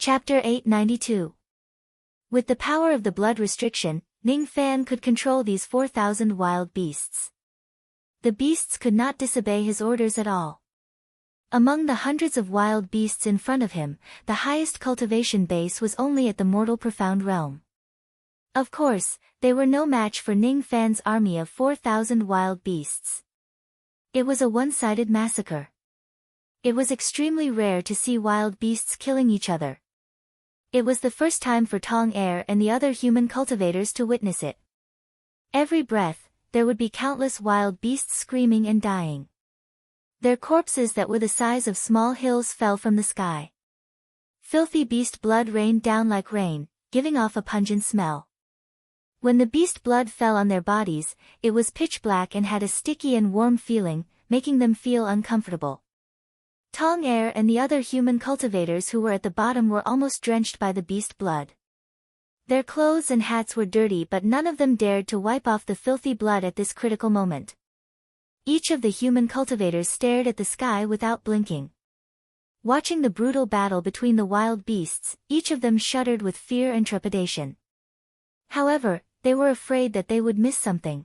Chapter 892. With the power of the blood restriction, Ning Fan could control these 4,000 wild beasts. The beasts could not disobey his orders at all. Among the hundreds of wild beasts in front of him, the highest cultivation base was only at the mortal profound realm. Of course, they were no match for Ning Fan's army of 4,000 wild beasts. It was a one-sided massacre. It was extremely rare to see wild beasts killing each other. It was the first time for Tong Er and the other human cultivators to witness it. Every breath, there would be countless wild beasts screaming and dying. Their corpses that were the size of small hills fell from the sky. Filthy beast blood rained down like rain, giving off a pungent smell. When the beast blood fell on their bodies, it was pitch black and had a sticky and warm feeling, making them feel uncomfortable. Tong Er and the other human cultivators who were at the bottom were almost drenched by the beast blood. Their clothes and hats were dirty, but none of them dared to wipe off the filthy blood at this critical moment. Each of the human cultivators stared at the sky without blinking. Watching the brutal battle between the wild beasts, each of them shuddered with fear and trepidation. However, they were afraid that they would miss something.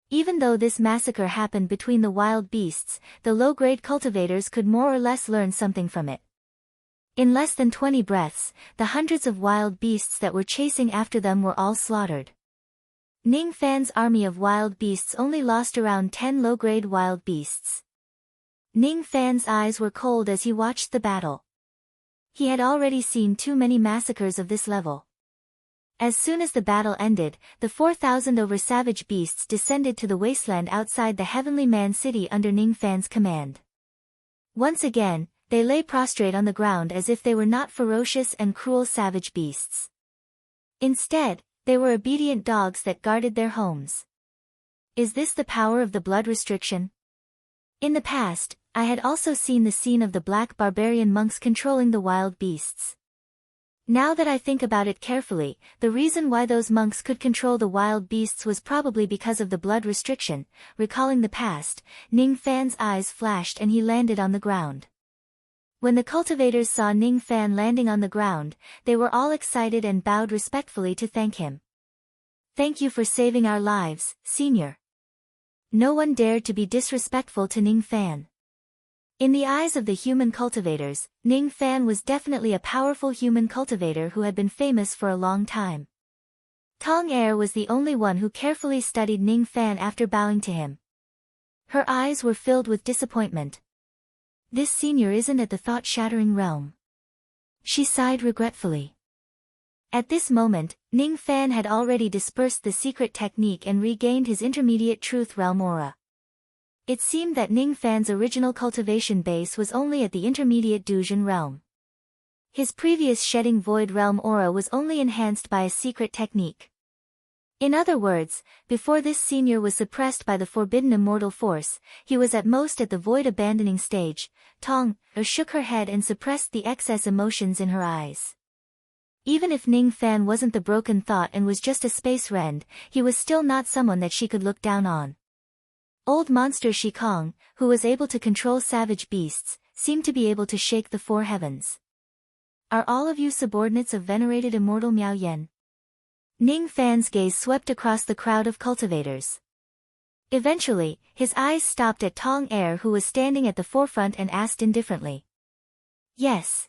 Even though this massacre happened between the wild beasts, the low-grade cultivators could more or less learn something from it. In less than 20 breaths, the hundreds of wild beasts that were chasing after them were all slaughtered. Ning Fan's army of wild beasts only lost around 10 low-grade wild beasts. Ning Fan's eyes were cold as he watched the battle. He had already seen too many massacres of this level. As soon as the battle ended, the 4,000 over savage beasts descended to the wasteland outside the Heavenly Man City under Ning Fan's command. Once again, they lay prostrate on the ground as if they were not ferocious and cruel savage beasts. Instead, they were obedient dogs that guarded their homes. Is this the power of the blood restriction? In the past, I had also seen the scene of the black barbarian monks controlling the wild beasts. Now that I think about it carefully, the reason why those monks could control the wild beasts was probably because of the blood restriction. Recalling the past, Ning Fan's eyes flashed and he landed on the ground. When the cultivators saw Ning Fan landing on the ground, they were all excited and bowed respectfully to thank him. "Thank you for saving our lives, Senior." No one dared to be disrespectful to Ning Fan. In the eyes of the human cultivators, Ning Fan was definitely a powerful human cultivator who had been famous for a long time. Tong Er was the only one who carefully studied Ning Fan after bowing to him. Her eyes were filled with disappointment. This senior isn't at the thought-shattering realm. She sighed regretfully. At this moment, Ning Fan had already dispersed the secret technique and regained his intermediate truth realm aura. It seemed that Ning Fan's original cultivation base was only at the intermediate Duzhen realm. His previous shedding void realm aura was only enhanced by a secret technique. In other words, before this senior was suppressed by the forbidden immortal force, he was at most at the void abandoning stage. Tong Er shook her head and suppressed the excess emotions in her eyes. Even if Ning Fan wasn't the broken thought and was just a space rend, he was still not someone that she could look down on. Old monster Shikong, who was able to control savage beasts, seemed to be able to shake the four heavens. "Are all of you subordinates of venerated immortal Miao Yen?" Ning Fan's gaze swept across the crowd of cultivators. Eventually, his eyes stopped at Tong Er, who was standing at the forefront, and asked indifferently. "Yes."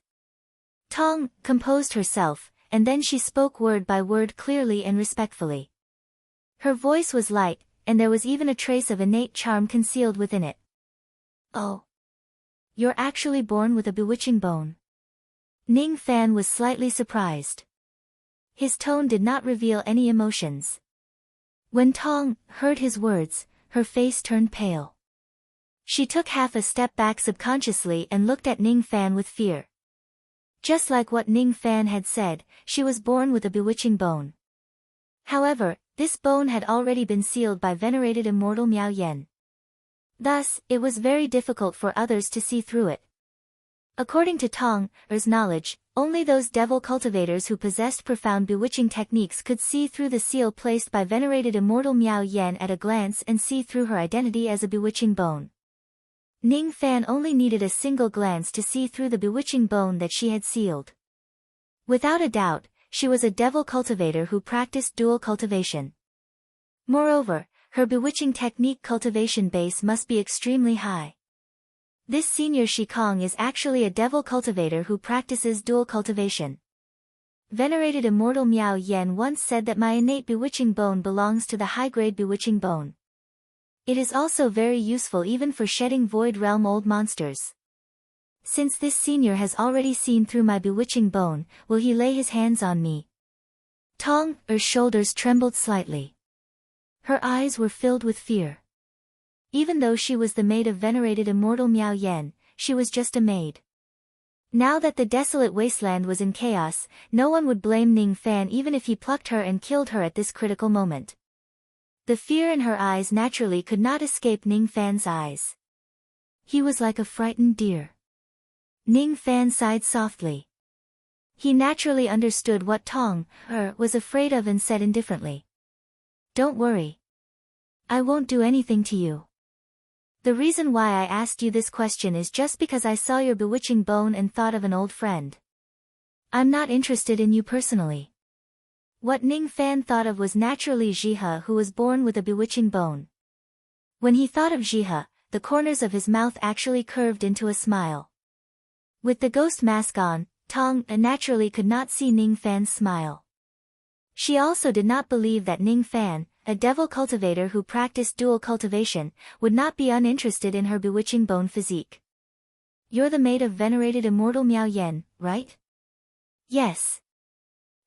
Tong composed herself, and then she spoke word by word clearly and respectfully. Her voice was light, and there was even a trace of innate charm concealed within it. "Oh. You're actually born with a bewitching bone." Ning Fan was slightly surprised. His tone did not reveal any emotions. When Tong heard his words, her face turned pale. She took half a step back subconsciously and looked at Ning Fan with fear. Just like what Ning Fan had said, she was born with a bewitching bone. However, this bone had already been sealed by venerated immortal Miao Yen. Thus, it was very difficult for others to see through it. According to Tong Er's knowledge, only those devil cultivators who possessed profound bewitching techniques could see through the seal placed by venerated immortal Miao Yen at a glance and see through her identity as a bewitching bone. Ning Fan only needed a single glance to see through the bewitching bone that she had sealed. Without a doubt, she was a devil cultivator who practiced dual cultivation. Moreover, her bewitching technique cultivation base must be extremely high. This senior Shikong is actually a devil cultivator who practices dual cultivation. Venerated Immortal Miao Yen once said that my innate bewitching bone belongs to the high-grade bewitching bone. It is also very useful even for shedding void realm old monsters. Since this senior has already seen through my bewitching bone, will he lay his hands on me? Tong's shoulders trembled slightly. Her eyes were filled with fear. Even though she was the maid of venerated Immortal Miao Yen, she was just a maid. Now that the desolate wasteland was in chaos, no one would blame Ning Fan even if he plucked her and killed her at this critical moment. The fear in her eyes naturally could not escape Ning Fan's eyes. He was like a frightened deer. Ning Fan sighed softly. He naturally understood what Tong was afraid of and said indifferently. Don't worry. I won't do anything to you. The reason why I asked you this question is just because I saw your bewitching bone and thought of an old friend. I'm not interested in you personally. What Ning Fan thought of was naturally Jihe, who was born with a bewitching bone. When he thought of Jihe, the corners of his mouth actually curved into a smile. With the ghost mask on, Tong naturally could not see Ning Fan's smile. She also did not believe that Ning Fan, a devil cultivator who practiced dual cultivation, would not be uninterested in her bewitching bone physique. You're the maid of venerated Immortal Miao Yen, right? Yes.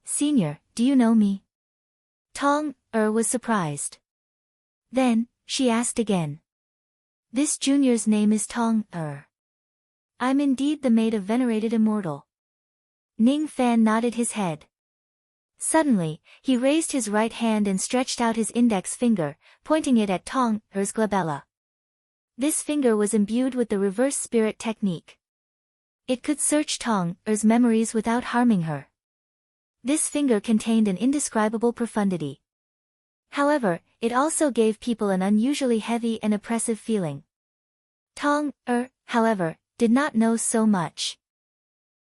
Senior, do you know me? Tong was surprised. Then, she asked again. This junior's name is Tong I'm indeed the maid of venerated Immortal. Ning Fan nodded his head. Suddenly, he raised his right hand and stretched out his index finger, pointing it at Tong's glabella. This finger was imbued with the reverse spirit technique. It could search Tong's memories without harming her. This finger contained an indescribable profundity. However, it also gave people an unusually heavy and oppressive feeling. Tong, however, did not know so much.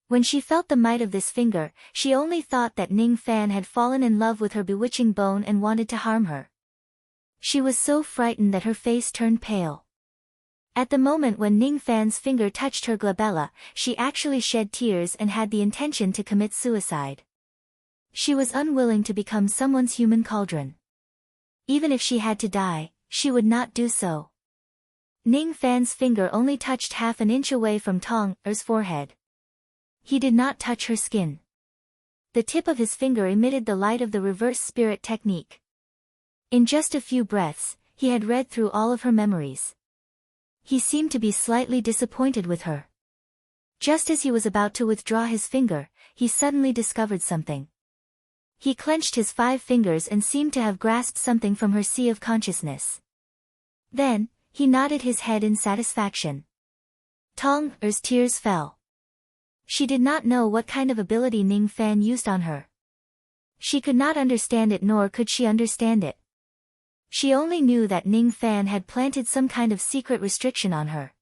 When she felt the might of this finger, she only thought that Ning Fan had fallen in love with her bewitching bone and wanted to harm her. She was so frightened that her face turned pale. At the moment when Ning Fan's finger touched her glabella, she actually shed tears and had the intention to commit suicide. She was unwilling to become someone's human cauldron. Even if she had to die, she would not do so. Ning Fan's finger only touched half an inch away from Tong's forehead. He did not touch her skin. The tip of his finger emitted the light of the reverse spirit technique. In just a few breaths, he had read through all of her memories. He seemed to be slightly disappointed with her. Just as he was about to withdraw his finger, he suddenly discovered something. He clenched his 5 fingers and seemed to have grasped something from her sea of consciousness. Then, he nodded his head in satisfaction. Tong's tears fell. She did not know what kind of ability Ning Fan used on her. She could not understand it, nor could she understand it. She only knew that Ning Fan had planted some kind of secret restriction on her.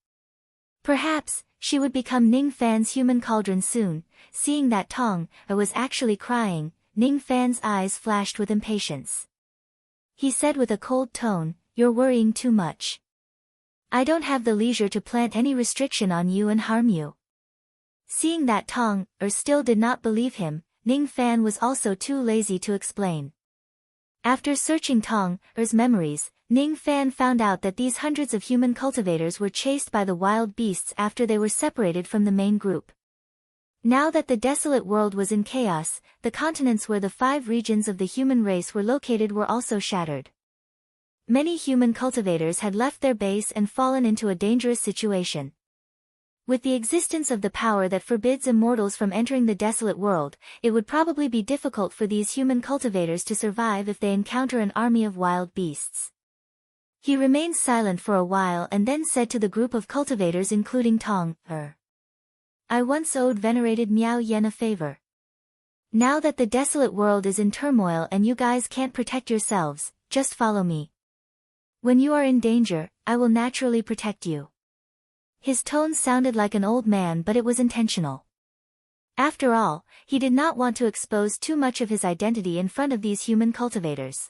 Perhaps, she would become Ning Fan's human cauldron soon. Seeing that Tong was actually crying, Ning Fan's eyes flashed with impatience. He said with a cold tone, "You're worrying too much. I don't have the leisure to plant any restriction on you and harm you." Seeing that Tong still did not believe him, Ning Fan was also too lazy to explain. After searching Tong's memories, Ning Fan found out that these hundreds of human cultivators were chased by the wild beasts after they were separated from the main group. Now that the desolate world was in chaos, the continents where the 5 regions of the human race were located were also shattered. Many human cultivators had left their base and fallen into a dangerous situation. With the existence of the power that forbids immortals from entering the desolate world, it would probably be difficult for these human cultivators to survive if they encounter an army of wild beasts. He remained silent for a while and then said to the group of cultivators including Tong, I once owed venerated Miao Yen a favor. Now that the desolate world is in turmoil and you guys can't protect yourselves, just follow me. When you are in danger, I will naturally protect you. His tone sounded like an old man, but it was intentional. After all, he did not want to expose too much of his identity in front of these human cultivators.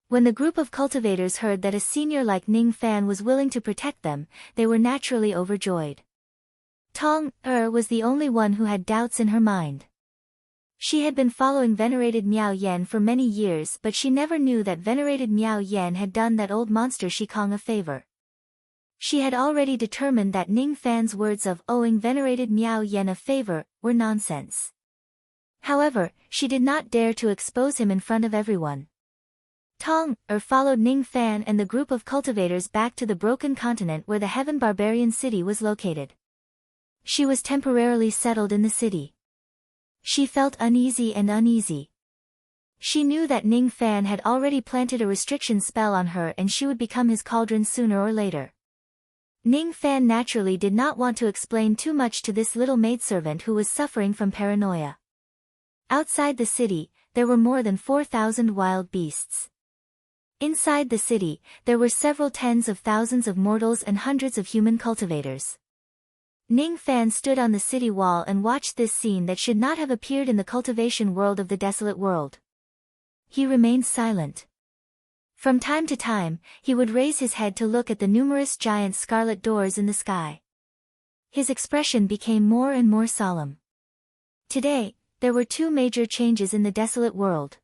When the group of cultivators heard that a senior like Ning Fan was willing to protect them, they were naturally overjoyed. Tong was the only one who had doubts in her mind. She had been following venerated Miao Yan for many years, but she never knew that venerated Miao Yan had done that old monster Shikong a favor. She had already determined that Ning Fan's words of owing venerated Miao Yan a favor were nonsense. However, she did not dare to expose him in front of everyone. Tong followed Ning Fan and the group of cultivators back to the broken continent where the Heaven Barbarian City was located. She was temporarily settled in the city. She felt uneasy. She knew that Ning Fan had already planted a restriction spell on her and she would become his cauldron sooner or later. Ning Fan naturally did not want to explain too much to this little maidservant who was suffering from paranoia. Outside the city, there were more than 4,000 wild beasts. Inside the city, there were several tens of thousands of mortals and hundreds of human cultivators. Ning Fan stood on the city wall and watched this scene that should not have appeared in the cultivation world of the desolate world. He remained silent. From time to time, he would raise his head to look at the numerous giant scarlet doors in the sky. His expression became more and more solemn. Today, there were two major changes in the desolate world.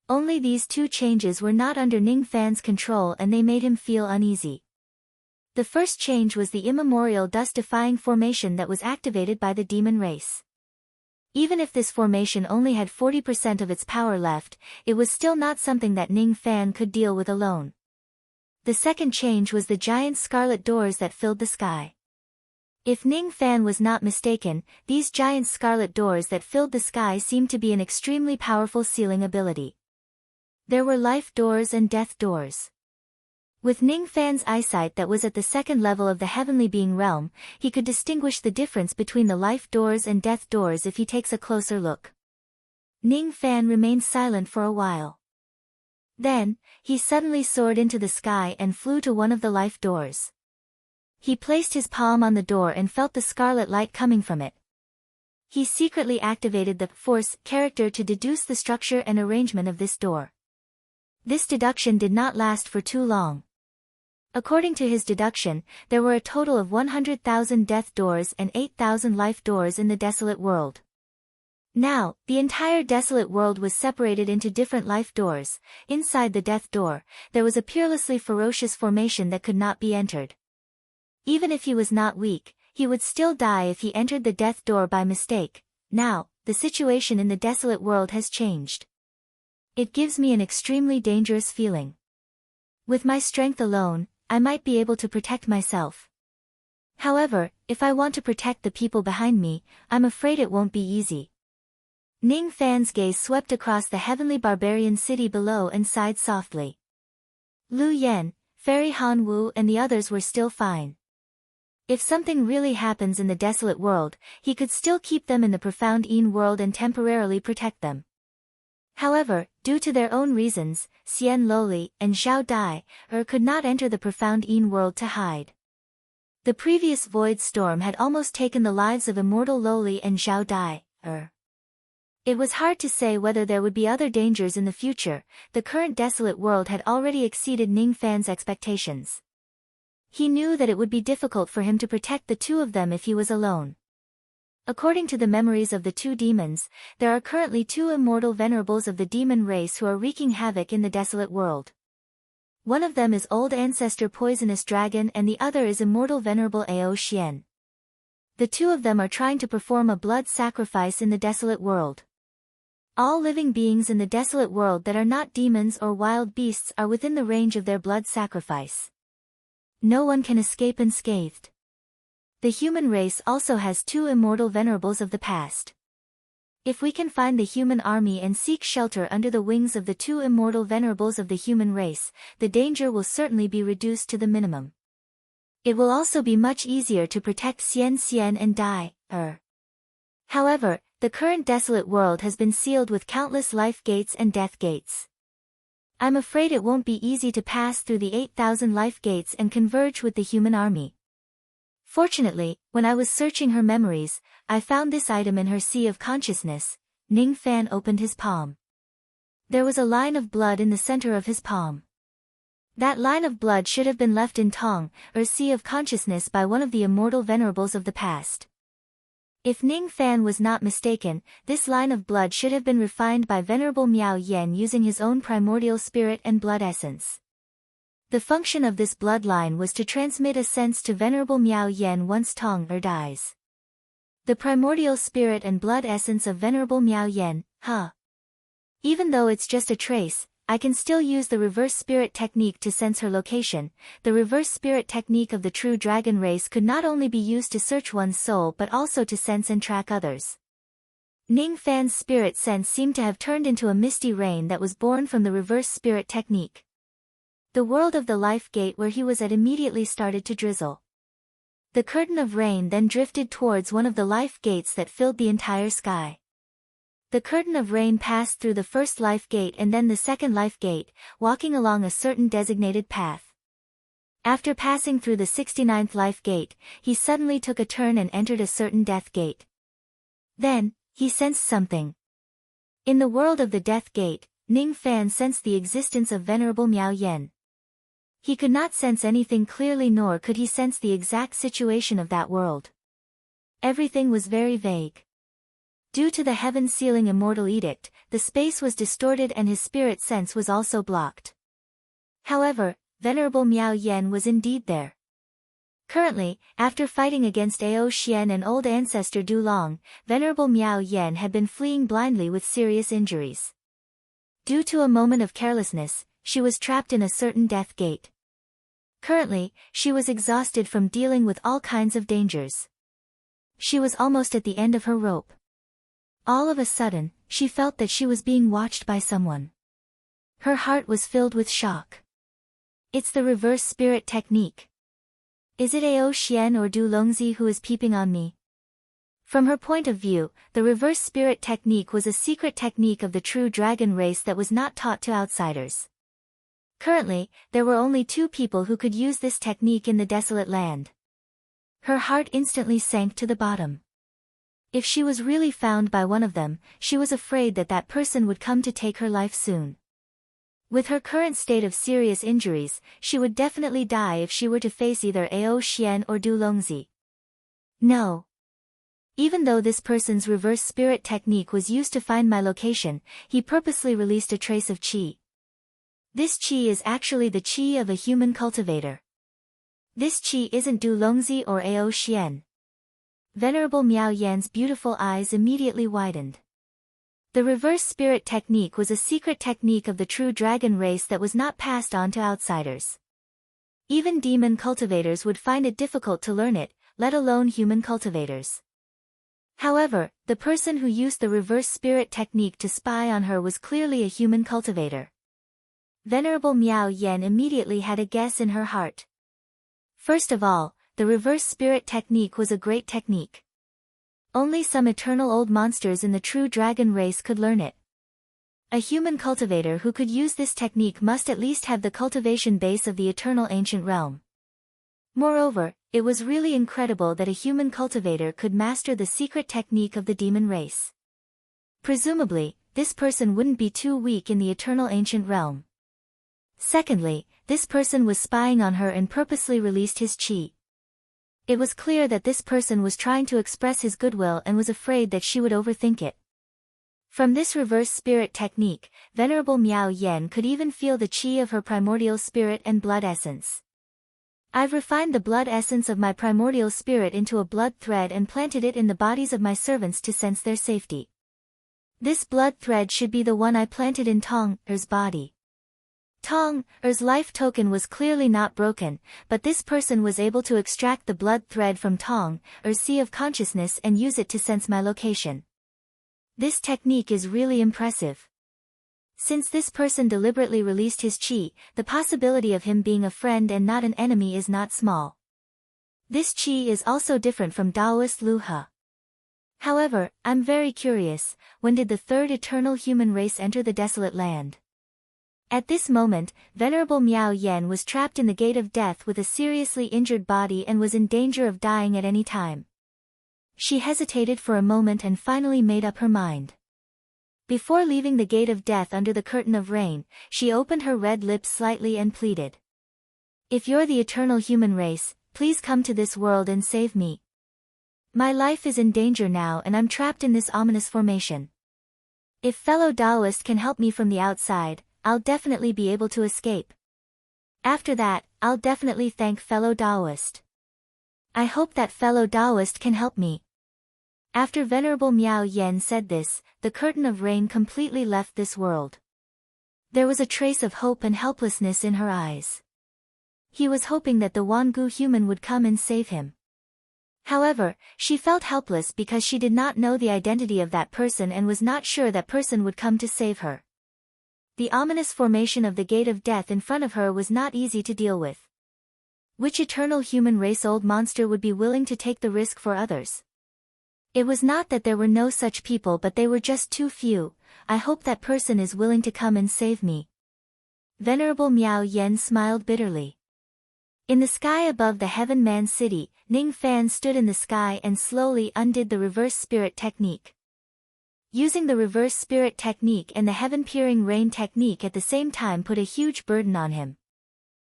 Only these two changes were not under Ning Fan's control and they made him feel uneasy. The first change was the immemorial dust-defying formation that was activated by the demon race. Even if this formation only had 40% of its power left, it was still not something that Ning Fan could deal with alone. The second change was the giant scarlet doors that filled the sky. If Ning Fan was not mistaken, these giant scarlet doors that filled the sky seemed to be an extremely powerful sealing ability. There were life doors and death doors. With Ning Fan's eyesight that was at the second level of the heavenly being realm, he could distinguish the difference between the life doors and death doors if he takes a closer look. Ning Fan remained silent for a while. Then, he suddenly soared into the sky and flew to one of the life doors. He placed his palm on the door and felt the scarlet light coming from it. He secretly activated the Force character to deduce the structure and arrangement of this door. This deduction did not last for too long. According to his deduction, there were a total of 100,000 death doors and 8,000 life doors in the desolate world. Now, the entire desolate world was separated into different life doors. Inside the death door, there was a peerlessly ferocious formation that could not be entered. Even if he was not weak, he would still die if he entered the death door by mistake. Now, the situation in the desolate world has changed. It gives me an extremely dangerous feeling. With my strength alone, I might be able to protect myself. However, if I want to protect the people behind me, I'm afraid it won't be easy. Ning Fan's gaze swept across the heavenly barbarian city below and sighed softly. Lu Yen, Fairy Han Wu and the others were still fine. If something really happens in the desolate world, he could still keep them in the profound Yin world and temporarily protect them. However, due to their own reasons, Xian Loli and Zhao Dai could not enter the profound Yin world to hide. The previous void storm had almost taken the lives of immortal Loli and Zhao Dai. It was hard to say whether there would be other dangers in the future. The current desolate world had already exceeded Ning Fan's expectations. He knew that it would be difficult for him to protect the two of them if he was alone. According to the memories of the two demons, there are currently two immortal venerables of the demon race who are wreaking havoc in the desolate world. One of them is Old Ancestor Poisonous Dragon and the other is Immortal Venerable Ao Xian. The two of them are trying to perform a blood sacrifice in the desolate world. All living beings in the desolate world that are not demons or wild beasts are within the range of their blood sacrifice. No one can escape unscathed. The human race also has two immortal venerables of the past. If we can find the human army and seek shelter under the wings of the two immortal venerables of the human race, the danger will certainly be reduced to the minimum. It will also be much easier to protect Xian and Dai. However, the current desolate world has been sealed with countless life gates and death gates. I'm afraid it won't be easy to pass through the 8,000 life gates and converge with the human army. Fortunately, when I was searching her memories, I found this item in her sea of consciousness. Ning Fan opened his palm. There was a line of blood in the center of his palm. That line of blood should have been left in Tong, or sea of consciousness, by one of the immortal venerables of the past. If Ning Fan was not mistaken, this line of blood should have been refined by Venerable Miao Yen using his own primordial spirit and blood essence. The function of this bloodline was to transmit a sense to Venerable Miao Yen once Tong dies. The primordial spirit and blood essence of Venerable Miao Yen, Even though it's just a trace, I can still use the reverse spirit technique to sense her location. The reverse spirit technique of the true dragon race could not only be used to search one's soul but also to sense and track others. Ning Fan's spirit sense seemed to have turned into a misty rain that was born from the reverse spirit technique. The world of the life gate where he was at immediately started to drizzle. The curtain of rain then drifted towards one of the life gates that filled the entire sky. The curtain of rain passed through the first life gate and then the second life gate, walking along a certain designated path. After passing through the 69th life gate, he suddenly took a turn and entered a certain death gate. Then, he sensed something. In the world of the death gate, Ning Fan sensed the existence of Venerable Miao Yen. He could not sense anything clearly, nor could he sense the exact situation of that world. Everything was very vague. Due to the heaven-sealing immortal edict, the space was distorted and his spirit sense was also blocked. However, Venerable Miao Yen was indeed there. Currently, after fighting against Ao Xian and old ancestor Du Long, Venerable Miao Yen had been fleeing blindly with serious injuries. Due to a moment of carelessness, she was trapped in a certain death gate. Currently, she was exhausted from dealing with all kinds of dangers. She was almost at the end of her rope. All of a sudden, she felt that she was being watched by someone. Her heart was filled with shock. It's the reverse spirit technique. Is it Ao Xian or Du Longzi who is peeping on me? From her point of view, the reverse spirit technique was a secret technique of the true dragon race that was not taught to outsiders. Currently, there were only 2 people who could use this technique in the desolate land. Her heart instantly sank to the bottom. If she was really found by one of them, she was afraid that that person would come to take her life soon. With her current state of serious injuries, she would definitely die if she were to face either Ao Xian or Du Longzi. No. Even though this person's reverse spirit technique was used to find my location, he purposely released a trace of qi. This qi is actually the qi of a human cultivator. This qi isn't Du Longzi or Ao Xian. Venerable Miao Yan's beautiful eyes immediately widened. The reverse spirit technique was a secret technique of the true dragon race that was not passed on to outsiders. Even demon cultivators would find it difficult to learn it, let alone human cultivators. However, the person who used the reverse spirit technique to spy on her was clearly a human cultivator. Venerable Miao Yen immediately had a guess in her heart. First of all, the reverse spirit technique was a great technique. Only some eternal old monsters in the true dragon race could learn it. A human cultivator who could use this technique must at least have the cultivation base of the eternal ancient realm. Moreover, it was really incredible that a human cultivator could master the secret technique of the demon race. Presumably, this person wouldn't be too weak in the eternal ancient realm. Secondly, this person was spying on her and purposely released his qi. It was clear that this person was trying to express his goodwill and was afraid that she would overthink it. From this reverse spirit technique, Venerable Miao Yen could even feel the qi of her primordial spirit and blood essence. I've refined the blood essence of my primordial spirit into a blood thread and planted it in the bodies of my servants to sense their safety. This blood thread should be the one I planted in Tong-er's body. Tong-er's life token was clearly not broken, but this person was able to extract the blood thread from Tong-er's sea of consciousness and use it to sense my location. This technique is really impressive. Since this person deliberately released his qi, the possibility of him being a friend and not an enemy is not small. This qi is also different from Taoist Lu He. However, I'm very curious, when did the third eternal human race enter the desolate land? At this moment, Venerable Miao Yen was trapped in the gate of death with a seriously injured body and was in danger of dying at any time. She hesitated for a moment and finally made up her mind. Before leaving the gate of death under the curtain of rain, she opened her red lips slightly and pleaded. If you're the eternal human race, please come to this world and save me. My life is in danger now and I'm trapped in this ominous formation. If fellow Taoist can help me from the outside, I'll definitely be able to escape. After that, I'll definitely thank fellow Taoist. I hope that fellow Taoist can help me. After Venerable Miao Yen said this, the curtain of rain completely left this world. There was a trace of hope and helplessness in her eyes. He was hoping that the Wangu human would come and save him. However, she felt helpless because she did not know the identity of that person and was not sure that person would come to save her. The ominous formation of the gate of death in front of her was not easy to deal with. Which eternal human race old monster would be willing to take the risk for others? It was not that there were no such people, but they were just too few. I hope that person is willing to come and save me. Venerable Miao Yen smiled bitterly. In the sky above the Heaven Man City, Ning Fan stood in the sky and slowly undid the reverse spirit technique. Using the reverse spirit technique and the heaven peering rain technique at the same time put a huge burden on him.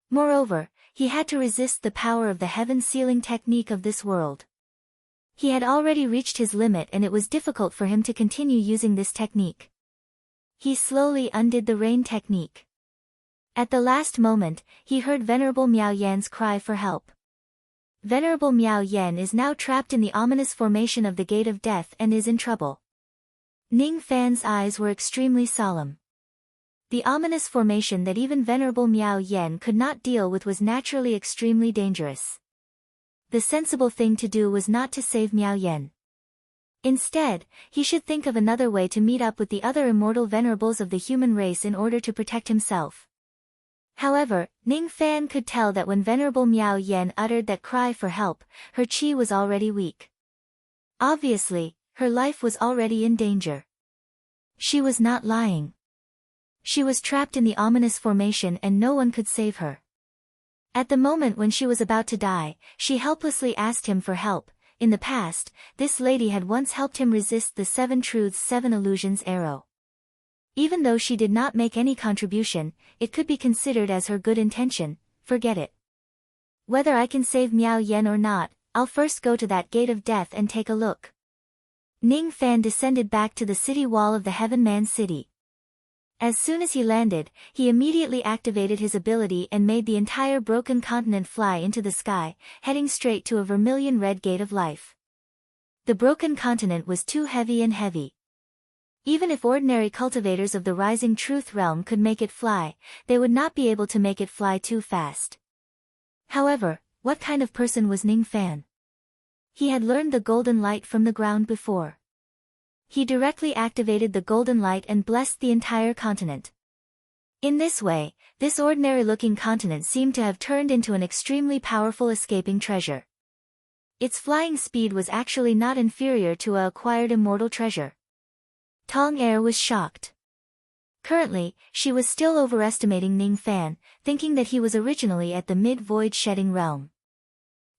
Moreover, he had to resist the power of the heaven sealing technique of this world. He had already reached his limit and it was difficult for him to continue using this technique. He slowly undid the rain technique. At the last moment, he heard Venerable Miao Yan's cry for help. Venerable Miao Yan is now trapped in the ominous formation of the gate of death and is in trouble. Ning Fan's eyes were extremely solemn. The ominous formation that even Venerable Miao Yan could not deal with was naturally extremely dangerous. The sensible thing to do was not to save Miao Yan. Instead, he should think of another way to meet up with the other immortal venerables of the human race in order to protect himself. However, Ning Fan could tell that when Venerable Miao Yan uttered that cry for help, her qi was already weak. Obviously, her life was already in danger. She was not lying. She was trapped in the ominous formation and no one could save her. At the moment when she was about to die, she helplessly asked him for help. In the past, this lady had once helped him resist the 7 Truths 7 Illusions arrow. Even though she did not make any contribution, it could be considered as her good intention. Forget it. Whether I can save Miao Yan or not, I'll first go to that gate of death and take a look. Ning Fan descended back to the city wall of the Heaven Man City. As soon as he landed, he immediately activated his ability and made the entire broken continent fly into the sky, heading straight to a vermilion red gate of life. The broken continent was too heavy and heavy. Even if ordinary cultivators of the rising truth realm could make it fly, they would not be able to make it fly too fast. However, what kind of person was Ning Fan? He had learned the golden light from the ground before. He directly activated the golden light and blessed the entire continent. In this way, this ordinary-looking continent seemed to have turned into an extremely powerful escaping treasure. Its flying speed was actually not inferior to a acquired immortal treasure. Tong Er was shocked. Currently, she was still overestimating Ning Fan, thinking that he was originally at the mid-void shedding realm.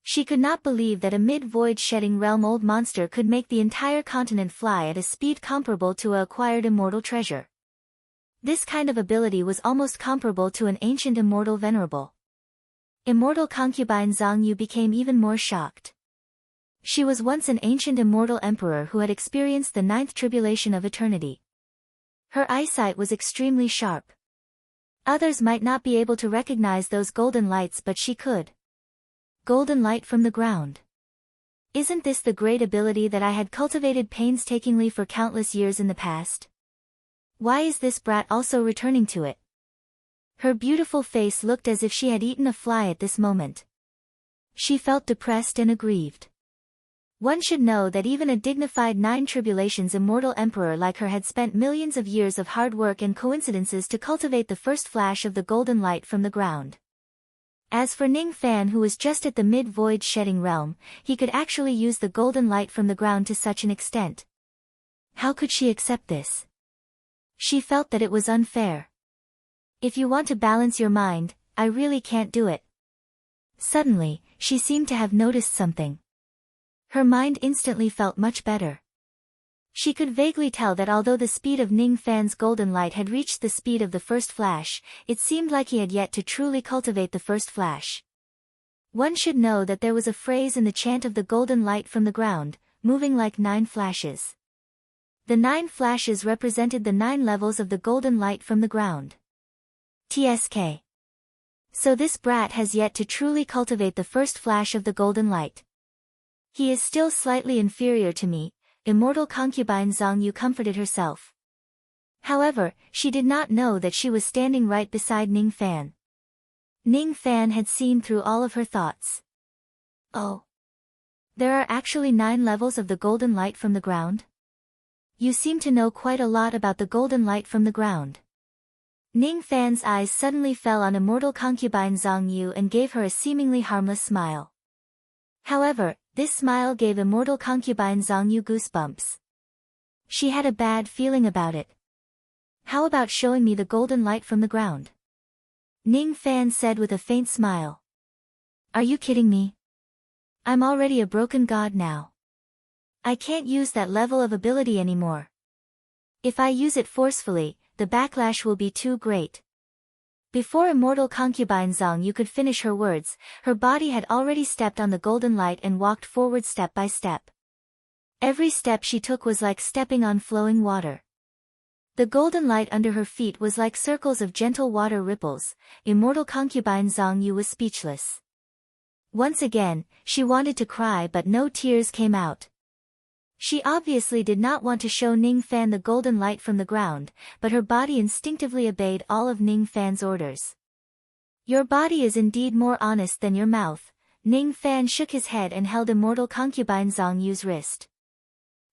She could not believe that a mid-void shedding realm old monster could make the entire continent fly at a speed comparable to a acquired immortal treasure. This kind of ability was almost comparable to an ancient immortal venerable. Immortal concubine Zhang Yu became even more shocked. She was once an ancient immortal emperor who had experienced the 9th tribulation of eternity. Her eyesight was extremely sharp. Others might not be able to recognize those golden lights, but she could. Golden light from the ground. Isn't this the great ability that I had cultivated painstakingly for countless years in the past? Why is this brat also returning to it? Her beautiful face looked as if she had eaten a fly at this moment. She felt depressed and aggrieved. One should know that even a dignified 9 tribulations immortal emperor like her had spent millions of years of hard work and coincidences to cultivate the first flash of the golden light from the ground. As for Ning Fan, who was just at the mid-void shedding realm, he could actually use the golden light from the ground to such an extent. How could she accept this? She felt that it was unfair. If you want to balance your mind, I really can't do it. Suddenly, she seemed to have noticed something. Her mind instantly felt much better. She could vaguely tell that although the speed of Ning Fan's golden light had reached the speed of the first flash, it seemed like he had yet to truly cultivate the first flash. One should know that there was a phrase in the chant of the golden light from the ground, moving like 9 flashes. The 9 flashes represented the 9 levels of the golden light from the ground. TSK. So this brat has yet to truly cultivate the first flash of the golden light. He is still slightly inferior to me, immortal concubine Zhang Yu comforted herself. However, she did not know that she was standing right beside Ning Fan. Ning Fan had seen through all of her thoughts. Oh. There are actually 9 levels of the golden light from the ground? You seem to know quite a lot about the golden light from the ground. Ning Fan's eyes suddenly fell on immortal concubine Zhang Yu and gave her a seemingly harmless smile. However, this smile gave immortal concubine Zhang Yu goosebumps. She had a bad feeling about it. How about showing me the golden light from the ground? Ning Fan said with a faint smile. Are you kidding me? I'm already a broken god now. I can't use that level of ability anymore. If I use it forcefully, the backlash will be too great. Before immortal concubine Zhang Yu could finish her words, her body had already stepped on the golden light and walked forward step by step. Every step she took was like stepping on flowing water. The golden light under her feet was like circles of gentle water ripples. Immortal concubine Zhang Yu was speechless. Once again, she wanted to cry but no tears came out. She obviously did not want to show Ning Fan the golden light from the ground, but her body instinctively obeyed all of Ning Fan's orders. Your body is indeed more honest than your mouth. Ning Fan shook his head and held immortal concubine Zhang Yu's wrist.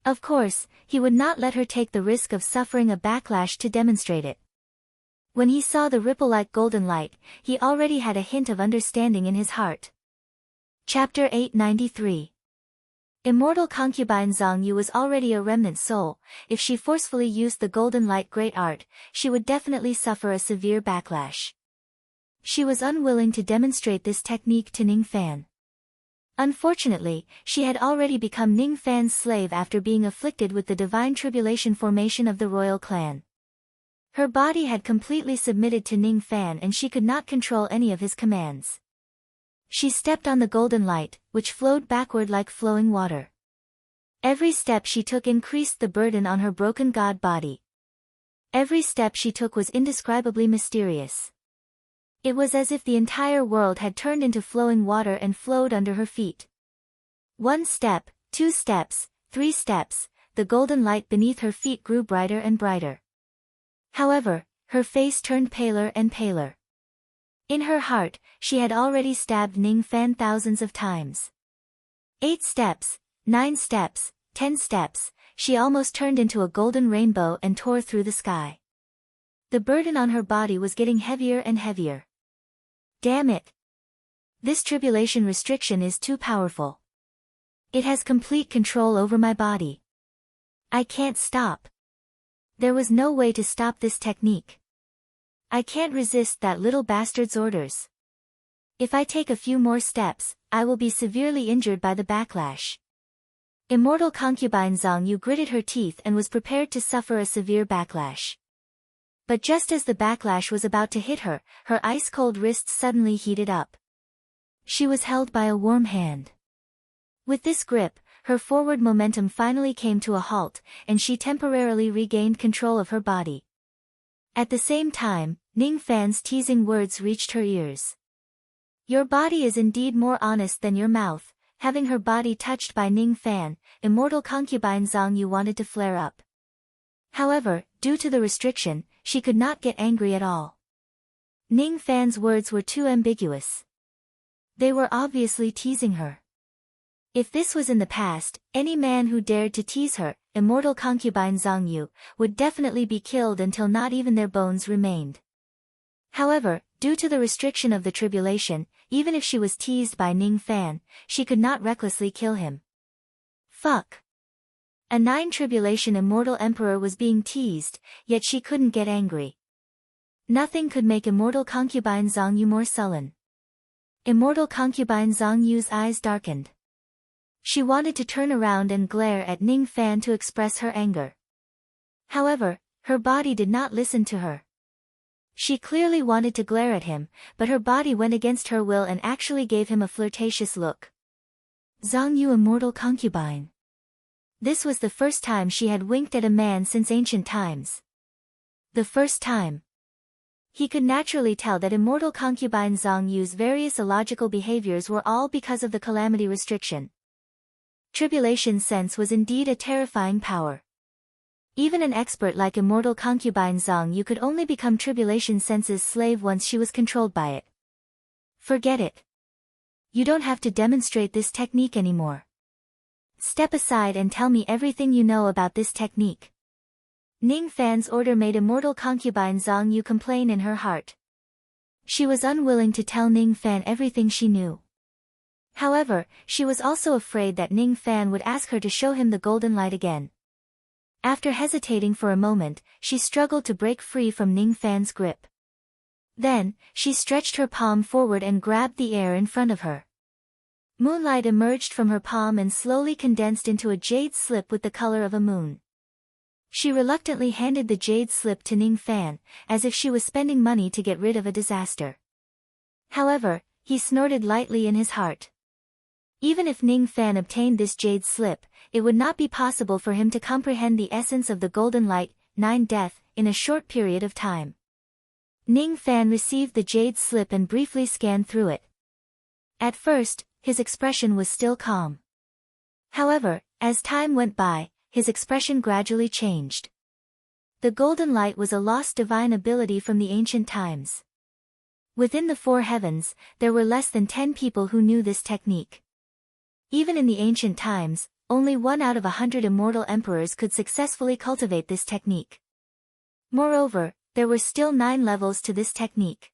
Of course, he would not let her take the risk of suffering a backlash to demonstrate it. When he saw the ripple-like golden light, he already had a hint of understanding in his heart. Chapter 893. Immortal concubine Zhang Yu was already a remnant soul. If she forcefully used the golden light great art, she would definitely suffer a severe backlash. She was unwilling to demonstrate this technique to Ning Fan. Unfortunately, she had already become Ning Fan's slave after being afflicted with the divine tribulation formation of the royal clan. Her body had completely submitted to Ning Fan and she could not control any of his commands. She stepped on the golden light, which flowed backward like flowing water. Every step she took increased the burden on her broken god body. Every step she took was indescribably mysterious. It was as if the entire world had turned into flowing water and flowed under her feet. 1 step, 2 steps, 3 steps, the golden light beneath her feet grew brighter and brighter. However, her face turned paler and paler. In her heart, she had already stabbed Ning Fan thousands of times. 8 steps, 9 steps, 10 steps, she almost turned into a golden rainbow and tore through the sky. The burden on her body was getting heavier and heavier. Damn it! This tribulation restriction is too powerful. It has complete control over my body. I can't stop. There was no way to stop this technique. I can't resist that little bastard's orders. If I take a few more steps, I will be severely injured by the backlash. Immortal concubine Zhang Yu gritted her teeth and was prepared to suffer a severe backlash. But just as the backlash was about to hit her, her ice-cold wrists suddenly heated up. She was held by a warm hand. With this grip, her forward momentum finally came to a halt, and she temporarily regained control of her body. At the same time, Ning Fan's teasing words reached her ears. Your body is indeed more honest than your mouth. Having her body touched by Ning Fan, immortal concubine Zhang Yu wanted to flare up. However, due to the restriction, she could not get angry at all. Ning Fan's words were too ambiguous. They were obviously teasing her. If this was in the past, any man who dared to tease her, immortal concubine Zhang Yu, would definitely be killed until not even their bones remained. However, due to the restriction of the tribulation, even if she was teased by Ning Fan, she could not recklessly kill him. Fuck. A 9 tribulation immortal emperor was being teased, yet she couldn't get angry. Nothing could make immortal concubine Zhang Yu more sullen. Immortal concubine Zhang Yu's eyes darkened. She wanted to turn around and glare at Ning Fan to express her anger. However, her body did not listen to her. She clearly wanted to glare at him, but her body went against her will and actually gave him a flirtatious look. Zhang Yu, immortal concubine. This was the first time she had winked at a man since ancient times. The first time. He could naturally tell that immortal concubine Zhang Yu's various illogical behaviors were all because of the calamity restriction. Tribulation sense was indeed a terrifying power. Even an expert like immortal concubine Zhang Yu could only become tribulation sense's slave once she was controlled by it. Forget it. You don't have to demonstrate this technique anymore. Step aside and tell me everything you know about this technique. Ning Fan's order made immortal concubine Zhang Yu complain in her heart. She was unwilling to tell Ning Fan everything she knew. However, she was also afraid that Ning Fan would ask her to show him the golden light again. After hesitating for a moment, she struggled to break free from Ning Fan's grip. Then, she stretched her palm forward and grabbed the air in front of her. Moonlight emerged from her palm and slowly condensed into a jade slip with the color of a moon. She reluctantly handed the jade slip to Ning Fan, as if she was spending money to get rid of a disaster. However, he snorted lightly in his heart. Even if Ning Fan obtained this jade slip, it would not be possible for him to comprehend the essence of the golden light, 9 death, in a short period of time. Ning Fan received the jade slip and briefly scanned through it. At first, his expression was still calm. However, as time went by, his expression gradually changed. The golden light was a lost divine ability from the ancient times. Within the 4 heavens, there were less than 10 people who knew this technique. Even in the ancient times, only 1 out of 100 immortal emperors could successfully cultivate this technique. Moreover, there were still 9 levels to this technique.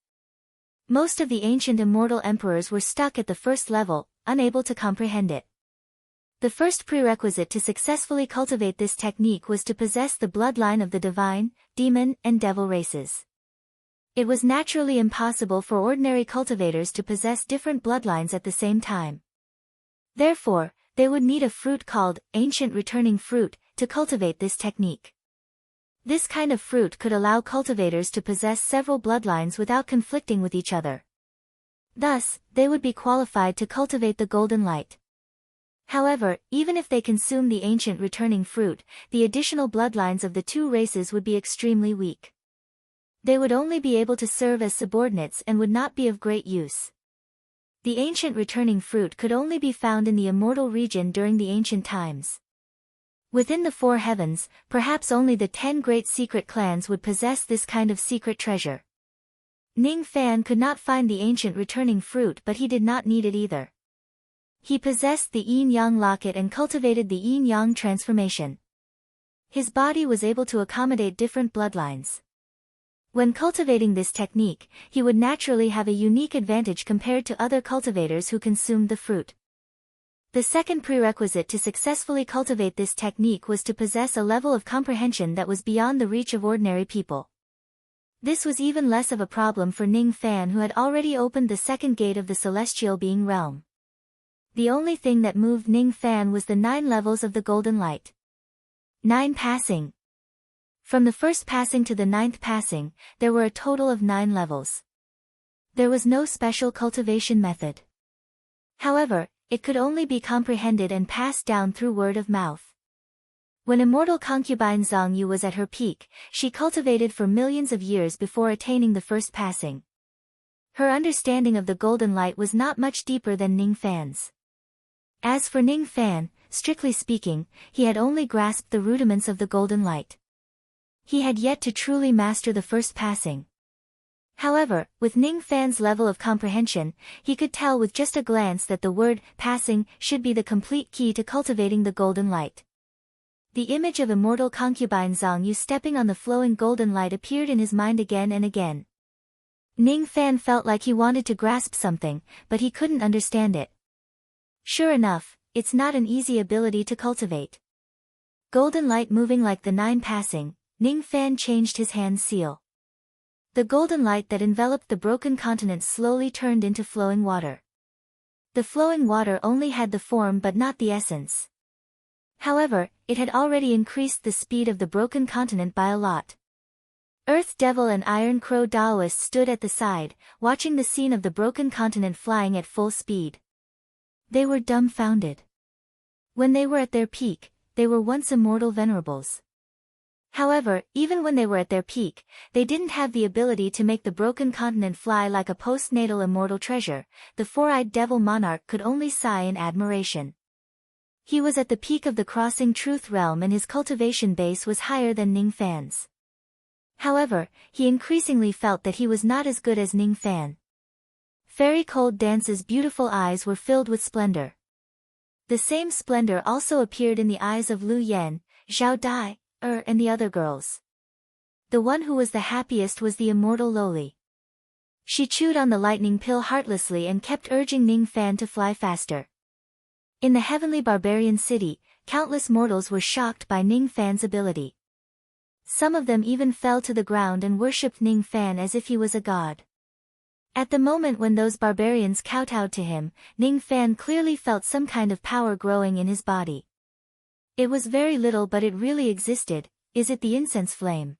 Most of the ancient immortal emperors were stuck at the first level, unable to comprehend it. The first prerequisite to successfully cultivate this technique was to possess the bloodline of the divine, demon, and devil races. It was naturally impossible for ordinary cultivators to possess different bloodlines at the same time. Therefore, they would need a fruit called ancient returning fruit to cultivate this technique. This kind of fruit could allow cultivators to possess several bloodlines without conflicting with each other. Thus, they would be qualified to cultivate the golden light. However, even if they consume the ancient returning fruit, the additional bloodlines of the 2 races would be extremely weak. They would only be able to serve as subordinates and would not be of great use. The ancient returning fruit could only be found in the immortal region during the ancient times. Within the 4 heavens, perhaps only the 10 great secret clans would possess this kind of secret treasure. Ning Fan could not find the ancient returning fruit, but he did not need it either. He possessed the yin-yang locket and cultivated the yin-yang transformation. His body was able to accommodate different bloodlines. When cultivating this technique, he would naturally have a unique advantage compared to other cultivators who consumed the fruit. The second prerequisite to successfully cultivate this technique was to possess a level of comprehension that was beyond the reach of ordinary people. This was even less of a problem for Ning Fan, who had already opened the second gate of the celestial being realm. The only thing that moved Ning Fan was the 9 levels of the golden light. 9 passing. From the first passing to the 9th passing, there were a total of 9 levels. There was no special cultivation method. However, it could only be comprehended and passed down through word of mouth. When immortal concubine Zhang Yu was at her peak, she cultivated for millions of years before attaining the first passing. Her understanding of the golden light was not much deeper than Ning Fan's. As for Ning Fan, strictly speaking, he had only grasped the rudiments of the golden light. He had yet to truly master the first passing. However, with Ning Fan's level of comprehension, he could tell with just a glance that the word passing should be the complete key to cultivating the golden light. The image of immortal concubine Zhang Yu stepping on the flowing golden light appeared in his mind again and again. Ning Fan felt like he wanted to grasp something, but he couldn't understand it. Sure enough, it's not an easy ability to cultivate. Golden light moving like the 9 passing, Ning Fan changed his hand's seal. The golden light that enveloped the broken continent slowly turned into flowing water. The flowing water only had the form but not the essence. However, it had already increased the speed of the broken continent by a lot. Earth Devil and Iron Crow Daoist stood at the side, watching the scene of the broken continent flying at full speed. They were dumbfounded. When they were at their peak, they were once immortal venerables. However, even when they were at their peak, they didn't have the ability to make the broken continent fly like a postnatal immortal treasure. The four-eyed devil monarch could only sigh in admiration. He was at the peak of the crossing truth realm and his cultivation base was higher than Ning Fan's. However, he increasingly felt that he was not as good as Ning Fan. Fairy Cold Dance's beautiful eyes were filled with splendor. The same splendor also appeared in the eyes of Lu Yen, Zhao Dai, and the other girls. The one who was the happiest was the immortal Loli. She chewed on the lightning pill heartlessly and kept urging Ning Fan to fly faster. In the heavenly barbarian city, countless mortals were shocked by Ning Fan's ability. Some of them even fell to the ground and worshipped Ning Fan as if he was a god. At the moment when those barbarians kowtowed to him, Ning Fan clearly felt some kind of power growing in his body. It was very little but it really existed. Is it the incense flame?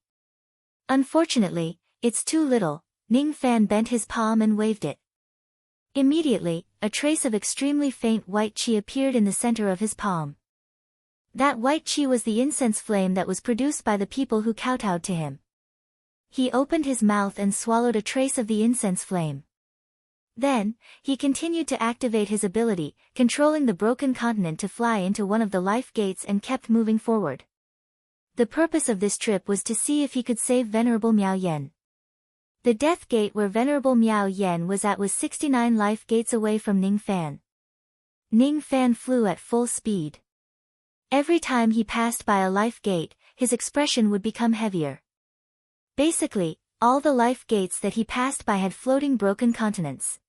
Unfortunately, it's too little. Ning Fan bent his palm and waved it. Immediately, a trace of extremely faint white qi appeared in the center of his palm. That white qi was the incense flame that was produced by the people who kowtowed to him. He opened his mouth and swallowed a trace of the incense flame. Then, he continued to activate his ability, controlling the broken continent to fly into one of the life gates and kept moving forward. The purpose of this trip was to see if he could save Venerable Miao Yen. The death gate where Venerable Miao Yen was at was 69 life gates away from Ning Fan. Ning Fan flew at full speed. Every time he passed by a life gate, his expression would become heavier. Basically, all the life gates that he passed by had floating broken continents.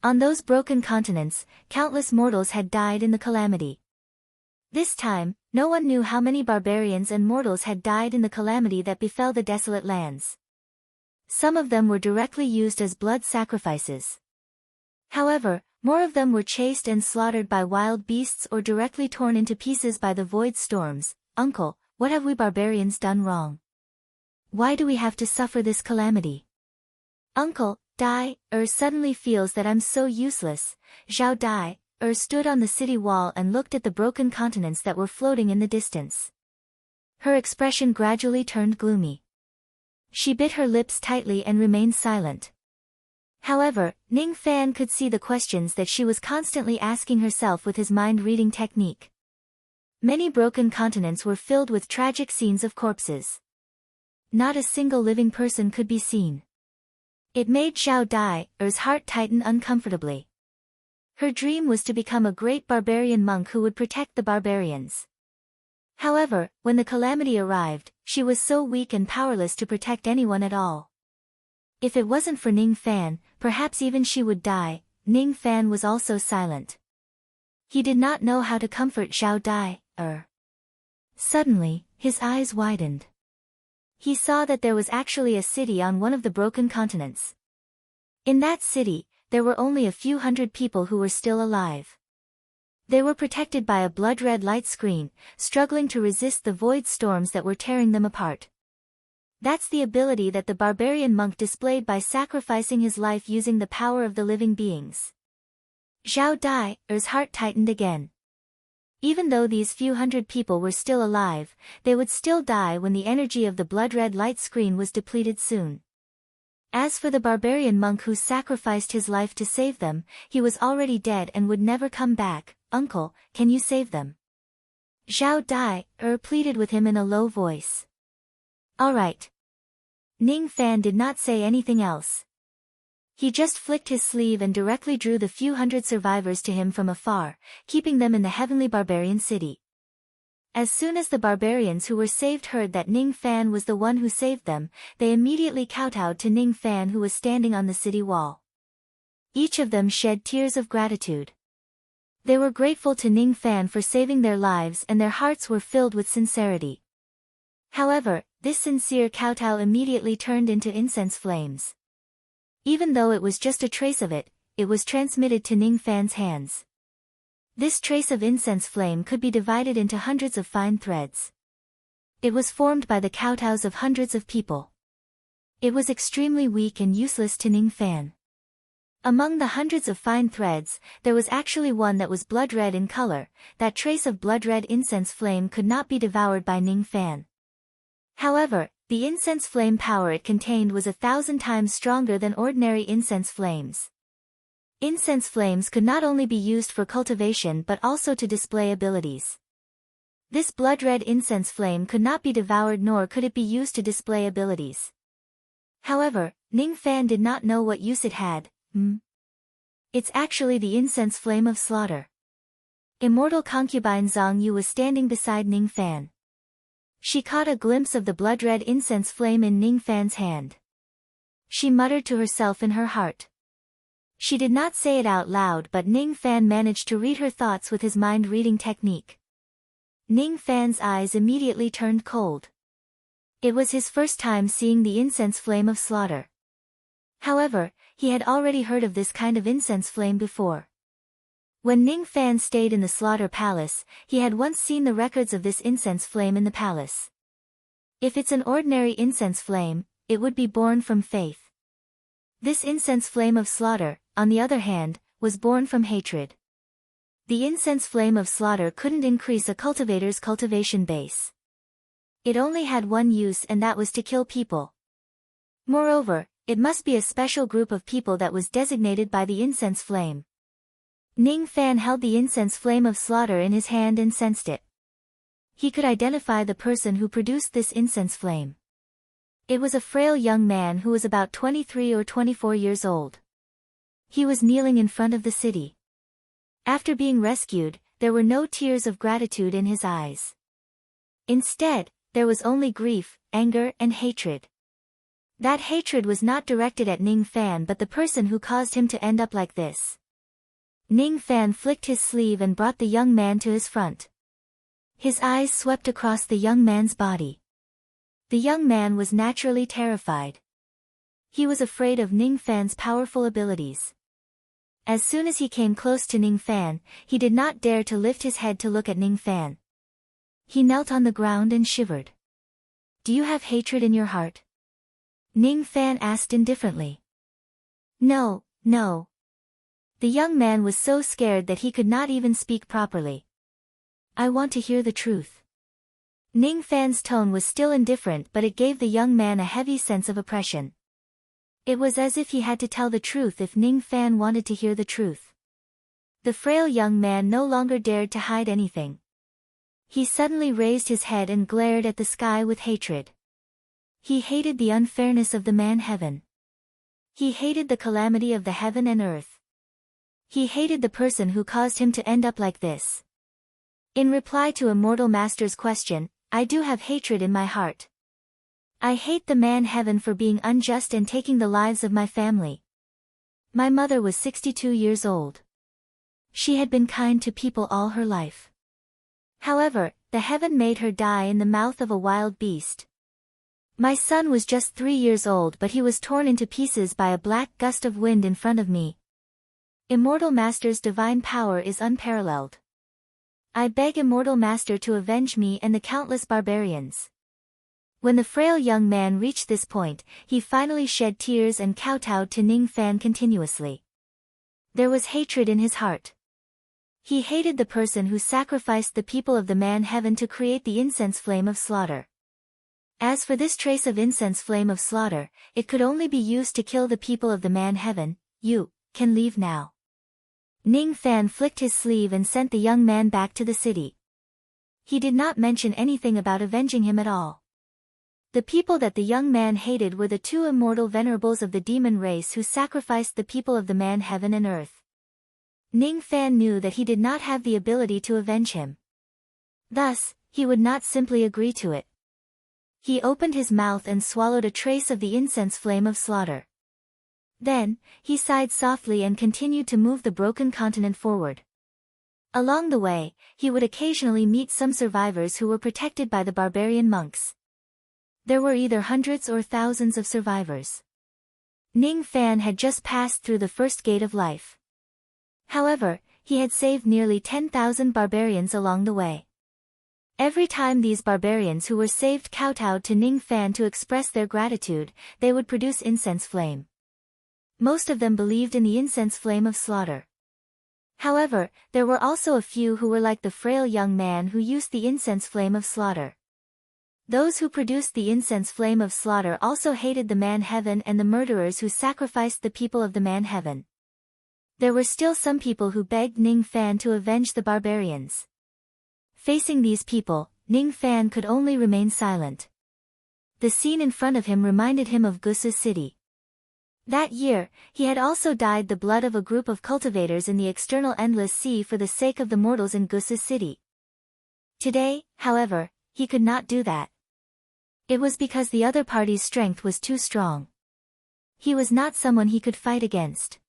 On those broken continents, countless mortals had died in the calamity. This time, no one knew how many barbarians and mortals had died in the calamity that befell the desolate lands. Some of them were directly used as blood sacrifices. However, more of them were chased and slaughtered by wild beasts or directly torn into pieces by the void storms. Uncle, what have we barbarians done wrong? Why do we have to suffer this calamity? Uncle, Dai, suddenly feels that I'm so useless. Zhao Dai, stood on the city wall and looked at the broken continents that were floating in the distance. Her expression gradually turned gloomy. She bit her lips tightly and remained silent. However, Ning Fan could see the questions that she was constantly asking herself with his mind-reading technique. Many broken continents were filled with tragic scenes of corpses. Not a single living person could be seen. It made Zhao Dai's heart tighten uncomfortably. Her dream was to become a great barbarian monk who would protect the barbarians. However, when the calamity arrived, she was so weak and powerless to protect anyone at all. If it wasn't for Ning Fan, perhaps even she would die. Ning Fan was also silent. He did not know how to comfort Zhao Dai. Suddenly, his eyes widened. He saw that there was actually a city on one of the broken continents. In that city, there were only a few hundred people who were still alive. They were protected by a blood-red light screen, struggling to resist the void storms that were tearing them apart. That's the ability that the barbarian monk displayed by sacrificing his life using the power of the living beings. Zhao Dai's heart tightened again. Even though these few hundred people were still alive, they would still die when the energy of the blood-red light screen was depleted soon. As for the barbarian monk who sacrificed his life to save them, he was already dead and would never come back. Uncle, can you save them? Zhao Dai pleaded with him in a low voice. All right. Ning Fan did not say anything else. He just flicked his sleeve and directly drew the few hundred survivors to him from afar, keeping them in the heavenly barbarian city. As soon as the barbarians who were saved heard that Ning Fan was the one who saved them, they immediately kowtowed to Ning Fan who was standing on the city wall. Each of them shed tears of gratitude. They were grateful to Ning Fan for saving their lives and their hearts were filled with sincerity. However, this sincere kowtow immediately turned into incense flames. Even though it was just a trace of it, it was transmitted to Ning Fan's hands. This trace of incense flame could be divided into hundreds of fine threads. It was formed by the kowtows of hundreds of people. It was extremely weak and useless to Ning Fan. Among the hundreds of fine threads, there was actually one that was blood red in color. That trace of blood red incense flame could not be devoured by Ning Fan. However, the incense flame power it contained was 1,000 times stronger than ordinary incense flames. Incense flames could not only be used for cultivation but also to display abilities. This blood red incense flame could not be devoured nor could it be used to display abilities. However, Ning Fan did not know what use it had. It's actually the incense flame of slaughter. Immortal concubine Zhang Yu was standing beside Ning Fan. She caught a glimpse of the blood-red incense flame in Ning Fan's hand. She muttered to herself in her heart. She did not say it out loud, but Ning Fan managed to read her thoughts with his mind-reading technique. Ning Fan's eyes immediately turned cold. It was his first time seeing the incense flame of slaughter. However, he had already heard of this kind of incense flame before. When Ning Fan stayed in the slaughter palace, he had once seen the records of this incense flame in the palace. If it's an ordinary incense flame, it would be born from faith. This incense flame of slaughter, on the other hand, was born from hatred. The incense flame of slaughter couldn't increase a cultivator's cultivation base. It only had one use, and that was to kill people. Moreover, it must be a special group of people that was designated by the incense flame. Ning Fan held the incense flame of slaughter in his hand and sensed it. He could identify the person who produced this incense flame. It was a frail young man who was about 23 or 24 years old. He was kneeling in front of the city. After being rescued, there were no tears of gratitude in his eyes. Instead, there was only grief, anger, and hatred. That hatred was not directed at Ning Fan but the person who caused him to end up like this. Ning Fan flicked his sleeve and brought the young man to his front. His eyes swept across the young man's body. The young man was naturally terrified. He was afraid of Ning Fan's powerful abilities. As soon as he came close to Ning Fan, he did not dare to lift his head to look at Ning Fan. He knelt on the ground and shivered. "Do you have hatred in your heart?" Ning Fan asked indifferently. No. The young man was so scared that he could not even speak properly. "I want to hear the truth." Ning Fan's tone was still indifferent, but it gave the young man a heavy sense of oppression. It was as if he had to tell the truth if Ning Fan wanted to hear the truth. The frail young man no longer dared to hide anything. He suddenly raised his head and glared at the sky with hatred. He hated the unfairness of the man-heaven. He hated the calamity of the heaven and earth. He hated the person who caused him to end up like this. In reply to Immortal Master's question, "I do have hatred in my heart. I hate the man-heaven for being unjust and taking the lives of my family. My mother was 62 years old. She had been kind to people all her life. However, the heaven made her die in the mouth of a wild beast. My son was just 3 years old, but he was torn into pieces by a black gust of wind in front of me. Immortal Master's divine power is unparalleled. I beg Immortal Master to avenge me and the countless barbarians." When the frail young man reached this point, he finally shed tears and kowtowed to Ning Fan continuously. There was hatred in his heart. He hated the person who sacrificed the people of the man-heaven to create the incense flame of slaughter. As for this trace of incense flame of slaughter, it could only be used to kill the people of the man-heaven. "You can leave now." Ning Fan flicked his sleeve and sent the young man back to the city. He did not mention anything about avenging him at all. The people that the young man hated were the two immortal venerables of the demon race who sacrificed the people of the man-heaven and earth. Ning Fan knew that he did not have the ability to avenge him. Thus, he would not simply agree to it. He opened his mouth and swallowed a trace of the incense flame of slaughter. Then, he sighed softly and continued to move the broken continent forward. Along the way, he would occasionally meet some survivors who were protected by the barbarian monks. There were either hundreds or thousands of survivors. Ning Fan had just passed through the first gate of life. However, he had saved nearly 10,000 barbarians along the way. Every time these barbarians who were saved kowtowed to Ning Fan to express their gratitude, they would produce incense flame. Most of them believed in the incense flame of slaughter. However, there were also a few who were like the frail young man who used the incense flame of slaughter. Those who produced the incense flame of slaughter also hated the man heaven and the murderers who sacrificed the people of the man heaven. There were still some people who begged Ning Fan to avenge the barbarians. Facing these people, Ning Fan could only remain silent. The scene in front of him reminded him of Gusu's city. That year, he had also dyed the blood of a group of cultivators in the external endless sea for the sake of the mortals in Gusu's city. Today, however, he could not do that. It was because the other party's strength was too strong. He was not someone he could fight against.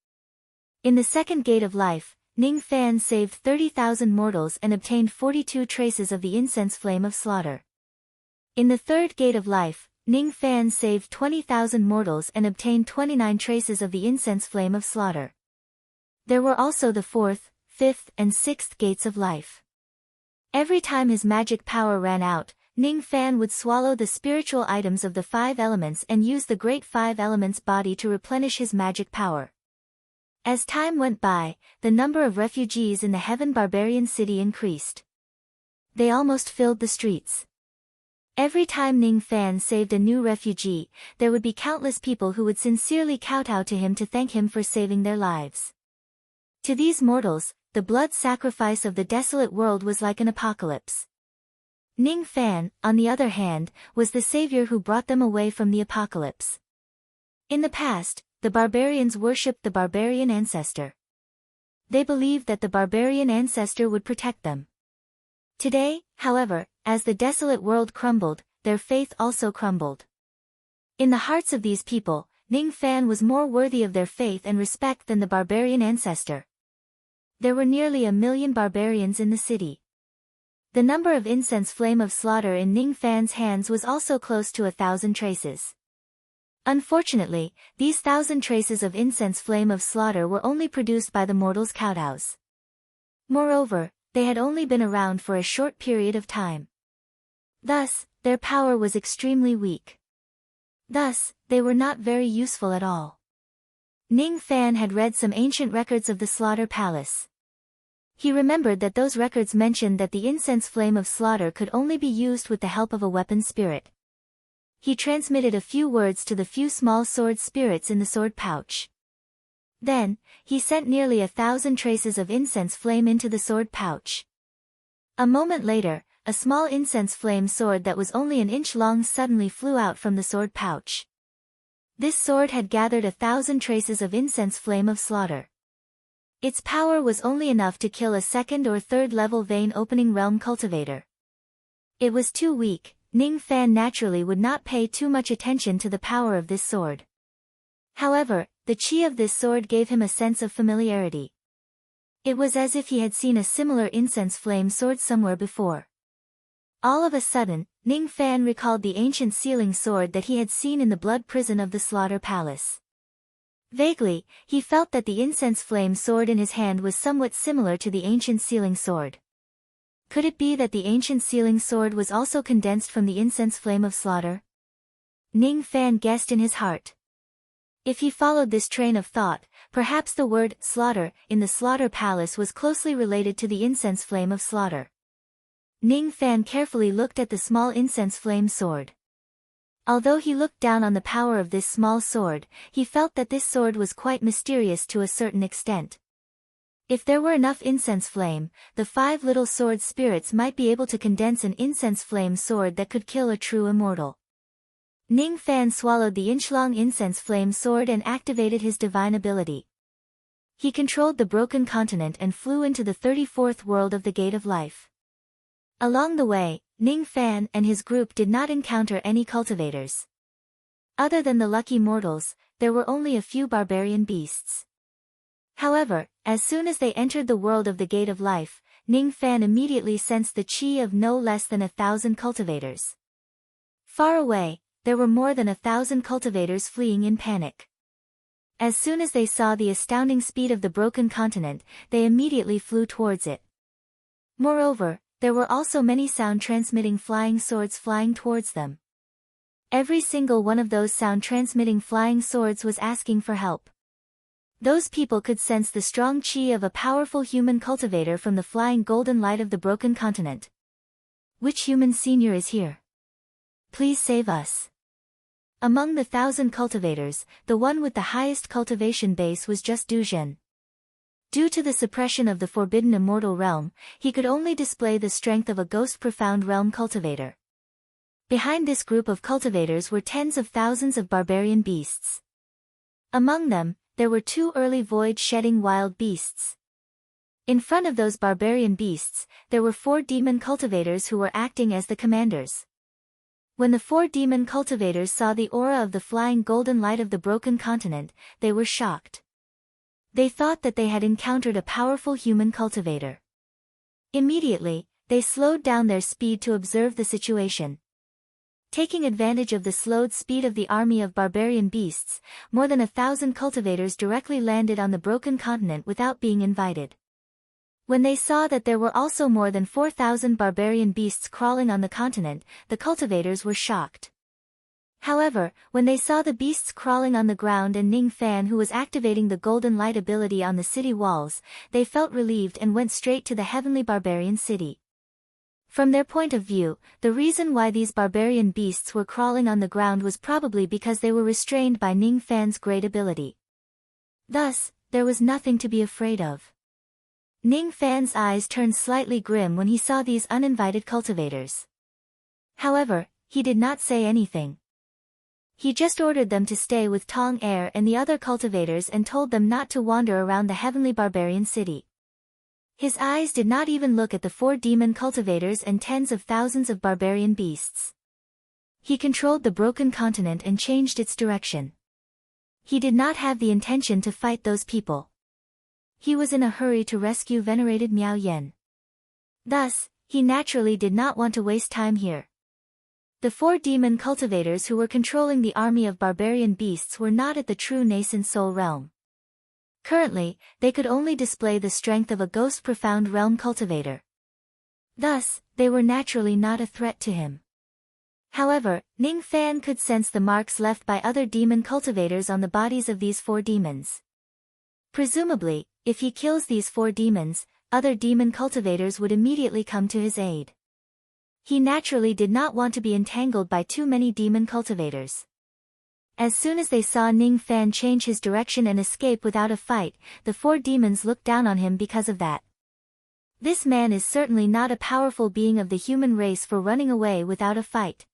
In the second gate of life, Ning Fan saved 30,000 mortals and obtained 42 traces of the incense flame of slaughter. In the third gate of life, Ning Fan saved 20,000 mortals and obtained 29 traces of the incense flame of slaughter. There were also the fourth, fifth, and sixth gates of life. Every time his magic power ran out, Ning Fan would swallow the spiritual items of the 5 elements and use the great 5 elements body to replenish his magic power. As time went by, the number of refugees in the Heaven Barbarian City increased. They almost filled the streets. Every time Ning Fan saved a new refugee, there would be countless people who would sincerely kowtow to him to thank him for saving their lives. To these mortals, the blood sacrifice of the desolate world was like an apocalypse. Ning Fan, on the other hand, was the savior who brought them away from the apocalypse. In the past, the barbarians worshipped the barbarian ancestor. They believed that the barbarian ancestor would protect them. Today, however, as the desolate world crumbled, their faith also crumbled. In the hearts of these people, Ning Fan was more worthy of their faith and respect than the barbarian ancestor. There were nearly 1 million barbarians in the city. The number of incense flame of slaughter in Ning Fan's hands was also close to 1,000 traces. Unfortunately, these 1,000 traces of incense flame of slaughter were only produced by the mortals' kowtows. Moreover, they had only been around for a short period of time. Thus, their power was extremely weak. Thus, they were not very useful at all. Ning Fan had read some ancient records of the slaughter palace. He remembered that those records mentioned that the incense flame of slaughter could only be used with the help of a weapon spirit. He transmitted a few words to the few small sword spirits in the sword pouch. Then, he sent nearly 1,000 traces of incense flame into the sword pouch. A moment later, a small incense flame sword that was only an inch long suddenly flew out from the sword pouch. This sword had gathered 1,000 traces of incense flame of slaughter. Its power was only enough to kill a 2nd or 3rd level vein opening realm cultivator. It was too weak. Ning Fan naturally would not pay too much attention to the power of this sword. However, the chi of this sword gave him a sense of familiarity. It was as if he had seen a similar incense flame sword somewhere before. All of a sudden, Ning Fan recalled the ancient sealing sword that he had seen in the blood prison of the slaughter palace. Vaguely, he felt that the incense flame sword in his hand was somewhat similar to the ancient sealing sword. Could it be that the ancient sealing sword was also condensed from the incense flame of slaughter? Ning Fan guessed in his heart. If he followed this train of thought, perhaps the word slaughter in the slaughter palace was closely related to the incense flame of slaughter. Ning Fan carefully looked at the small incense flame sword. Although he looked down on the power of this small sword, he felt that this sword was quite mysterious to a certain extent. If there were enough incense flame, the 5 little sword spirits might be able to condense an incense flame sword that could kill a true immortal. Ning Fan swallowed the inch-long incense flame sword and activated his divine ability. He controlled the broken continent and flew into the 34th world of the Gate of Life. Along the way, Ning Fan and his group did not encounter any cultivators. Other than the lucky mortals, there were only a few barbarian beasts. However, as soon as they entered the world of the Gate of Life, Ning Fan immediately sensed the chi of no less than 1,000 cultivators. Far away, there were more than 1,000 cultivators fleeing in panic. As soon as they saw the astounding speed of the broken continent, they immediately flew towards it. Moreover, there were also many sound-transmitting flying swords flying towards them. Every single one of those sound-transmitting flying swords was asking for help. Those people could sense the strong chi of a powerful human cultivator from the flying golden light of the broken continent. Which human senior is here? Please save us. Among the 1,000 cultivators, the one with the highest cultivation base was just Duzhen. Due to the suppression of the forbidden immortal realm, he could only display the strength of a ghost profound realm cultivator. Behind this group of cultivators were tens of thousands of barbarian beasts. Among them, there were 2 early void-shedding wild beasts. In front of those barbarian beasts, there were 4 demon cultivators who were acting as the commanders. When the 4 demon cultivators saw the aura of the flying golden light of the broken continent, they were shocked. They thought that they had encountered a powerful human cultivator. Immediately, they slowed down their speed to observe the situation. Taking advantage of the slowed speed of the army of barbarian beasts, more than 1,000 cultivators directly landed on the broken continent without being invited. When they saw that there were also more than 4,000 barbarian beasts crawling on the continent, the cultivators were shocked. However, when they saw the beasts crawling on the ground and Ning Fan who was activating the golden light ability on the city walls, they felt relieved and went straight to the heavenly barbarian city. From their point of view, the reason why these barbarian beasts were crawling on the ground was probably because they were restrained by Ning Fan's great ability. Thus, there was nothing to be afraid of. Ning Fan's eyes turned slightly grim when he saw these uninvited cultivators. However, he did not say anything. He just ordered them to stay with Tong Air and the other cultivators and told them not to wander around the heavenly barbarian city. His eyes did not even look at the 4 demon cultivators and tens of thousands of barbarian beasts. He controlled the broken continent and changed its direction. He did not have the intention to fight those people. He was in a hurry to rescue venerated Miao Yen. Thus, he naturally did not want to waste time here. The 4 demon cultivators who were controlling the army of barbarian beasts were not at the true nascent soul realm. Currently, they could only display the strength of a ghost profound realm cultivator. Thus, they were naturally not a threat to him. However, Ning Fan could sense the marks left by other demon cultivators on the bodies of these 4 demons. Presumably, if he kills these 4 demons, other demon cultivators would immediately come to his aid. He naturally did not want to be entangled by too many demon cultivators. As soon as they saw Ning Fan change his direction and escape without a fight, the 4 demons looked down on him because of that. This man is certainly not a powerful being of the human race for running away without a fight.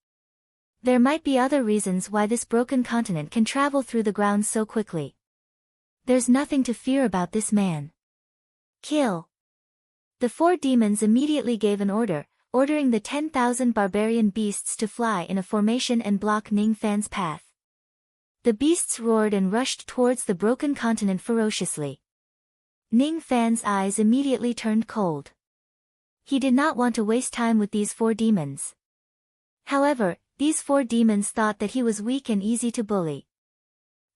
There might be other reasons why this broken continent can travel through the ground so quickly. There's nothing to fear about this man. Kill. The 4 demons immediately gave an order, ordering the 10,000 barbarian beasts to fly in a formation and block Ning Fan's path. The beasts roared and rushed towards the broken continent ferociously. Ning Fan's eyes immediately turned cold. He did not want to waste time with these 4 demons. However, these 4 demons thought that he was weak and easy to bully.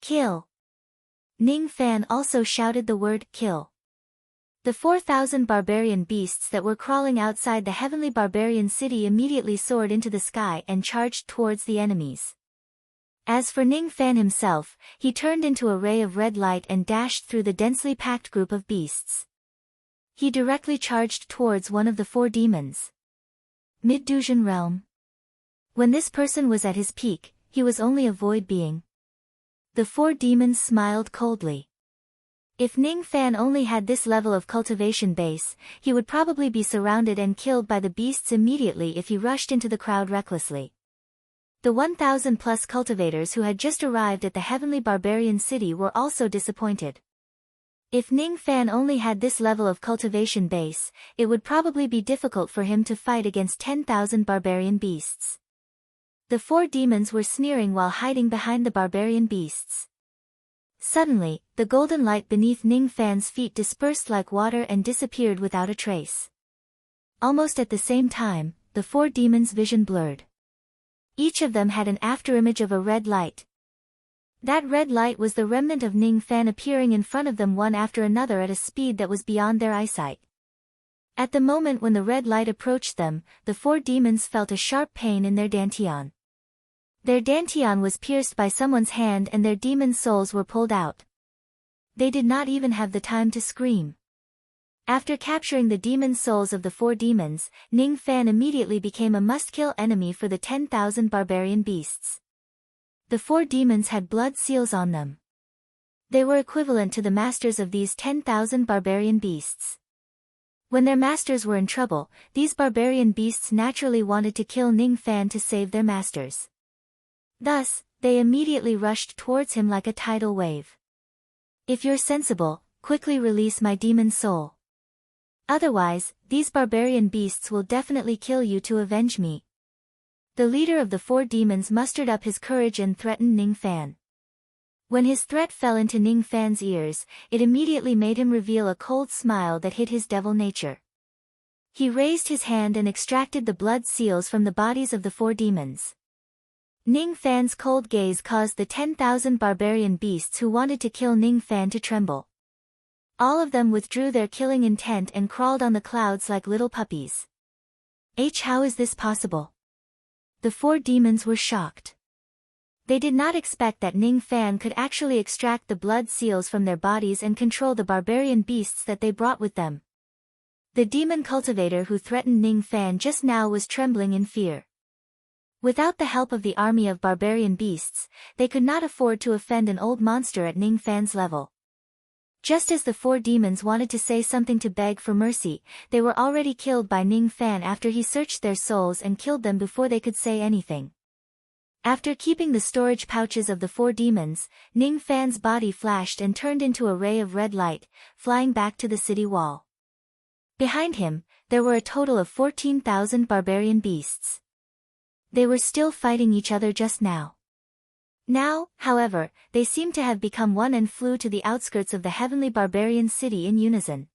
Kill. Ning Fan also shouted the word kill. The 4,000 barbarian beasts that were crawling outside the heavenly barbarian city immediately soared into the sky and charged towards the enemies. As for Ning Fan himself, he turned into a ray of red light and dashed through the densely packed group of beasts. He directly charged towards one of the 4 demons. Mid-Duzhen realm. When this person was at his peak, he was only a void being. The 4 demons smiled coldly. If Ning Fan only had this level of cultivation base, he would probably be surrounded and killed by the beasts immediately if he rushed into the crowd recklessly. The 1,000 plus cultivators who had just arrived at the heavenly barbarian city were also disappointed. If Ning Fan only had this level of cultivation base, it would probably be difficult for him to fight against 10,000 barbarian beasts. The 4 demons were sneering while hiding behind the barbarian beasts. Suddenly, the golden light beneath Ning Fan's feet dispersed like water and disappeared without a trace. Almost at the same time, the 4 demons' vision blurred. Each of them had an afterimage of a red light. That red light was the remnant of Ning Fan appearing in front of them one after another at a speed that was beyond their eyesight. At the moment when the red light approached them, the four demons felt a sharp pain in their dantian. Their dantian was pierced by someone's hand and their demon souls were pulled out. They did not even have the time to scream. After capturing the demon souls of the four demons, Ning Fan immediately became a must-kill enemy for the 10,000 barbarian beasts. The four demons had blood seals on them. They were equivalent to the masters of these 10,000 barbarian beasts. When their masters were in trouble, these barbarian beasts naturally wanted to kill Ning Fan to save their masters. Thus, they immediately rushed towards him like a tidal wave. If you're sensible, quickly release my demon soul. Otherwise, these barbarian beasts will definitely kill you to avenge me. The leader of the four demons mustered up his courage and threatened Ning Fan. When his threat fell into Ning Fan's ears, it immediately made him reveal a cold smile that hid his devil nature. He raised his hand and extracted the blood seals from the bodies of the four demons. Ning Fan's cold gaze caused the 10,000 barbarian beasts who wanted to kill Ning Fan to tremble. All of them withdrew their killing intent and crawled on the clouds like little puppies. How is this possible? The four demons were shocked. They did not expect that Ning Fan could actually extract the blood seals from their bodies and control the barbarian beasts that they brought with them. The demon cultivator who threatened Ning Fan just now was trembling in fear. Without the help of the army of barbarian beasts, they could not afford to offend an old monster at Ning Fan's level. Just as the four demons wanted to say something to beg for mercy, they were already killed by Ning Fan after he searched their souls and killed them before they could say anything. After keeping the storage pouches of the four demons, Ning Fan's body flashed and turned into a ray of red light, flying back to the city wall. Behind him, there were a total of 14,000 barbarian beasts. They were still fighting each other just now. Now, however, they seemed to have become one and flew to the outskirts of the heavenly barbarian city in unison.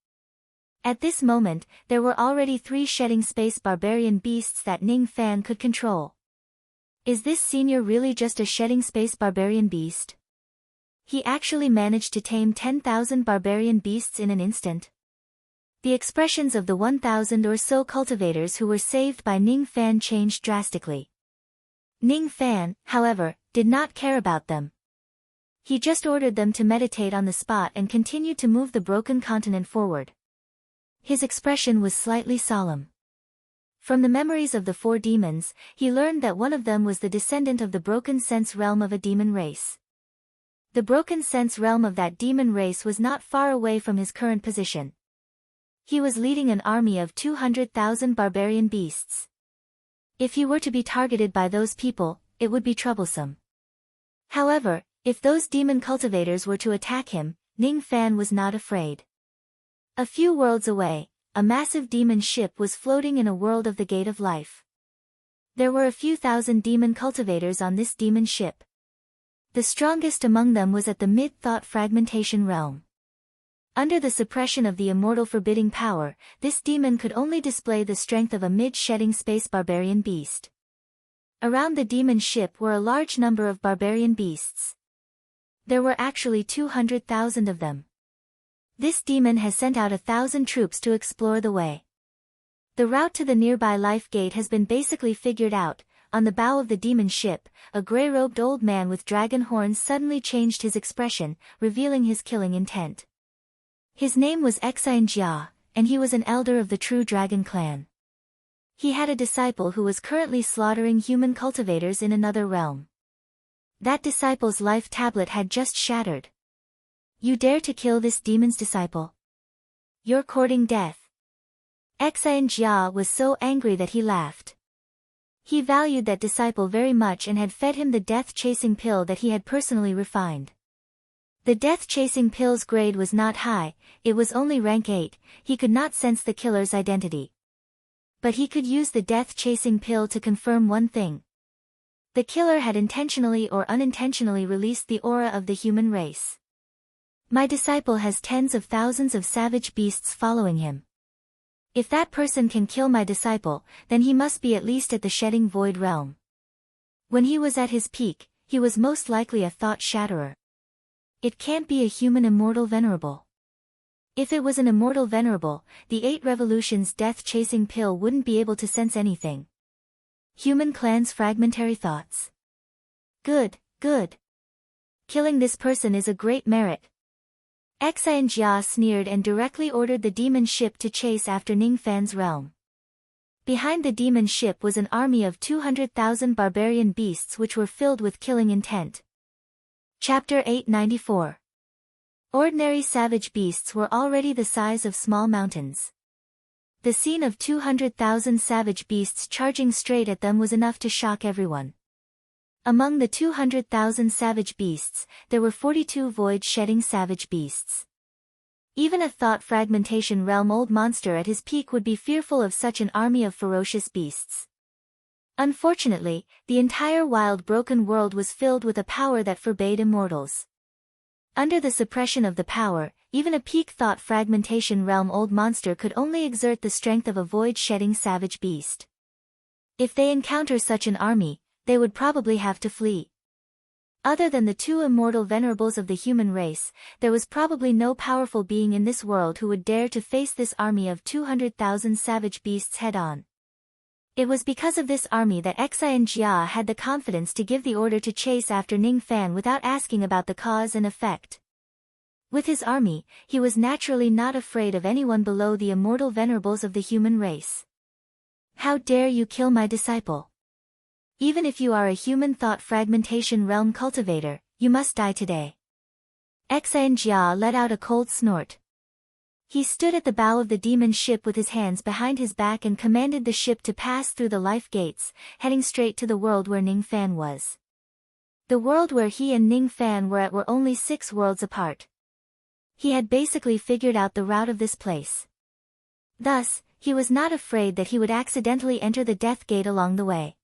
At this moment, there were already 3 shedding space barbarian beasts that Ning Fan could control. Is this senior really just a shedding space barbarian beast? He actually managed to tame 10,000 barbarian beasts in an instant. The expressions of the 1,000 or so cultivators who were saved by Ning Fan changed drastically. Ning Fan, however, did not care about them. He just ordered them to meditate on the spot and continued to move the broken continent forward. His expression was slightly solemn. From the memories of the four demons, he learned that one of them was the descendant of the broken sense realm of a demon race. The broken sense realm of that demon race was not far away from his current position. He was leading an army of 200,000 barbarian beasts. If he were to be targeted by those people, it would be troublesome. However, if those demon cultivators were to attack him, Ning Fan was not afraid. A few worlds away, a massive demon ship was floating in a world of the Gate of Life. There were a few thousand demon cultivators on this demon ship. The strongest among them was at the mid-thought fragmentation realm. Under the suppression of the immortal forbidding power, this demon could only display the strength of a mid-shedding space barbarian beast. Around the demon ship were a large number of barbarian beasts. There were actually 200,000 of them. This demon has sent out 1,000 troops to explore the way. The route to the nearby life gate has been basically figured out. On the bow of the demon ship, a grey-robed old man with dragon horns suddenly changed his expression, revealing his killing intent. His name was Jia, and he was an elder of the True Dragon clan. He had a disciple who was currently slaughtering human cultivators in another realm. That disciple's life tablet had just shattered. You dare to kill this demon's disciple? You're courting death. Jia was so angry that he laughed. He valued that disciple very much and had fed him the death-chasing pill that he had personally refined. The death-chasing pill's grade was not high, it was only rank 8, he could not sense the killer's identity. But he could use the death-chasing pill to confirm one thing. The killer had intentionally or unintentionally released the aura of the human race. My disciple has tens of thousands of savage beasts following him. If that person can kill my disciple, then he must be at least at the shedding void realm. When he was at his peak, he was most likely a thought-shatterer. It can't be a human immortal venerable. If it was an immortal venerable, the 8 revolutions death-chasing pill wouldn't be able to sense anything. Human clan's fragmentary thoughts. Good, good. Killing this person is a great merit. Xinjia sneered and directly ordered the demon ship to chase after Ningfan's realm. Behind the demon ship was an army of 200,000 barbarian beasts which were filled with killing intent. Chapter 894. Ordinary savage beasts were already the size of small mountains. The scene of 200,000 savage beasts charging straight at them was enough to shock everyone. Among the 200,000 savage beasts, there were 42 void-shedding savage beasts. Even a thought fragmentation realm old monster at his peak would be fearful of such an army of ferocious beasts. Unfortunately, the entire wild broken world was filled with a power that forbade immortals. Under the suppression of the power, even a peak thought fragmentation realm old monster could only exert the strength of a void-shedding savage beast. If they encounter such an army, they would probably have to flee. Other than the 2 immortal venerables of the human race, there was probably no powerful being in this world who would dare to face this army of 200,000 savage beasts head-on. It was because of this army that Xinjia had the confidence to give the order to chase after Ningfan without asking about the cause and effect. With his army, he was naturally not afraid of anyone below the immortal venerables of the human race. How dare you kill my disciple? Even if you are a human thought fragmentation realm cultivator, you must die today. Xinjia let out a cold snort. He stood at the bow of the demon ship with his hands behind his back and commanded the ship to pass through the life gates, heading straight to the world where Ningfan was. The world where he and Ningfan were at were only 6 worlds apart. He had basically figured out the route of this place. Thus, he was not afraid that he would accidentally enter the death gate along the way.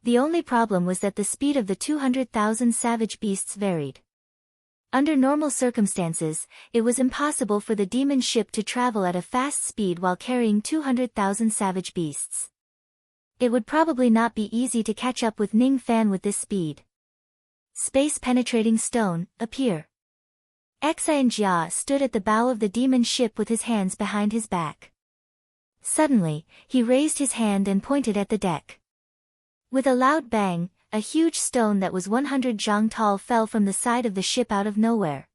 The only problem was that the speed of the 200,000 savage beasts varied. Under normal circumstances, it was impossible for the demon ship to travel at a fast speed while carrying 200,000 savage beasts. It would probably not be easy to catch up with Ningfan with this speed. Space-penetrating stone, appear. Xinjia stood at the bow of the demon ship with his hands behind his back. Suddenly, he raised his hand and pointed at the deck. With a loud bang, a huge stone that was 100 zhang tall fell from the side of the ship out of nowhere.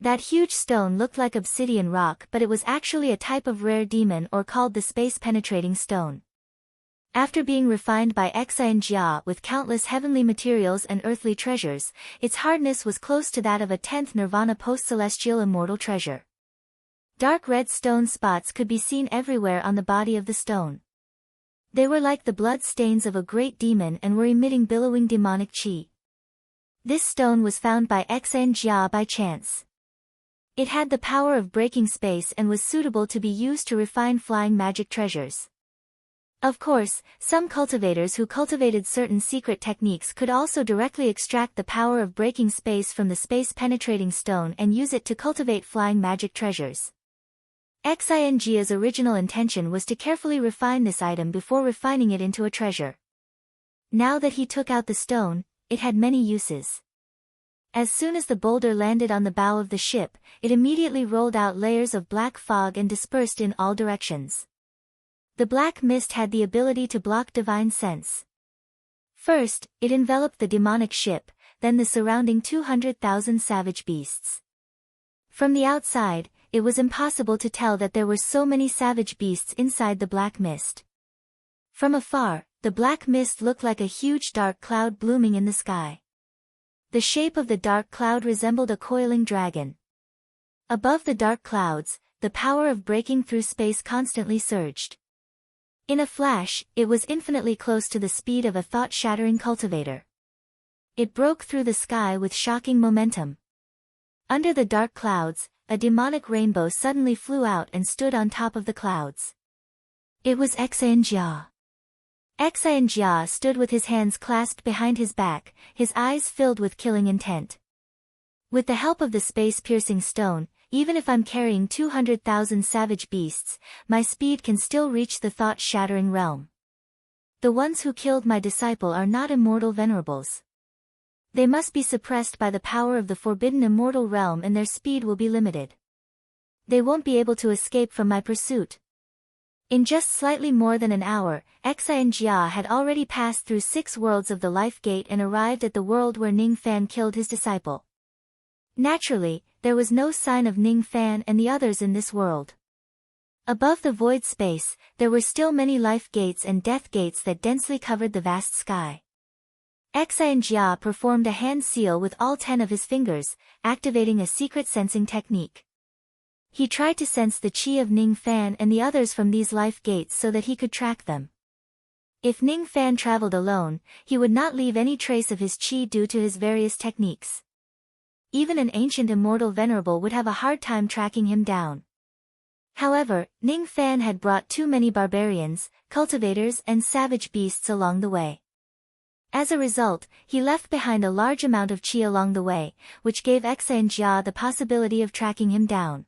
That huge stone looked like obsidian rock, but it was actually a type of rare demon or called the space-penetrating stone. After being refined by Xinjia with countless heavenly materials and earthly treasures, its hardness was close to that of a 10th nirvana post-celestial immortal treasure. Dark red stone spots could be seen everywhere on the body of the stone. They were like the blood stains of a great demon and were emitting billowing demonic chi. This stone was found by Xinjia by chance. It had the power of breaking space and was suitable to be used to refine flying magic treasures. Of course, some cultivators who cultivated certain secret techniques could also directly extract the power of breaking space from the space-penetrating stone and use it to cultivate flying magic treasures. Xinjia's original intention was to carefully refine this item before refining it into a treasure. Now that he took out the stone, it had many uses. As soon as the boulder landed on the bow of the ship, it immediately rolled out layers of black fog and dispersed in all directions. The black mist had the ability to block divine sense. First, it enveloped the demonic ship, then the surrounding 200,000 savage beasts. From the outside, it was impossible to tell that there were so many savage beasts inside the black mist. From afar, the black mist looked like a huge dark cloud blooming in the sky. The shape of the dark cloud resembled a coiling dragon. Above the dark clouds, the power of breaking through space constantly surged. In a flash, it was infinitely close to the speed of a thought-shattering cultivator. It broke through the sky with shocking momentum. Under the dark clouds, a demonic rainbow suddenly flew out and stood on top of the clouds. It was Xinjia. Xinjia stood with his hands clasped behind his back, his eyes filled with killing intent. With the help of the space-piercing stone, even if I'm carrying 200,000 savage beasts, my speed can still reach the thought-shattering realm. The ones who killed my disciple are not immortal venerables. They must be suppressed by the power of the forbidden immortal realm and their speed will be limited. They won't be able to escape from my pursuit. In just slightly more than an hour, Xi and Jia had already passed through 6 worlds of the Life Gate and arrived at the world where Ning Fan killed his disciple. Naturally, there was no sign of Ning Fan and the others in this world. Above the void space, there were still many life gates and death gates that densely covered the vast sky. Xi and Jia performed a hand seal with all 10 of his fingers, activating a secret sensing technique. He tried to sense the chi of Ning Fan and the others from these life gates so that he could track them. If Ning Fan traveled alone, he would not leave any trace of his chi due to his various techniques. Even an ancient immortal venerable would have a hard time tracking him down. However, Ning Fan had brought too many barbarians, cultivators and savage beasts along the way. As a result, he left behind a large amount of chi along the way, which gave Xi and Jia the possibility of tracking him down.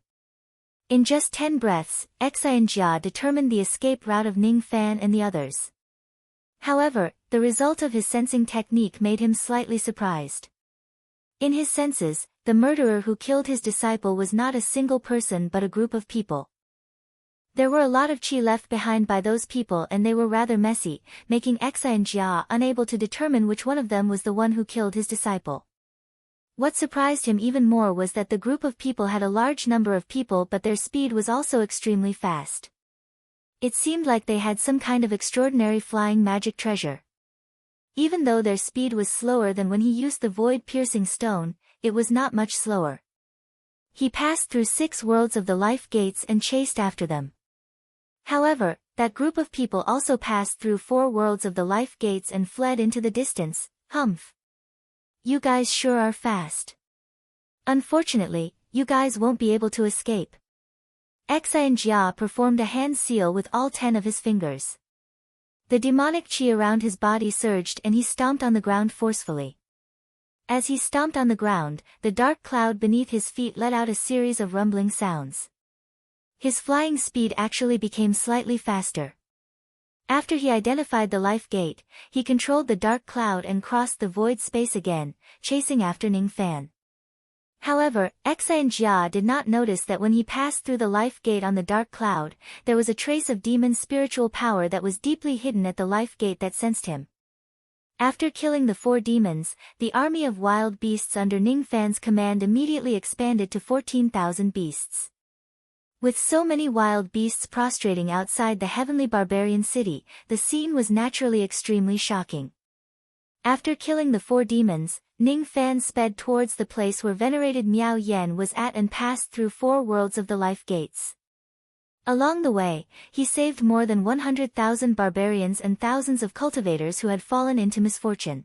In just 10 breaths, Xi and Jia determined the escape route of Ning Fan and the others. However, the result of his sensing technique made him slightly surprised. In his senses, the murderer who killed his disciple was not a single person but a group of people. There were a lot of chi left behind by those people and they were rather messy, making Xi and Jia unable to determine which one of them was the one who killed his disciple. What surprised him even more was that the group of people had a large number of people but their speed was also extremely fast. It seemed like they had some kind of extraordinary flying magic treasure. Even though their speed was slower than when he used the void-piercing stone, it was not much slower. He passed through 6 worlds of the life gates and chased after them. However, that group of people also passed through 4 worlds of the life gates and fled into the distance. Humph. You guys sure are fast. Unfortunately, you guys won't be able to escape. Xi and Jia performed a hand seal with all 10 of his fingers. The demonic chi around his body surged and he stomped on the ground forcefully. As he stomped on the ground, the dark cloud beneath his feet let out a series of rumbling sounds. His flying speed actually became slightly faster. After he identified the life gate, he controlled the dark cloud and crossed the void space again, chasing after Ning Fan. However, Xi and Jia did not notice that when he passed through the life gate on the dark cloud, there was a trace of demon spiritual power that was deeply hidden at the life gate that sensed him. After killing the 4 demons, the army of wild beasts under Ning Fan's command immediately expanded to 14,000 beasts. With so many wild beasts prostrating outside the heavenly barbarian city, the scene was naturally extremely shocking. After killing the 4 demons, Ning Fan sped towards the place where venerated Miao Yen was at and passed through 4 worlds of the life gates. Along the way, he saved more than 100,000 barbarians and thousands of cultivators who had fallen into misfortune.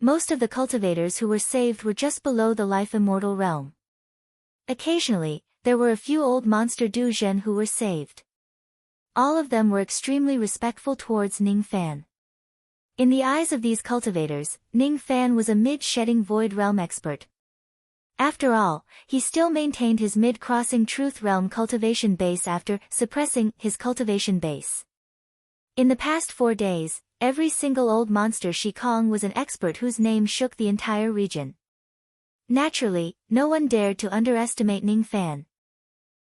Most of the cultivators who were saved were just below the life immortal realm. Occasionally, there were a few old monster Du Zhen who were saved. All of them were extremely respectful towards Ning Fan. In the eyes of these cultivators, Ning Fan was a mid-shedding void realm expert. After all, he still maintained his mid-crossing truth realm cultivation base after suppressing his cultivation base. In the past 4 days, every single old monster Shikong was an expert whose name shook the entire region. Naturally, no one dared to underestimate Ning Fan.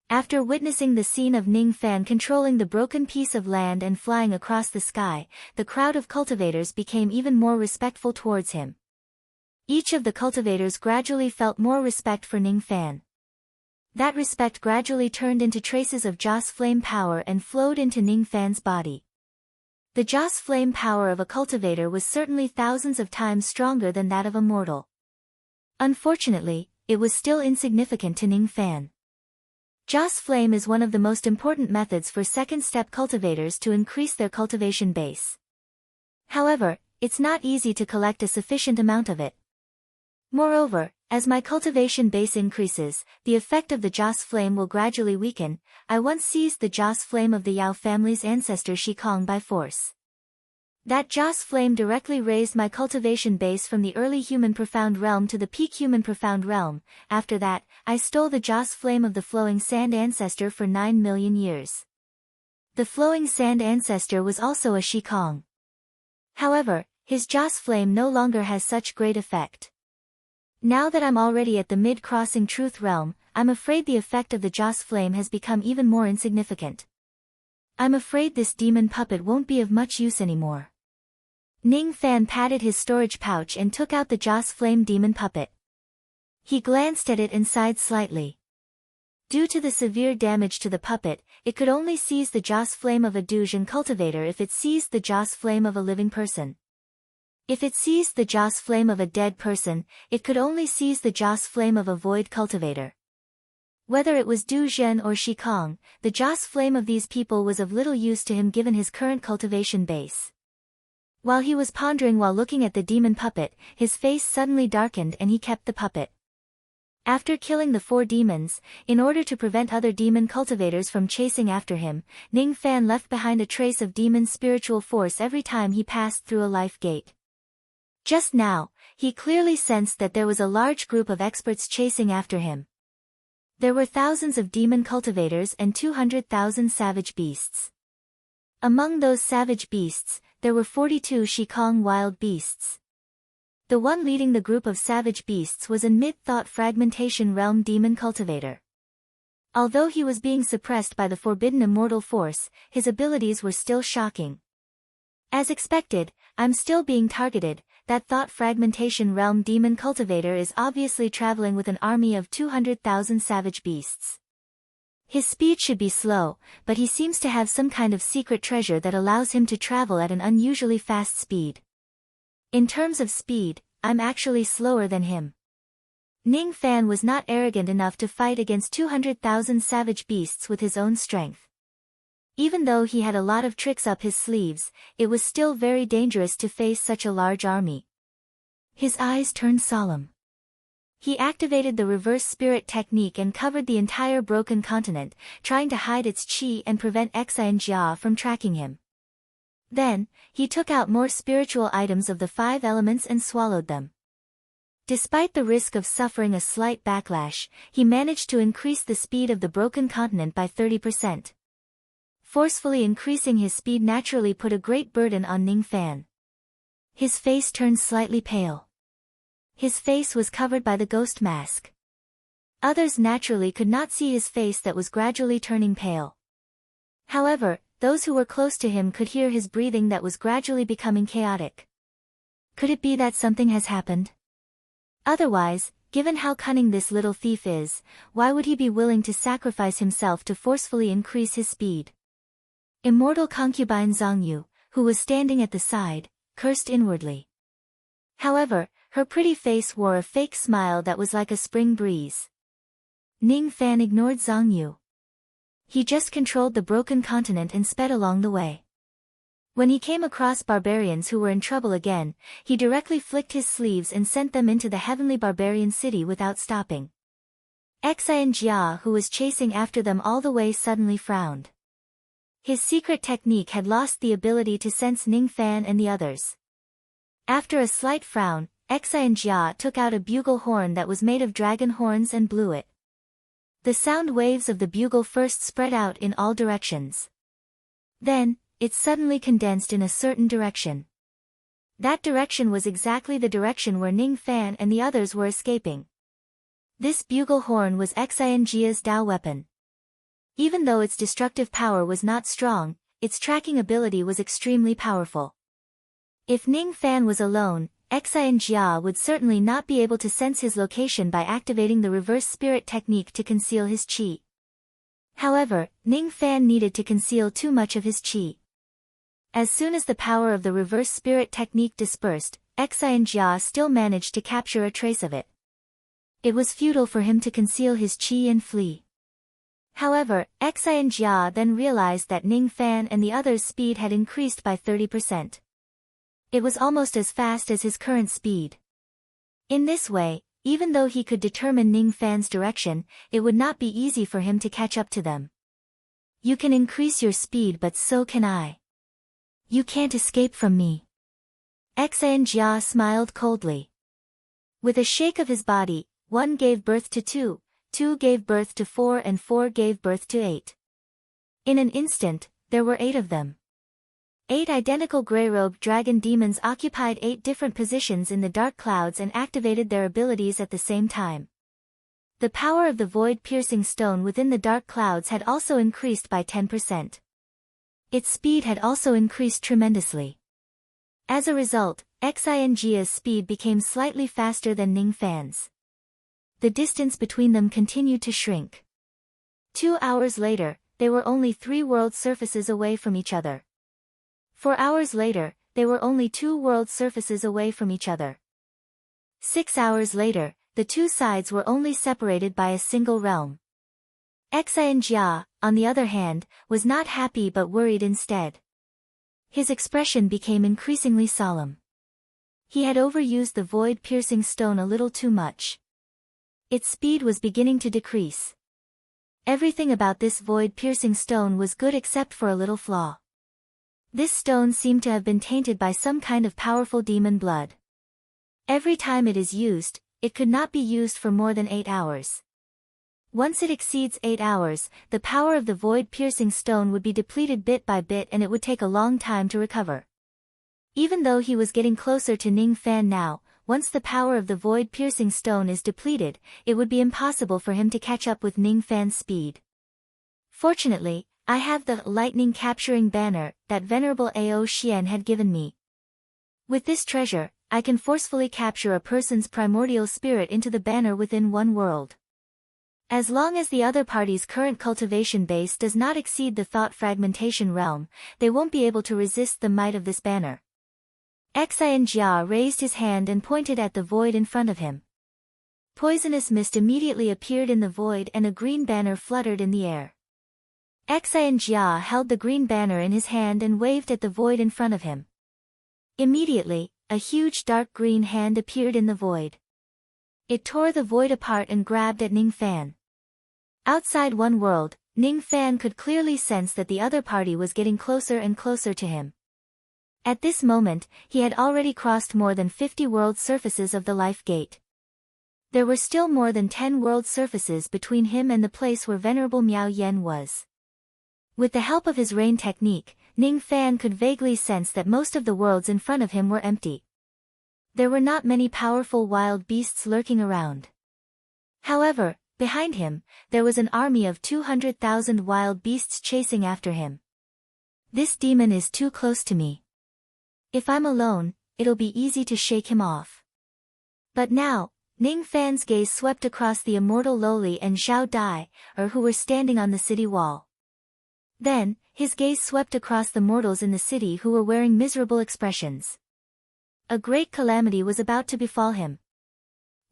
After witnessing the scene of Ning Fan controlling the broken piece of land and flying across the sky, the crowd of cultivators became even more respectful towards him. Each of the cultivators gradually felt more respect for Ning Fan. That respect gradually turned into traces of Joss flame power and flowed into Ning Fan's body. The Joss flame power of a cultivator was certainly thousands of times stronger than that of a mortal. Unfortunately, it was still insignificant to Ning Fan. Joss flame is one of the most important methods for second-step cultivators to increase their cultivation base. However, it's not easy to collect a sufficient amount of it. Moreover, as my cultivation base increases, the effect of the Joss flame will gradually weaken. I once seized the Joss flame of the Yao family's ancestor Shikong by force. That Joss flame directly raised my cultivation base from the early human profound realm to the peak human profound realm. After that, I stole the Joss flame of the flowing sand ancestor for 9 million years. The flowing sand ancestor was also a Shikong. However, His Joss flame no longer has such great effect. Now that I'm already at the mid-crossing truth realm, I'm afraid the effect of the Joss flame has become even more insignificant. I'm afraid this demon puppet won't be of much use anymore. Ning Fan patted his storage pouch and took out the Joss flame demon puppet. He glanced at it and sighed slightly. Due to the severe damage to the puppet, it could only seize the Joss flame of a Dujin cultivator if it seized the Joss flame of a living person. If it seized the Joss flame of a dead person, it could only seize the Joss flame of a void cultivator. Whether it was Du Zhen or Shi Kong, the Joss flame of these people was of little use to him given his current cultivation base. While he was pondering while looking at the demon puppet, his face suddenly darkened and he kept the puppet. After killing the 4 demons, in order to prevent other demon cultivators from chasing after him, Ning Fan left behind a trace of demon spiritual force every time he passed through a life gate. Just now, he clearly sensed that there was a large group of experts chasing after him. There were thousands of demon cultivators and 200,000 savage beasts. Among those savage beasts, there were 42 Shikong wild beasts. The one leading the group of savage beasts was a mid-thought fragmentation realm demon cultivator. Although he was being suppressed by the forbidden immortal force, his abilities were still shocking. As expected, I'm still being targeted. That thought fragmentation realm demon cultivator is obviously traveling with an army of 200,000 savage beasts. His speed should be slow, but he seems to have some kind of secret treasure that allows him to travel at an unusually fast speed. In terms of speed, I'm actually slower than him. Ning Fan was not arrogant enough to fight against 200,000 savage beasts with his own strength. Even though he had a lot of tricks up his sleeves, it was still very dangerous to face such a large army. His eyes turned solemn. He activated the reverse spirit technique and covered the entire broken continent, trying to hide its chi and prevent Xian Jia from tracking him. Then, he took out more spiritual items of the 5 elements and swallowed them. Despite the risk of suffering a slight backlash, he managed to increase the speed of the broken continent by 30%. Forcefully increasing his speed naturally put a great burden on Ning Fan. His face turned slightly pale. His face was covered by the ghost mask. Others naturally could not see his face that was gradually turning pale. However, those who were close to him could hear his breathing that was gradually becoming chaotic. Could it be that something has happened? Otherwise, given how cunning this little thief is, why would he be willing to sacrifice himself to forcefully increase his speed? Immortal concubine Zhongyu, who was standing at the side, cursed inwardly. However, her pretty face wore a fake smile that was like a spring breeze. Ning Fan ignored Zhongyu. He just controlled the broken continent and sped along the way. When he came across barbarians who were in trouble again, he directly flicked his sleeves and sent them into the heavenly barbarian city without stopping. Xian Jia, who was chasing after them all the way, suddenly frowned. His secret technique had lost the ability to sense Ning Fan and the others. After a slight frown, Xian Jia took out a bugle horn that was made of dragon horns and blew it. The sound waves of the bugle first spread out in all directions. Then, it suddenly condensed in a certain direction. That direction was exactly the direction where Ning Fan and the others were escaping. This bugle horn was Xian Jia's Dao weapon. Even though its destructive power was not strong, its tracking ability was extremely powerful. If Ning Fan was alone, Xian Jia would certainly not be able to sense his location by activating the reverse spirit technique to conceal his qi. However, Ning Fan needed to conceal too much of his qi. As soon as the power of the reverse spirit technique dispersed, Xian Jia still managed to capture a trace of it. It was futile for him to conceal his qi and flee. However, Xian Jia then realized that Ning Fan and the others' speed had increased by 30%. It was almost as fast as his current speed. In this way, even though he could determine Ning Fan's direction, it would not be easy for him to catch up to them. You can increase your speed, but so can I. You can't escape from me. Xian Jia smiled coldly. With a shake of his body, 1 gave birth to 2, 2 gave birth to 4 and 4 gave birth to 8. In an instant, there were 8 of them. 8 identical grey-robed dragon demons occupied 8 different positions in the dark clouds and activated their abilities at the same time. The power of the void-piercing stone within the dark clouds had also increased by 10%. Its speed had also increased tremendously. As a result, Xingjia's speed became slightly faster than Ning Fan's. The distance between them continued to shrink. 2 hours later, they were only 3 world surfaces away from each other. 4 hours later, they were only 2 world surfaces away from each other. 6 hours later, the two sides were only separated by a single realm. Xinjia, on the other hand, was not happy but worried instead. His expression became increasingly solemn. He had overused the void-piercing stone a little too much. Its speed was beginning to decrease. Everything about this void-piercing stone was good except for a little flaw. This stone seemed to have been tainted by some kind of powerful demon blood. Every time it is used, it could not be used for more than 8 hours. Once it exceeds 8 hours, the power of the void-piercing stone would be depleted bit by bit and it would take a long time to recover. Even though he was getting closer to Ning Fan now, once the power of the void-piercing stone is depleted, it would be impossible for him to catch up with Ning Fan's speed. Fortunately, I have the lightning-capturing banner that Venerable Ao Xian had given me. With this treasure, I can forcefully capture a person's primordial spirit into the banner within one world. As long as the other party's current cultivation base does not exceed the thought fragmentation realm, they won't be able to resist the might of this banner. Xinjia raised his hand and pointed at the void in front of him. Poisonous mist immediately appeared in the void and a green banner fluttered in the air. Xinjia held the green banner in his hand and waved at the void in front of him. Immediately, a huge dark green hand appeared in the void. It tore the void apart and grabbed at Ning Fan. Outside one world, Ning Fan could clearly sense that the other party was getting closer and closer to him. At this moment, he had already crossed more than 50 world surfaces of the Life Gate. There were still more than 10 world surfaces between him and the place where Venerable Miao Yen was. With the help of his rain technique, Ning Fan could vaguely sense that most of the worlds in front of him were empty. There were not many powerful wild beasts lurking around. However, behind him, there was an army of 200,000 wild beasts chasing after him. This demon is too close to me. If I'm alone, it'll be easy to shake him off. But now, Ning Fan's gaze swept across the immortal Loli and Zhao Dai, who were standing on the city wall. Then, his gaze swept across the mortals in the city who were wearing miserable expressions. A great calamity was about to befall him.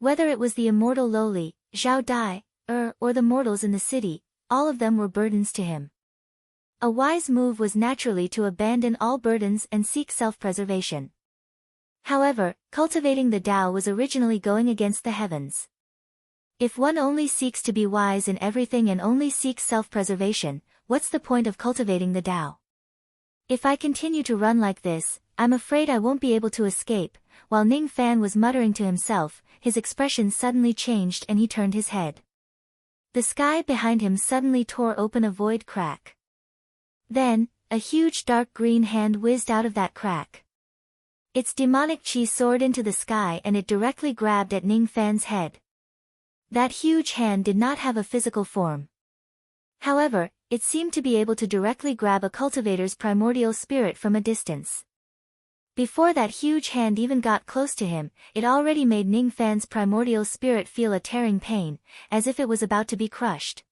Whether it was the immortal Loli, Zhao Dai, or the mortals in the city, all of them were burdens to him. A wise move was naturally to abandon all burdens and seek self-preservation. However, cultivating the Tao was originally going against the heavens. If one only seeks to be wise in everything and only seeks self-preservation, what's the point of cultivating the Tao? If I continue to run like this, I'm afraid I won't be able to escape. While Ning Fan was muttering to himself, his expression suddenly changed and he turned his head. The sky behind him suddenly tore open a void crack. Then, a huge dark green hand whizzed out of that crack. Its demonic chi soared into the sky and it directly grabbed at Ning Fan's head. That huge hand did not have a physical form. However, it seemed to be able to directly grab a cultivator's primordial spirit from a distance. Before that huge hand even got close to him, it already made Ning Fan's primordial spirit feel a tearing pain, as if it was about to be crushed.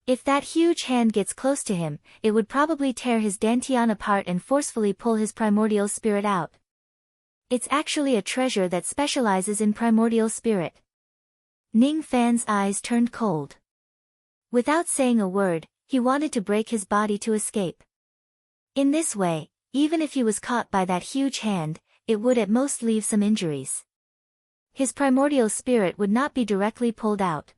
If that huge hand gets close to him, it would probably tear his dantian apart and forcefully pull his primordial spirit out. It's actually a treasure that specializes in primordial spirit. Ning Fan's eyes turned cold. Without saying a word, he wanted to break his body to escape. In this way, even if he was caught by that huge hand, it would at most leave some injuries. His primordial spirit would not be directly pulled out.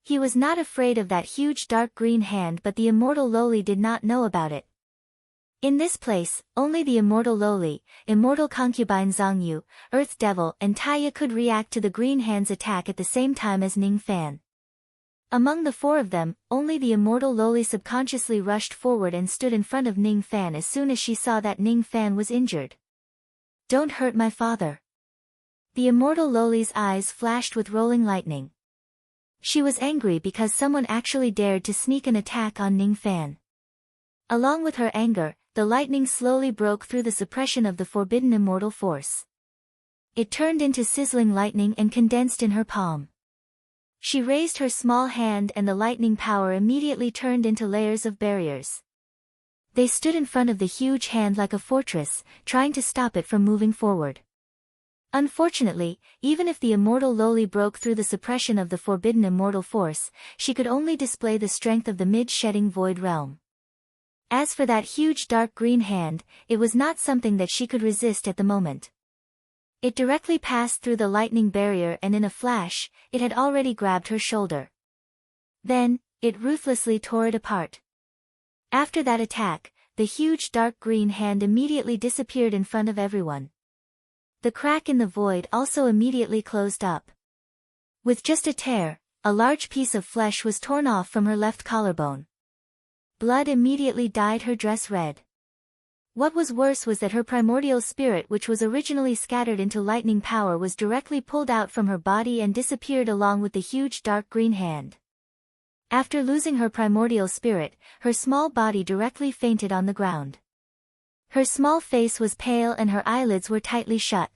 He was not afraid of that huge dark green hand, but the immortal Loli did not know about it. In this place, only the immortal Loli, immortal concubine Zhongyu, Earth Devil and Taya could react to the green hand's attack at the same time as Ning Fan. Among the four of them, only the immortal Loli subconsciously rushed forward and stood in front of Ning Fan as soon as she saw that Ning Fan was injured. "Don't hurt my father." The immortal Loli's eyes flashed with rolling lightning. She was angry because someone actually dared to sneak an attack on Ning Fan. Along with her anger, the lightning slowly broke through the suppression of the forbidden immortal force. It turned into sizzling lightning and condensed in her palm. She raised her small hand and the lightning power immediately turned into layers of barriers. They stood in front of the huge hand like a fortress, trying to stop it from moving forward. Unfortunately, even if the immortal Loli broke through the suppression of the forbidden immortal force, she could only display the strength of the mid-shedding void realm. As for that huge dark green hand, it was not something that she could resist at the moment. It directly passed through the lightning barrier and in a flash, it had already grabbed her shoulder. Then, it ruthlessly tore it apart. After that attack, the huge dark green hand immediately disappeared in front of everyone. The crack in the void also immediately closed up. With just a tear, a large piece of flesh was torn off from her left collarbone. Blood immediately dyed her dress red. What was worse was that her primordial spirit, which was originally scattered into lightning power, was directly pulled out from her body and disappeared along with the huge dark green hand. After losing her primordial spirit, her small body directly fainted on the ground. Her small face was pale and her eyelids were tightly shut.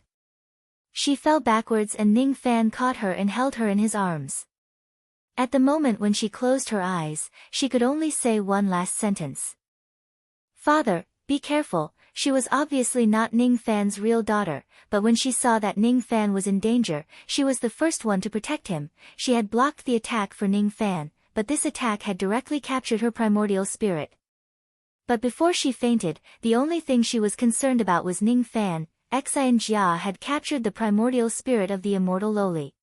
She fell backwards and Ning Fan caught her and held her in his arms. At the moment when she closed her eyes, she could only say one last sentence. "Father, be careful." She was obviously not Ning Fan's real daughter, but when she saw that Ning Fan was in danger, she was the first one to protect him. She had blocked the attack for Ning Fan, but this attack had directly captured her primordial spirit. But before she fainted, the only thing she was concerned about was Ning Fan. Xian Jia had captured the primordial spirit of the immortal Loli.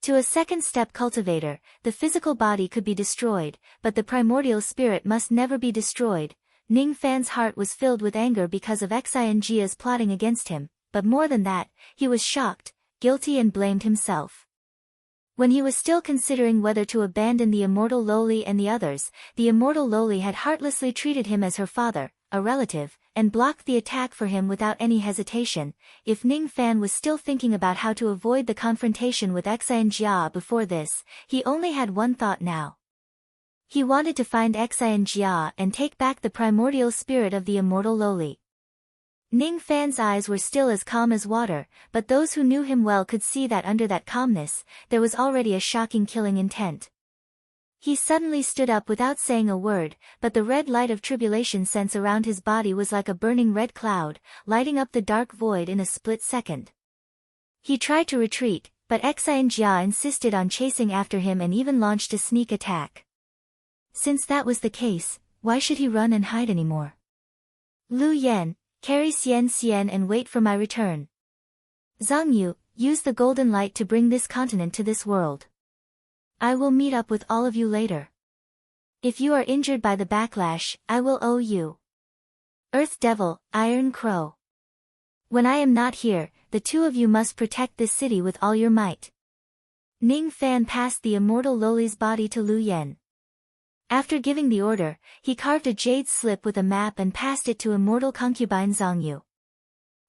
To a second-step cultivator, the physical body could be destroyed, but the primordial spirit must never be destroyed. Ning Fan's heart was filled with anger because of Xian Jia's plotting against him, but more than that, he was shocked, guilty and blamed himself. When he was still considering whether to abandon the immortal Loli and the others, the immortal Loli had heartlessly treated him as her father, a relative, and blocked the attack for him without any hesitation. If Ning Fan was still thinking about how to avoid the confrontation with Xian Jia before this, he only had one thought now. He wanted to find Xian Jia and take back the primordial spirit of the immortal Loli. Ning Fan's eyes were still as calm as water, but those who knew him well could see that under that calmness, there was already a shocking killing intent. He suddenly stood up without saying a word, but the red light of tribulation sense around his body was like a burning red cloud, lighting up the dark void in a split second. He tried to retreat, but Xian Jia insisted on chasing after him and even launched a sneak attack. Since that was the case, why should he run and hide anymore? "Lu Yan, carry Xian and wait for my return. Zhang Yu, use the golden light to bring this continent to this world. I will meet up with all of you later. If you are injured by the backlash, I will owe you. Earth Devil, Iron Crow. When I am not here, the two of you must protect this city with all your might." Ning Fan passed the immortal Loli's body to Lu Yan. After giving the order, he carved a jade slip with a map and passed it to immortal concubine Zhang Yu.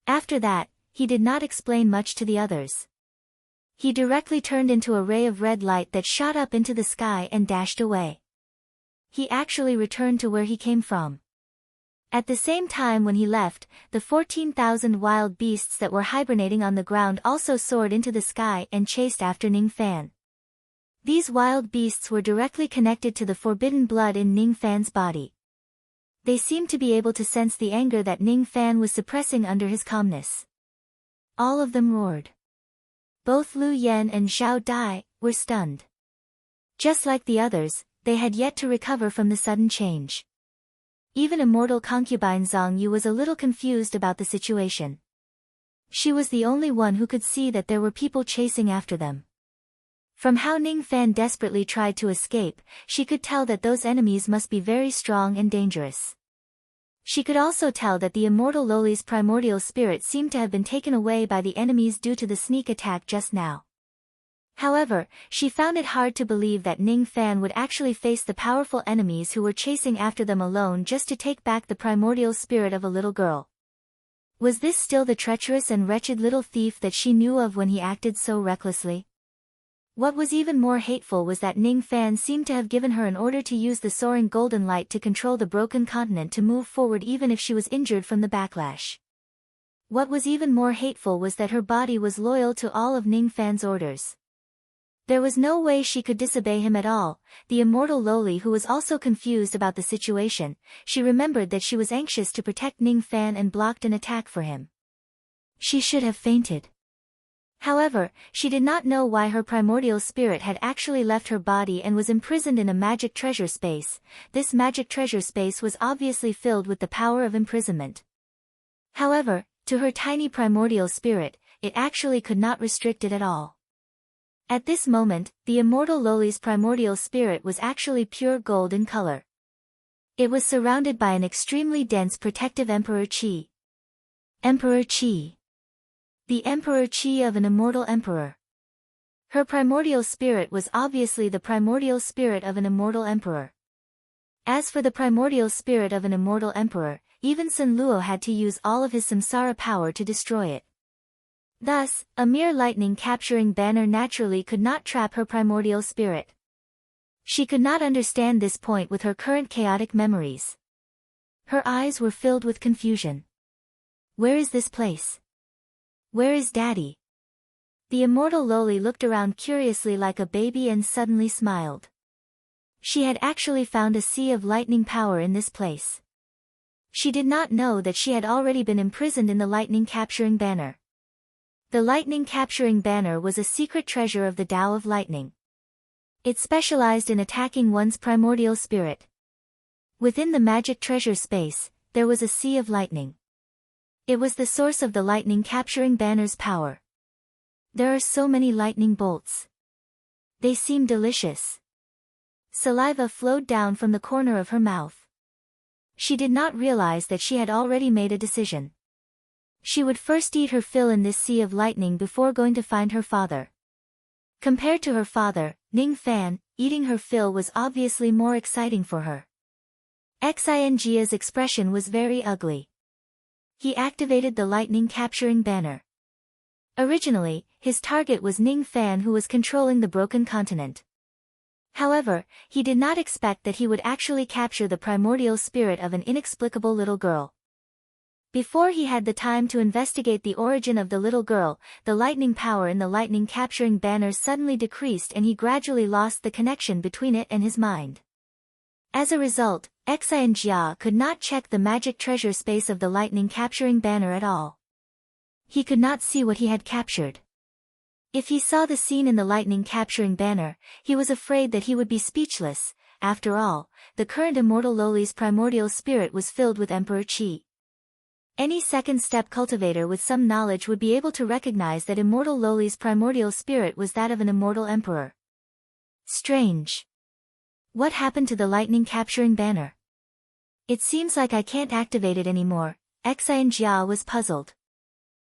After that, he did not explain much to the others. He directly turned into a ray of red light that shot up into the sky and dashed away. He actually returned to where he came from. At the same time when he left, the 14,000 wild beasts that were hibernating on the ground also soared into the sky and chased after Ning Fan. These wild beasts were directly connected to the forbidden blood in Ning Fan's body. They seemed to be able to sense the anger that Ning Fan was suppressing under his calmness. All of them roared. Both Lu Yan and Zhao Dai were stunned. Just like the others, they had yet to recover from the sudden change. Even immortal concubine Zhang Yu was a little confused about the situation. She was the only one who could see that there were people chasing after them. From how Ning Fan desperately tried to escape, she could tell that those enemies must be very strong and dangerous. She could also tell that the immortal Loli's primordial spirit seemed to have been taken away by the enemies due to the sneak attack just now. However, she found it hard to believe that Ning Fan would actually face the powerful enemies who were chasing after them alone just to take back the primordial spirit of a little girl. Was this still the treacherous and wretched little thief that she knew of when he acted so recklessly? What was even more hateful was that Ning Fan seemed to have given her an order to use the soaring golden light to control the broken continent to move forward even if she was injured from the backlash. What was even more hateful was that her body was loyal to all of Ning Fan's orders. There was no way she could disobey him at all. The immortal Loli, who was also confused about the situation, she remembered that she was anxious to protect Ning Fan and blocked an attack for him. She should have fainted. However, she did not know why her primordial spirit had actually left her body and was imprisoned in a magic treasure space. This magic treasure space was obviously filled with the power of imprisonment. However, to her tiny primordial spirit, it actually could not restrict it at all. At this moment, the immortal Loli's primordial spirit was actually pure gold in color. It was surrounded by an extremely dense protective Emperor Qi. Emperor Qi. The Emperor Qi of an immortal emperor. Her primordial spirit was obviously the primordial spirit of an immortal emperor. As for the primordial spirit of an immortal emperor, even Sun Luo had to use all of his samsara power to destroy it. Thus, a mere lightning-capturing banner naturally could not trap her primordial spirit. She could not understand this point with her current chaotic memories. Her eyes were filled with confusion. Where is this place? Where is Daddy? The immortal Loli looked around curiously like a baby and suddenly smiled. She had actually found a sea of lightning power in this place. She did not know that she had already been imprisoned in the lightning-capturing banner. The lightning-capturing banner was a secret treasure of the Tao of Lightning. It specialized in attacking one's primordial spirit. Within the magic treasure space, there was a sea of lightning. It was the source of the lightning-capturing banner's power. There are so many lightning bolts. They seem delicious. Saliva flowed down from the corner of her mouth. She did not realize that she had already made a decision. She would first eat her fill in this sea of lightning before going to find her father. Compared to her father, Ning Fan, eating her fill was obviously more exciting for her. Xinjia's expression was very ugly. He activated the lightning-capturing banner. Originally, his target was Ning Fan, who was controlling the broken continent. However, he did not expect that he would actually capture the primordial spirit of an inexplicable little girl. Before he had the time to investigate the origin of the little girl, the lightning power in the lightning-capturing banner suddenly decreased and he gradually lost the connection between it and his mind. As a result, Xinjia could not check the magic treasure space of the lightning-capturing banner at all. He could not see what he had captured. If he saw the scene in the lightning-capturing banner, he was afraid that he would be speechless. After all, the current immortal Loli's primordial spirit was filled with Emperor Qi. Any second-step cultivator with some knowledge would be able to recognize that immortal Loli's primordial spirit was that of an immortal emperor. Strange. What happened to the lightning-capturing banner? It seems like I can't activate it anymore. Xinjia was puzzled.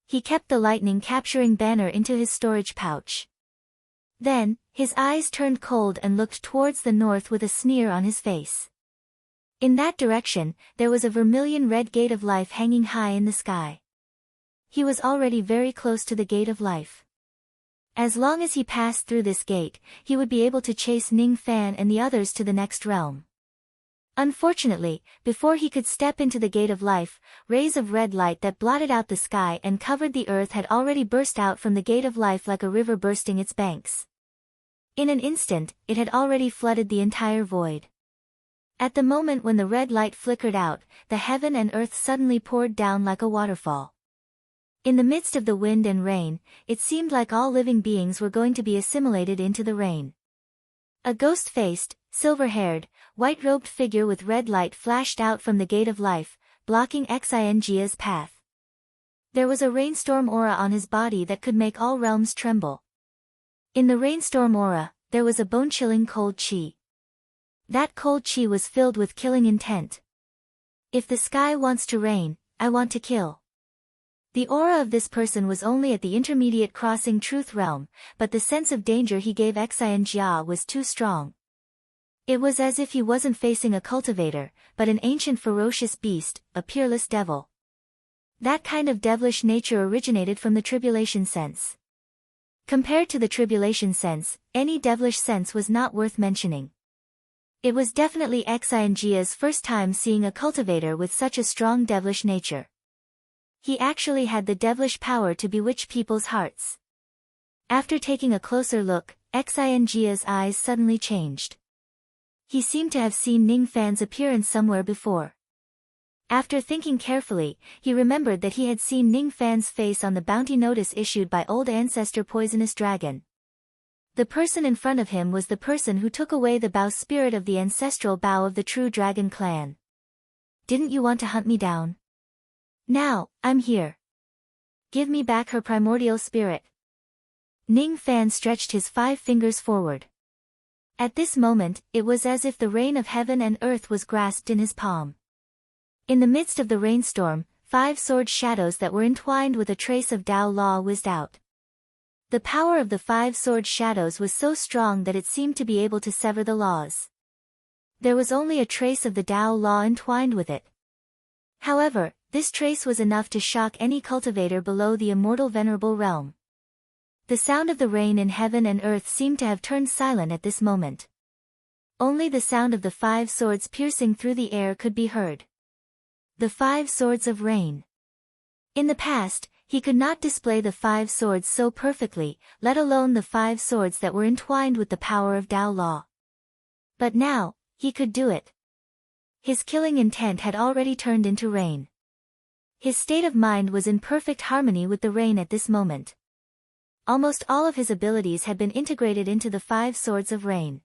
He kept the lightning-capturing banner into his storage pouch. Then, his eyes turned cold and looked towards the north with a sneer on his face. In that direction, there was a vermilion red gate of life hanging high in the sky. He was already very close to the gate of life. As long as he passed through this gate, he would be able to chase Ning Fan and the others to the next realm. Unfortunately, before he could step into the gate of life, rays of red light that blotted out the sky and covered the earth had already burst out from the gate of life like a river bursting its banks. In an instant, it had already flooded the entire void. At the moment when the red light flickered out, the heaven and earth suddenly poured down like a waterfall. In the midst of the wind and rain, it seemed like all living beings were going to be assimilated into the rain. A ghost-faced, silver-haired, white-robed figure with red light flashed out from the gate of life, blocking Xinjia's path. There was a rainstorm aura on his body that could make all realms tremble. In the rainstorm aura, there was a bone-chilling cold chi. That cold chi was filled with killing intent. If the sky wants to rain, I want to kill. The aura of this person was only at the intermediate crossing truth realm, but the sense of danger he gave Xianjia was too strong. It was as if he wasn't facing a cultivator, but an ancient ferocious beast, a peerless devil. That kind of devilish nature originated from the tribulation sense. Compared to the tribulation sense, any devilish sense was not worth mentioning. It was definitely Xianjia's first time seeing a cultivator with such a strong devilish nature. He actually had the devilish power to bewitch people's hearts. After taking a closer look, Xianjia's eyes suddenly changed. He seemed to have seen Ning Fan's appearance somewhere before. After thinking carefully, he remembered that he had seen Ning Fan's face on the bounty notice issued by Old Ancestor Poisonous Dragon. The person in front of him was the person who took away the bow spirit of the ancestral bow of the true dragon clan. Didn't you want to hunt me down? Now, I'm here. Give me back her primordial spirit. Ning Fan stretched his 5 fingers forward. At this moment, it was as if the rain of heaven and earth was grasped in his palm. In the midst of the rainstorm, 5 sword shadows that were entwined with a trace of Tao Law whizzed out. The power of the 5 sword shadows was so strong that it seemed to be able to sever the laws. There was only a trace of the Tao Law entwined with it. However, this trace was enough to shock any cultivator below the immortal venerable realm. The sound of the rain in heaven and earth seemed to have turned silent at this moment. Only the sound of the 5 swords piercing through the air could be heard. The 5 swords of rain. In the past, he could not display the 5 swords so perfectly, let alone the 5 swords that were entwined with the power of Tao Law. But now, he could do it. His killing intent had already turned into rain. His state of mind was in perfect harmony with the rain at this moment. Almost all of his abilities had been integrated into the 5 swords of rain.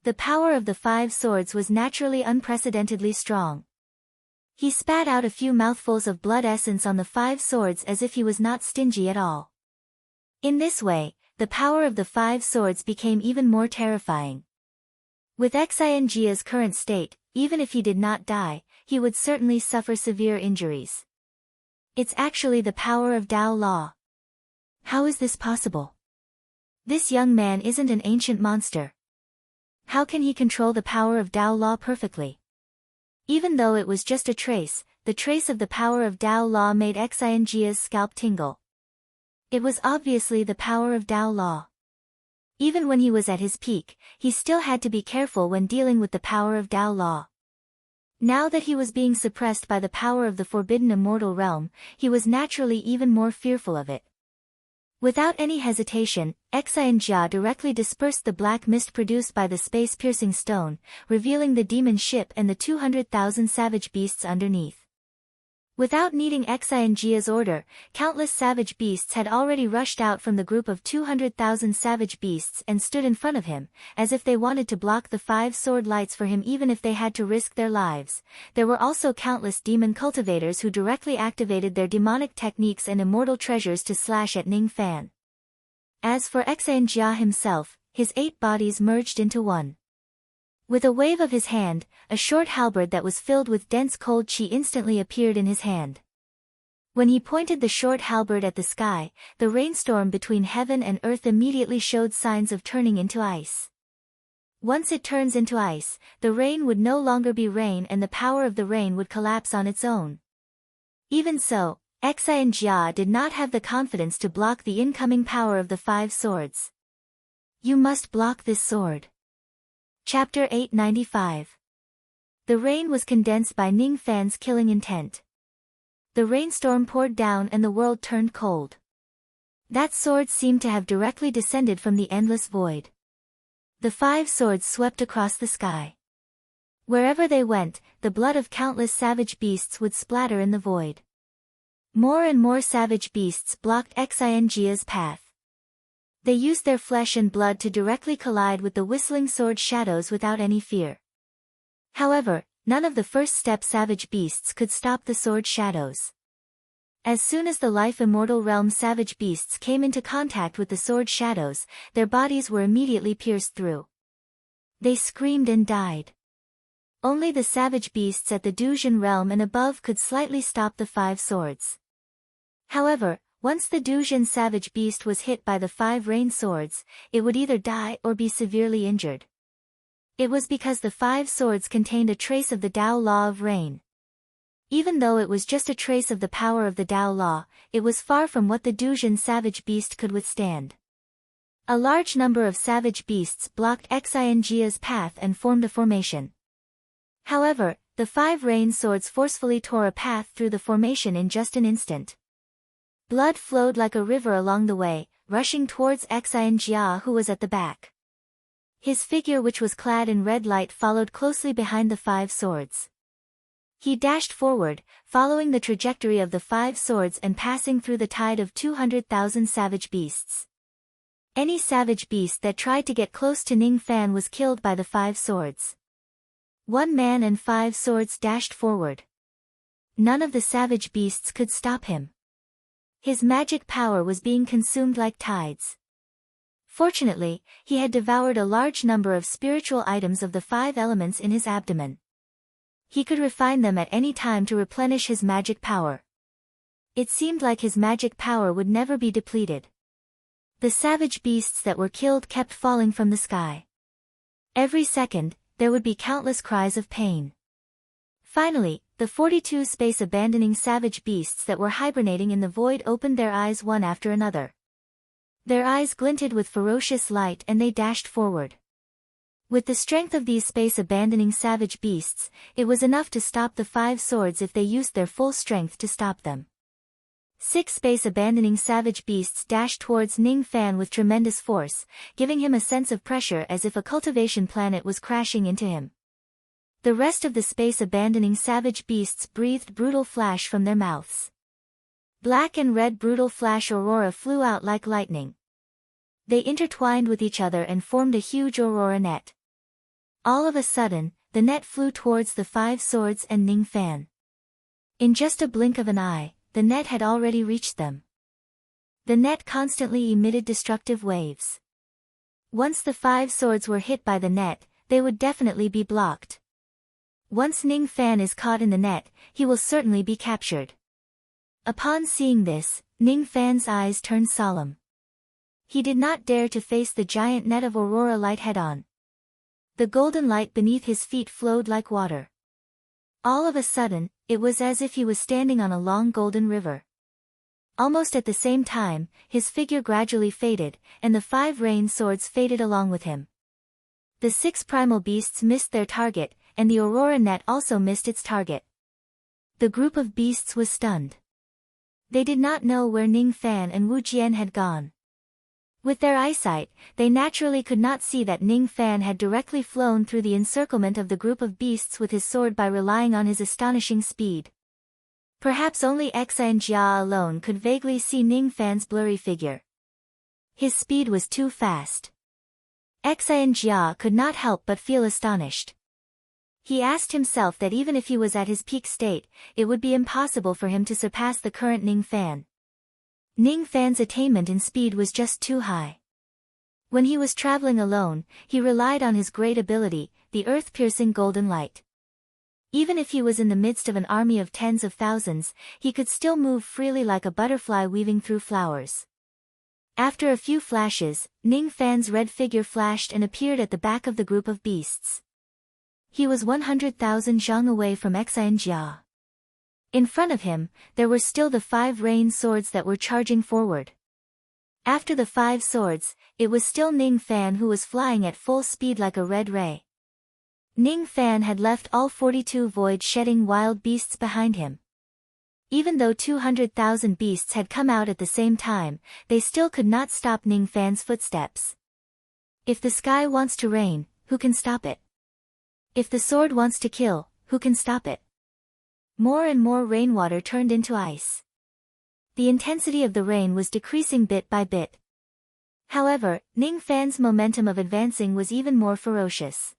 The power of the 5 swords was naturally unprecedentedly strong. He spat out a few mouthfuls of blood essence on the 5 swords as if he was not stingy at all. In this way, the power of the 5 swords became even more terrifying. With Xianjia's current state, even if he did not die, he would certainly suffer severe injuries. It's actually the power of Tao Law. How is this possible? This young man isn't an ancient monster. How can he control the power of Tao Law perfectly? Even though it was just a trace, the trace of the power of Tao Law made Xianjia's scalp tingle. It was obviously the power of Tao Law. Even when he was at his peak, he still had to be careful when dealing with the power of Tao Law. Now that he was being suppressed by the power of the forbidden immortal realm, he was naturally even more fearful of it. Without any hesitation, Xianjia directly dispersed the black mist produced by the space-piercing stone, revealing the demon ship and the 200,000 savage beasts underneath. Without needing Xianjia's order, countless savage beasts had already rushed out from the group of 200,000 savage beasts and stood in front of him, as if they wanted to block the 5 sword lights for him even if they had to risk their lives. There were also countless demon cultivators who directly activated their demonic techniques and immortal treasures to slash at Ning Fan. As for Xianjia himself, his 8 bodies merged into one. With a wave of his hand, a short halberd that was filled with dense cold chi instantly appeared in his hand. When he pointed the short halberd at the sky, the rainstorm between heaven and earth immediately showed signs of turning into ice. Once it turns into ice, the rain would no longer be rain and the power of the rain would collapse on its own. Even so, Xianjia did not have the confidence to block the incoming power of the 5 swords. You must block this sword. Chapter 895. The rain was condensed by Ning Fan's killing intent. The rainstorm poured down and the world turned cold. That sword seemed to have directly descended from the endless void. The 5 swords swept across the sky. Wherever they went, the blood of countless savage beasts would splatter in the void. More and more savage beasts blocked Xianjia's path. They used their flesh and blood to directly collide with the whistling sword shadows without any fear. However, none of the first-step savage beasts could stop the sword shadows. As soon as the life immortal realm savage beasts came into contact with the sword shadows, their bodies were immediately pierced through. They screamed and died. Only the savage beasts at the Dujin realm and above could slightly stop the 5 swords. However, once the Dujin savage beast was hit by the 5 rain swords, it would either die or be severely injured. It was because the 5 swords contained a trace of the Tao law of rain. Even though it was just a trace of the power of the Tao law, it was far from what the Dujin savage beast could withstand. A large number of savage beasts blocked Xinjia's path and formed a formation. However, the 5 rain swords forcefully tore a path through the formation in just an instant. Blood flowed like a river along the way, rushing towards Xinjia, who was at the back. His figure, which was clad in red light, followed closely behind the 5 swords. He dashed forward, following the trajectory of the 5 swords and passing through the tide of 200,000 savage beasts. Any savage beast that tried to get close to Ning Fan was killed by the 5 swords. 1 man and 5 swords dashed forward. None of the savage beasts could stop him. His magic power was being consumed like tides. Fortunately, he had devoured a large number of spiritual items of the 5 elements in his abdomen. He could refine them at any time to replenish his magic power. It seemed like his magic power would never be depleted. The savage beasts that were killed kept falling from the sky. Every second, there would be countless cries of pain. Finally, the 42 space-abandoning savage beasts that were hibernating in the void opened their eyes one after another. Their eyes glinted with ferocious light and they dashed forward. With the strength of these space-abandoning savage beasts, it was enough to stop the 5 swords if they used their full strength to stop them. 6 space-abandoning savage beasts dashed towards Ning Fan with tremendous force, giving him a sense of pressure as if a cultivation planet was crashing into him. The rest of the space-abandoning savage beasts breathed brutal flash from their mouths. Black and red brutal flash aurora flew out like lightning. They intertwined with each other and formed a huge aurora net. All of a sudden, the net flew towards the 5 swords and Ning Fan. In just a blink of an eye, the net had already reached them. The net constantly emitted destructive waves. Once the 5 swords were hit by the net, they would definitely be blocked. Once Ning Fan is caught in the net, he will certainly be captured. Upon seeing this, Ning Fan's eyes turned solemn. He did not dare to face the giant net of aurora light head-on. The golden light beneath his feet flowed like water. All of a sudden, it was as if he was standing on a long golden river. Almost at the same time, his figure gradually faded, and the 5 rain swords faded along with him. The 6 primal beasts missed their target, and the aurora net also missed its target. The group of beasts was stunned. They did not know where Ning Fan and Wu Jian had gone. With their eyesight, they naturally could not see that Ning Fan had directly flown through the encirclement of the group of beasts with his sword by relying on his astonishing speed. Perhaps only Xinjia alone could vaguely see Ning Fan's blurry figure. His speed was too fast. Xinjia could not help but feel astonished. He asked himself that even if he was at his peak state, it would be impossible for him to surpass the current Ning Fan. Ning Fan's attainment in speed was just too high. When he was traveling alone, he relied on his great ability, the earth-piercing golden light. Even if he was in the midst of an army of tens of thousands, he could still move freely like a butterfly weaving through flowers. After a few flashes, Ning Fan's red figure flashed and appeared at the back of the group of beasts. He was 100,000 zhang away from Xinjia. In front of him, there were still the 5 rain swords that were charging forward. After the 5 swords, it was still Ning Fan who was flying at full speed like a red ray. Ning Fan had left all 42 void-shedding wild beasts behind him. Even though 200,000 beasts had come out at the same time, they still could not stop Ning Fan's footsteps. If the sky wants to rain, who can stop it? If the sword wants to kill, who can stop it? More and more rainwater turned into ice. The intensity of the rain was decreasing bit by bit. However, Ning Fan's momentum of advancing was even more ferocious.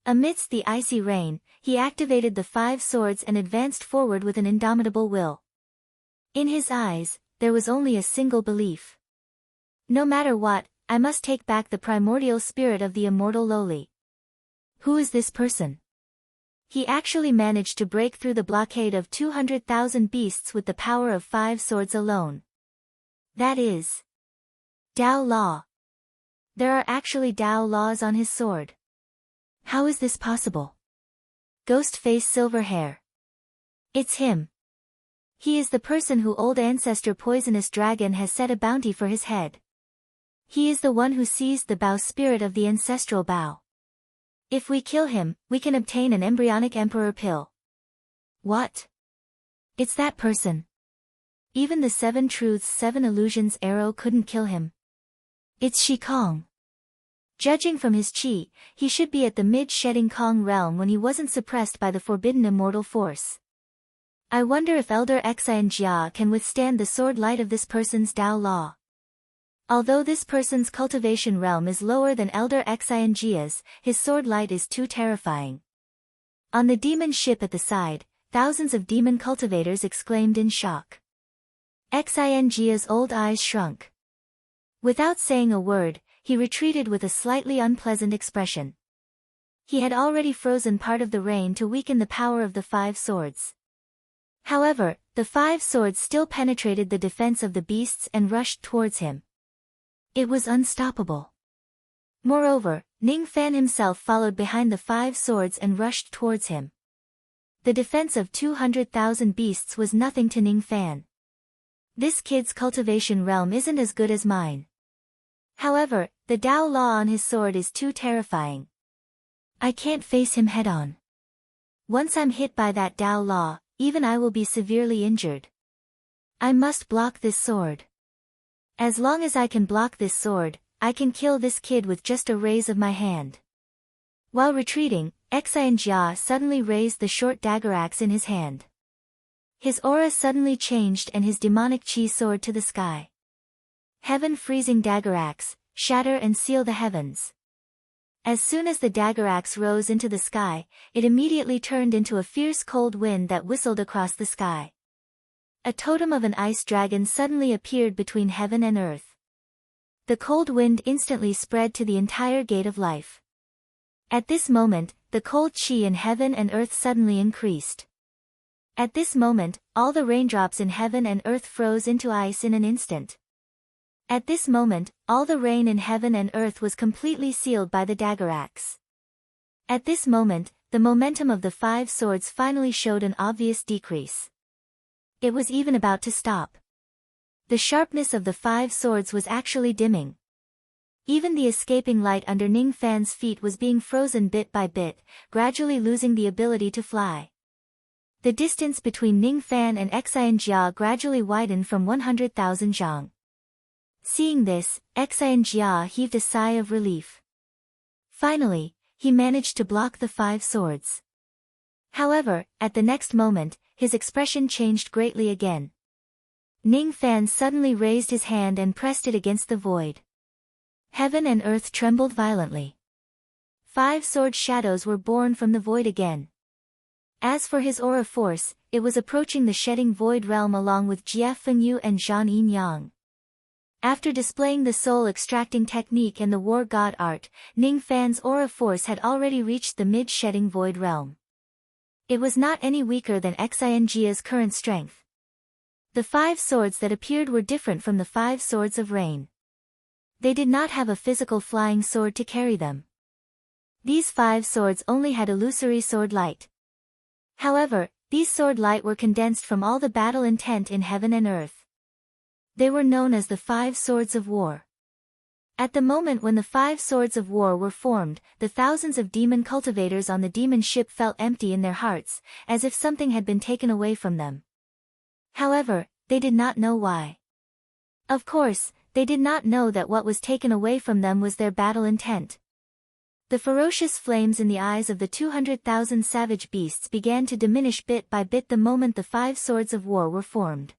Amidst the icy rain, he activated the 5 swords and advanced forward with an indomitable will. In his eyes, there was only a single belief. No matter what, I must take back the primordial spirit of the immortal Loli. Who is this person? He actually managed to break through the blockade of 200,000 beasts with the power of 5 swords alone. That is Tao Law. There are actually Tao laws on his sword. How is this possible? Ghost face silver hair. It's him. He is the person who old ancestor poisonous dragon has set a bounty for his head. He is the one who seized the bow spirit of the ancestral bow. If we kill him, we can obtain an embryonic emperor pill. What? It's that person. Even the 7 truths 7 illusions arrow couldn't kill him. It's Shi Kong. Judging from his chi, he should be at the mid-shedding Kong realm when he wasn't suppressed by the forbidden immortal force. I wonder if Elder Xian Jia can withstand the sword light of this person's Tao Law. Although this person's cultivation realm is lower than Elder Xian Jia's, his sword light is too terrifying. On the demon ship at the side, thousands of demon cultivators exclaimed in shock. Xian Jia's old eyes shrunk. Without saying a word, he retreated with a slightly unpleasant expression. He had already frozen part of the rain to weaken the power of the 5 swords. However, the 5 swords still penetrated the defense of the beasts and rushed towards him. It was unstoppable. Moreover, Ning Fan himself followed behind the 5 swords and rushed towards him. The defense of 200,000 beasts was nothing to Ning Fan. This kid's cultivation realm isn't as good as mine. However, the Tao Law on his sword is too terrifying. I can't face him head-on. Once I'm hit by that Tao Law, even I will be severely injured. I must block this sword. As long as I can block this sword, I can kill this kid with just a raise of my hand. While retreating, Xian Jia suddenly raised the short dagger axe in his hand. His aura suddenly changed and his demonic chi soared to the sky. Heaven freezing dagger axe, shatter and seal the heavens. As soon as the dagger axe rose into the sky, it immediately turned into a fierce cold wind that whistled across the sky. A totem of an ice dragon suddenly appeared between heaven and earth. The cold wind instantly spread to the entire gate of life. At this moment, the cold chi in heaven and earth suddenly increased. At this moment, all the raindrops in heaven and earth froze into ice in an instant. At this moment, all the rain in heaven and earth was completely sealed by the dagger axe. At this moment, the momentum of the 5 swords finally showed an obvious decrease. It was even about to stop. The sharpness of the 5 swords was actually dimming. Even the escaping light under Ning Fan's feet was being frozen bit by bit, gradually losing the ability to fly. The distance between Ning Fan and Xian Jia gradually widened from 100,000 zhang. Seeing this, Xian Jia heaved a sigh of relief. Finally, he managed to block the 5 swords. However, at the next moment, his expression changed greatly again. Ning Fan suddenly raised his hand and pressed it against the void. Heaven and earth trembled violently. 5 sword shadows were born from the void again. As for his aura force, it was approaching the shedding void realm along with Jie Fengyu and Zhang Yinyang. After displaying the soul-extracting technique and the war god art, Ning Fan's aura force had already reached the mid-shedding void realm. It was not any weaker than Xian Jia's current strength. The 5 swords that appeared were different from the 5 swords of rain. They did not have a physical flying sword to carry them. These 5 swords only had illusory sword light. However, these sword light were condensed from all the battle intent in heaven and earth. They were known as the 5 swords of war. At the moment when the 5 swords of war were formed, the thousands of demon cultivators on the demon ship felt empty in their hearts, as if something had been taken away from them. However, they did not know why. Of course, they did not know that what was taken away from them was their battle intent. The ferocious flames in the eyes of the 200,000 savage beasts began to diminish bit by bit the moment the 5 swords of war were formed.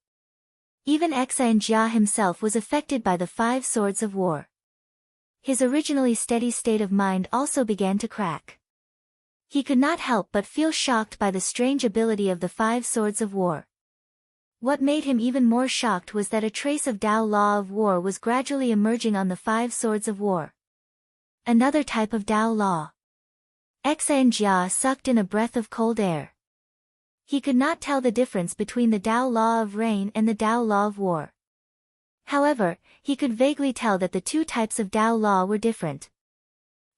Even Xian Jia himself was affected by the 5 swords of war. His originally steady state of mind also began to crack. He could not help but feel shocked by the strange ability of the 5 swords of war. What made him even more shocked was that a trace of Tao Law of War was gradually emerging on the 5 swords of war. Another type of Tao Law. Jia sucked in a breath of cold air. He could not tell the difference between the Tao law of rain and the Tao law of war. However, he could vaguely tell that the two types of Tao law were different.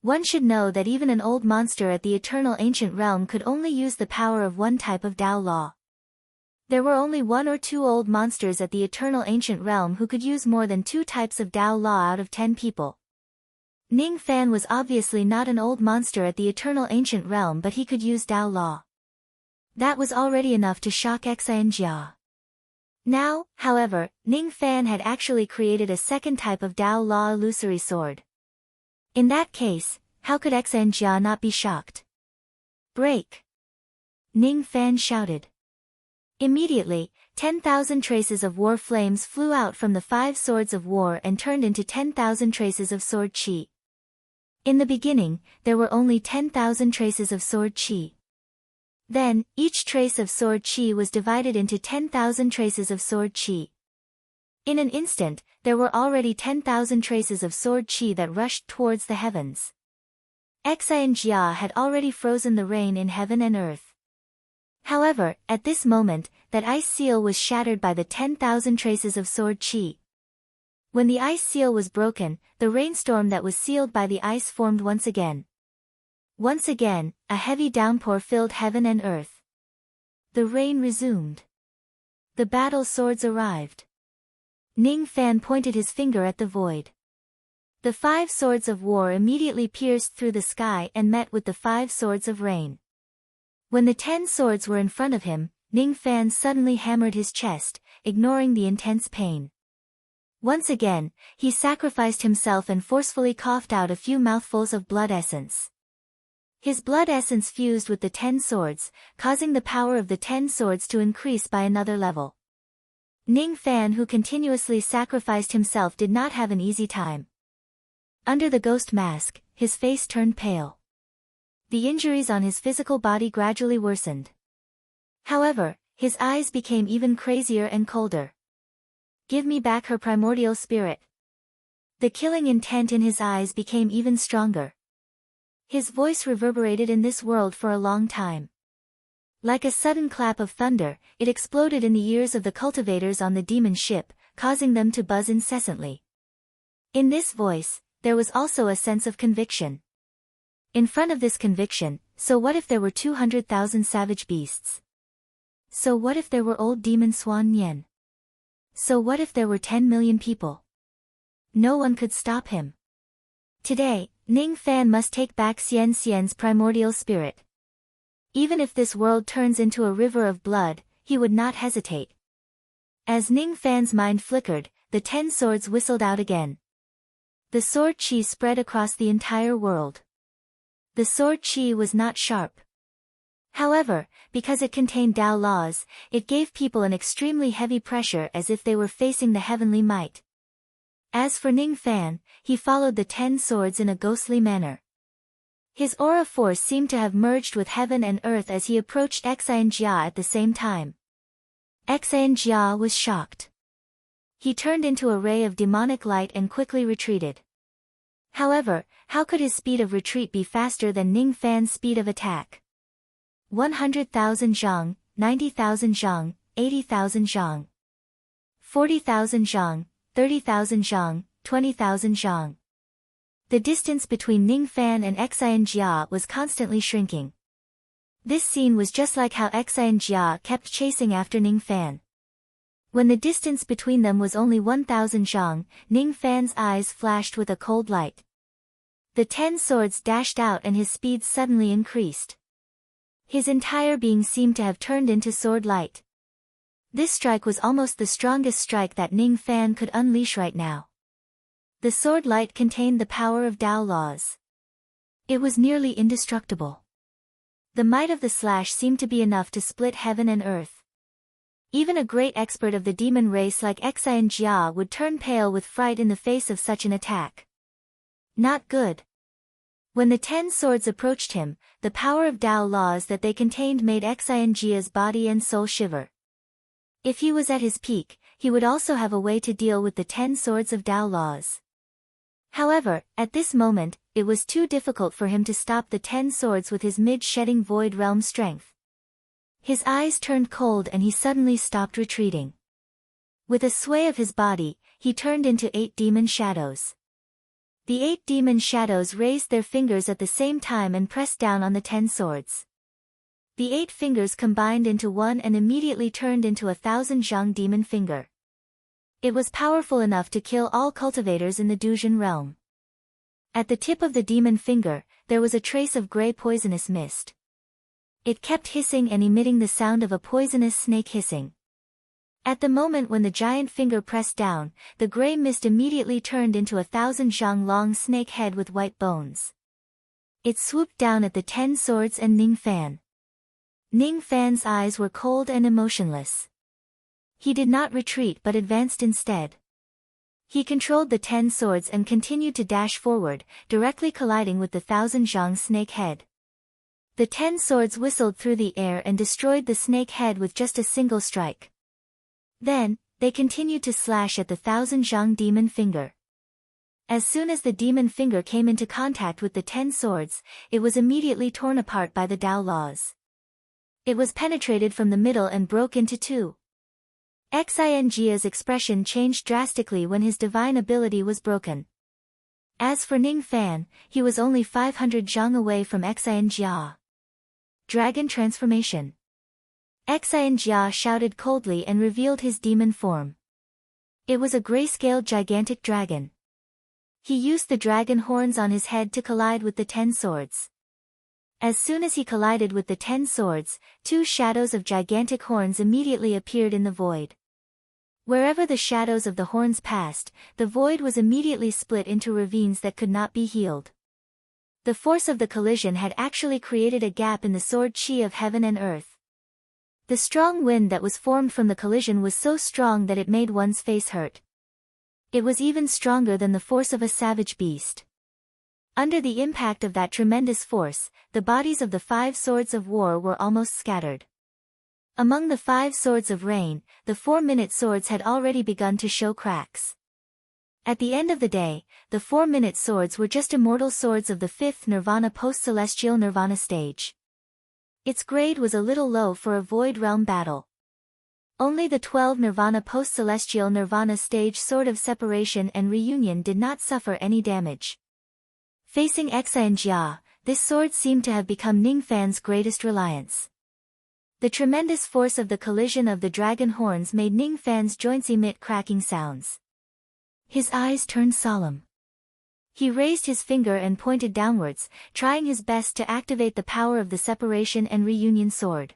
One should know that even an old monster at the eternal ancient realm could only use the power of one type of Tao law. There were only one or two old monsters at the eternal ancient realm who could use more than two types of Tao law out of 10 people. Ning Fan was obviously not an old monster at the eternal ancient realm, but he could use Tao law. That was already enough to shock Jia. Now, however, Ning Fan had actually created a second type of Tao law illusory sword. In that case, how could Jia not be shocked? Break! Ning Fan shouted. Immediately, 10,000 traces of war flames flew out from the 5 swords of war and turned into 10,000 traces of sword qi. In the beginning, there were only 10,000 traces of sword qi. Then, each trace of sword qi was divided into 10,000 traces of sword qi. In an instant, there were already 10,000 traces of sword qi that rushed towards the heavens. Jia had already frozen the rain in heaven and earth. However, at this moment, that ice seal was shattered by the 10,000 traces of sword qi. When the ice seal was broken, the rainstorm that was sealed by the ice formed once again. Once again, a heavy downpour filled heaven and earth. The rain resumed. The battle swords arrived. Ning Fan pointed his finger at the void. The 5 swords of war immediately pierced through the sky and met with the 5 swords of rain. When the 10 swords were in front of him, Ning Fan suddenly hammered his chest, ignoring the intense pain. Once again, he sacrificed himself and forcefully coughed out a few mouthfuls of blood essence. His blood essence fused with the 10 swords, causing the power of the 10 swords to increase by another level. Ning Fan, who continuously sacrificed himself, did not have an easy time. Under the ghost mask, his face turned pale. The injuries on his physical body gradually worsened. However, his eyes became even crazier and colder. Give me back her primordial spirit. The killing intent in his eyes became even stronger. His voice reverberated in this world for a long time. Like a sudden clap of thunder, it exploded in the ears of the cultivators on the demon ship, causing them to buzz incessantly. In this voice, there was also a sense of conviction. In front of this conviction, so what if there were 200,000 savage beasts? So what if there were old demon Swan Nian? So what if there were 10 million people? No one could stop him. Today, Ning Fan must take back Xian's primordial spirit. Even if this world turns into a river of blood, he would not hesitate. As Ning Fan's mind flickered, the 10 swords whistled out again. The sword qi spread across the entire world. The sword qi was not sharp. However, because it contained Tao laws, it gave people an extremely heavy pressure as if they were facing the heavenly might. As for Ning Fan, he followed the 10 swords in a ghostly manner. His aura force seemed to have merged with heaven and earth as he approached Jia at the same time. Jia was shocked. He turned into a ray of demonic light and quickly retreated. However, how could his speed of retreat be faster than Ning Fan's speed of attack? 100,000 zhang, 90,000 zhang, 80,000 zhang. 40,000 zhang, 30,000 zhang, 20,000 zhang. The distance between Ning Fan and Jia was constantly shrinking. This scene was just like how Jia kept chasing after Ning Fan. When the distance between them was only 1,000 zhang, Ning Fan's eyes flashed with a cold light. The 10 swords dashed out and his speed suddenly increased. His entire being seemed to have turned into sword light. This strike was almost the strongest strike that Ning Fan could unleash right now. The sword light contained the power of Tao laws. It was nearly indestructible. The might of the slash seemed to be enough to split heaven and earth. Even a great expert of the demon race like Jia would turn pale with fright in the face of such an attack. Not good. When the 10 swords approached him, the power of Tao laws that they contained made Jia's body and soul shiver. If he was at his peak, he would also have a way to deal with the 10 swords of Tao laws. However, at this moment, it was too difficult for him to stop the 10 swords with his mid-shedding void realm strength. His eyes turned cold and he suddenly stopped retreating. With a sway of his body, he turned into 8 demon shadows. The 8 demon shadows raised their fingers at the same time and pressed down on the 10 swords. The 8 fingers combined into one and immediately turned into 1,000 Zhang demon finger. It was powerful enough to kill all cultivators in the Duzhen realm. At the tip of the demon finger, there was a trace of grey poisonous mist. It kept hissing and emitting the sound of a poisonous snake hissing. At the moment when the giant finger pressed down, the grey mist immediately turned into 1,000 Zhang long snake head with white bones. It swooped down at the 10 swords and Ning Fan. Ning Fan's eyes were cold and emotionless. He did not retreat but advanced instead. He controlled the 10 swords and continued to dash forward, directly colliding with the 1,000 Zhang snake head. The 10 swords whistled through the air and destroyed the snake head with just a single strike. Then, they continued to slash at the 1,000 Zhang demon finger. As soon as the demon finger came into contact with the 10 swords, it was immediately torn apart by the Tao laws. It was penetrated from the middle and broke into 2. Xinjia's expression changed drastically when his divine ability was broken. As for Ning Fan, he was only 500 Zhang away from Xinjia. Dragon transformation. Xinjia shouted coldly and revealed his demon form. It was a grayscale gigantic dragon. He used the dragon horns on his head to collide with the 10 swords. As soon as he collided with the 10 swords, 2 shadows of gigantic horns immediately appeared in the void. Wherever the shadows of the horns passed, the void was immediately split into ravines that could not be healed. The force of the collision had actually created a gap in the sword chi of heaven and earth. The strong wind that was formed from the collision was so strong that it made one's face hurt. It was even stronger than the force of a savage beast. Under the impact of that tremendous force, the bodies of the 5 swords of war were almost scattered. Among the 5 swords of rain, the 4-minute swords had already begun to show cracks. At the end of the day, the 4-minute swords were just immortal swords of the 5th Nirvana post-celestial Nirvana stage. Its grade was a little low for a void realm battle. Only the 12 Nirvana post-celestial Nirvana stage sword of separation and reunion did not suffer any damage. Facing Xinjia, this sword seemed to have become Ning Fan's greatest reliance. The tremendous force of the collision of the dragon horns made Ning Fan's joints emit cracking sounds. His eyes turned solemn. He raised his finger and pointed downwards, trying his best to activate the power of the separation and reunion sword.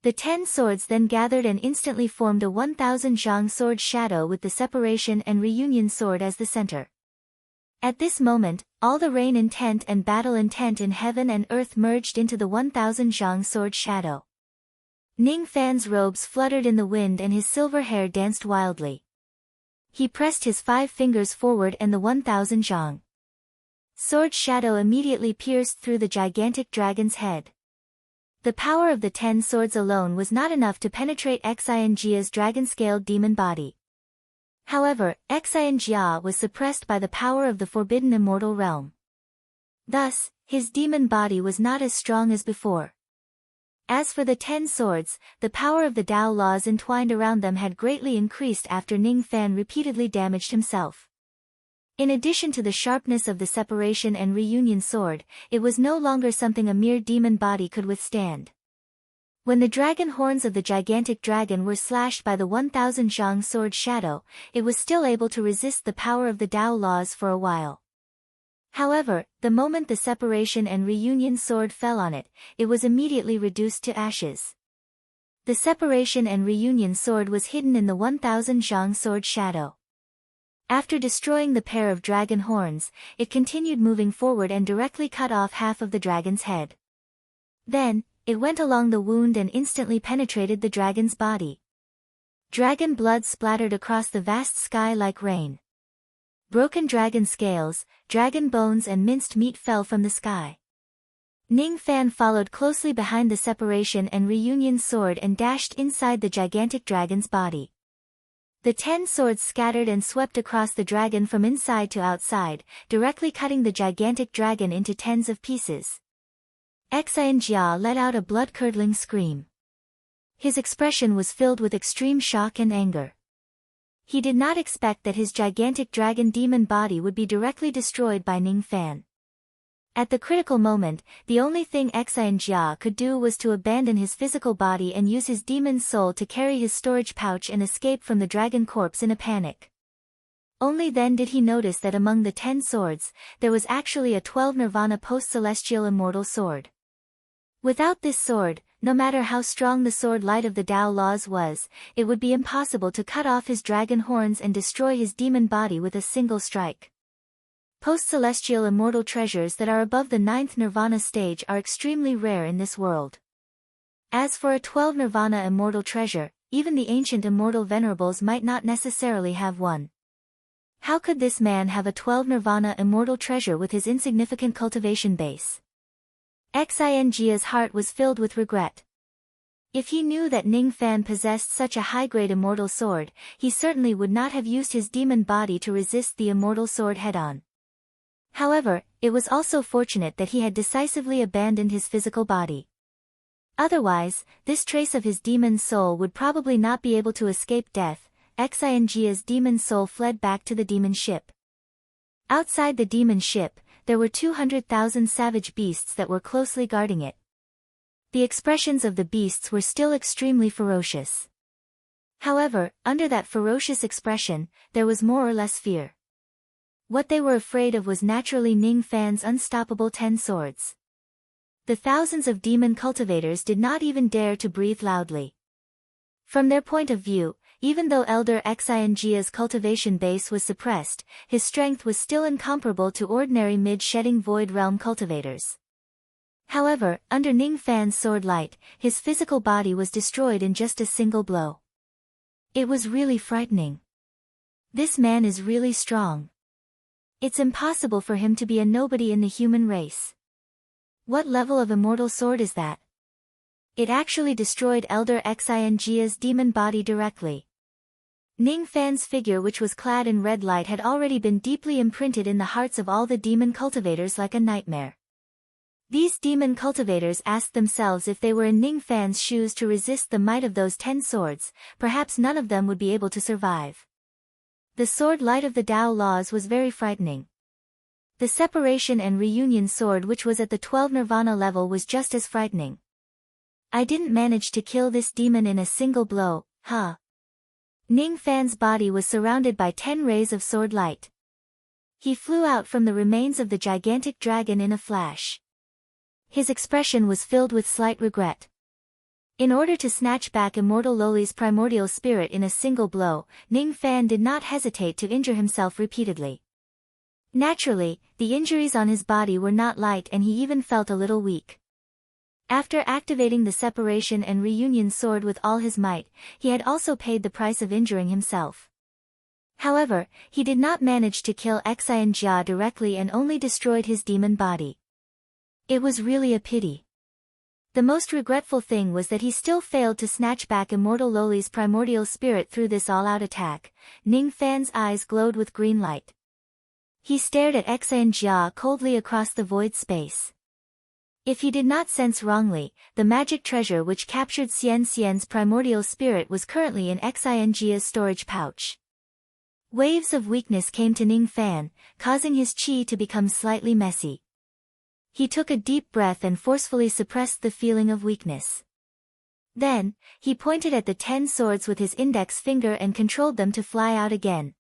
The 10 swords then gathered and instantly formed a 1,000 Zhang sword shadow with the separation and reunion sword as the center. At this moment, all the rain intent and battle intent in heaven and earth merged into the 1,000 Zhang sword shadow. Ning Fan's robes fluttered in the wind and his silver hair danced wildly. He pressed his 5 fingers forward and the 1,000 Zhang sword shadow immediately pierced through the gigantic dragon's head. The power of the 10 swords alone was not enough to penetrate Xinjia's dragon-scaled demon body. However, Xinjia was suppressed by the power of the forbidden immortal realm. Thus, his demon body was not as strong as before. As for the 10 swords, the power of the Tao laws entwined around them had greatly increased after Ning Fan repeatedly damaged himself. In addition to the sharpness of the separation and reunion sword, it was no longer something a mere demon body could withstand. When the dragon horns of the gigantic dragon were slashed by the 1,000 Zhang sword shadow, it was still able to resist the power of the Tao laws for a while. However, the moment the separation and reunion sword fell on it, it was immediately reduced to ashes. The separation and reunion sword was hidden in the 1,000 Zhang sword shadow. After destroying the pair of dragon horns, it continued moving forward and directly cut off half of the dragon's head. Then, it went along the wound and instantly penetrated the dragon's body. Dragon blood splattered across the vast sky like rain. Broken dragon scales, dragon bones and minced meat fell from the sky. Ning Fan followed closely behind the separation and reunion sword and dashed inside the gigantic dragon's body. The 10 swords scattered and swept across the dragon from inside to outside, directly cutting the gigantic dragon into tens of pieces. Xianjia let out a blood-curdling scream. His expression was filled with extreme shock and anger. He did not expect that his gigantic dragon demon body would be directly destroyed by Ning Fan. At the critical moment, the only thing Xianjia could do was to abandon his physical body and use his demon soul to carry his storage pouch and escape from the dragon corpse in a panic. Only then did he notice that among the 10 swords, there was actually a 12 Nirvana post-celestial immortal sword. Without this sword, no matter how strong the sword light of the Tao laws was, it would be impossible to cut off his dragon horns and destroy his demon body with a single strike. Post-celestial immortal treasures that are above the 9th Nirvana stage are extremely rare in this world. As for a 12 Nirvana immortal treasure, even the ancient immortal venerables might not necessarily have one. How could this man have a 12 Nirvana immortal treasure with his insignificant cultivation base? Xianjia's heart was filled with regret. If he knew that Ning Fan possessed such a high-grade immortal sword, he certainly would not have used his demon body to resist the immortal sword head-on. However, it was also fortunate that he had decisively abandoned his physical body. Otherwise, this trace of his demon soul would probably not be able to escape death. Xianjia's demon soul fled back to the demon ship. Outside the demon ship, there were 200,000 savage beasts that were closely guarding it. The expressions of the beasts were still extremely ferocious. However, under that ferocious expression, there was more or less fear. What they were afraid of was naturally Ning Fan's unstoppable 10 swords. The thousands of demon cultivators did not even dare to breathe loudly. From their point of view, even though Elder Xianjia's cultivation base was suppressed, his strength was still incomparable to ordinary mid-shedding Void Realm cultivators. However, under Ning Fan's sword light, his physical body was destroyed in just a single blow. It was really frightening. This man is really strong. It's impossible for him to be a nobody in the human race. What level of immortal sword is that? It actually destroyed Elder Xianjia's demon body directly. Ning Fan's figure, which was clad in red light, had already been deeply imprinted in the hearts of all the demon cultivators like a nightmare. These demon cultivators asked themselves if they were in Ning Fan's shoes to resist the might of those 10 swords, perhaps none of them would be able to survive. The sword light of the Tao laws was very frightening. The separation and reunion sword, which was at the 12 Nirvana level, was just as frightening. I didn't manage to kill this demon in a single blow, huh? Ning Fan's body was surrounded by 10 rays of sword light. He flew out from the remains of the gigantic dragon in a flash. His expression was filled with slight regret. In order to snatch back Immortal Loli's primordial spirit in a single blow, Ning Fan did not hesitate to injure himself repeatedly. Naturally, the injuries on his body were not light, and he even felt a little weak. After activating the separation and reunion sword with all his might, he had also paid the price of injuring himself. However, he did not manage to kill Xianjia directly and only destroyed his demon body. It was really a pity. The most regretful thing was that he still failed to snatch back Immortal Loli's primordial spirit through this all-out attack. Ning Fan's eyes glowed with green light. He stared at Xianjia coldly across the void space. If he did not sense wrongly, the magic treasure which captured Xian's primordial spirit was currently in Xianjia's storage pouch. Waves of weakness came to Ning Fan, causing his chi to become slightly messy. He took a deep breath and forcefully suppressed the feeling of weakness. Then, he pointed at the 10 swords with his index finger and controlled them to fly out again.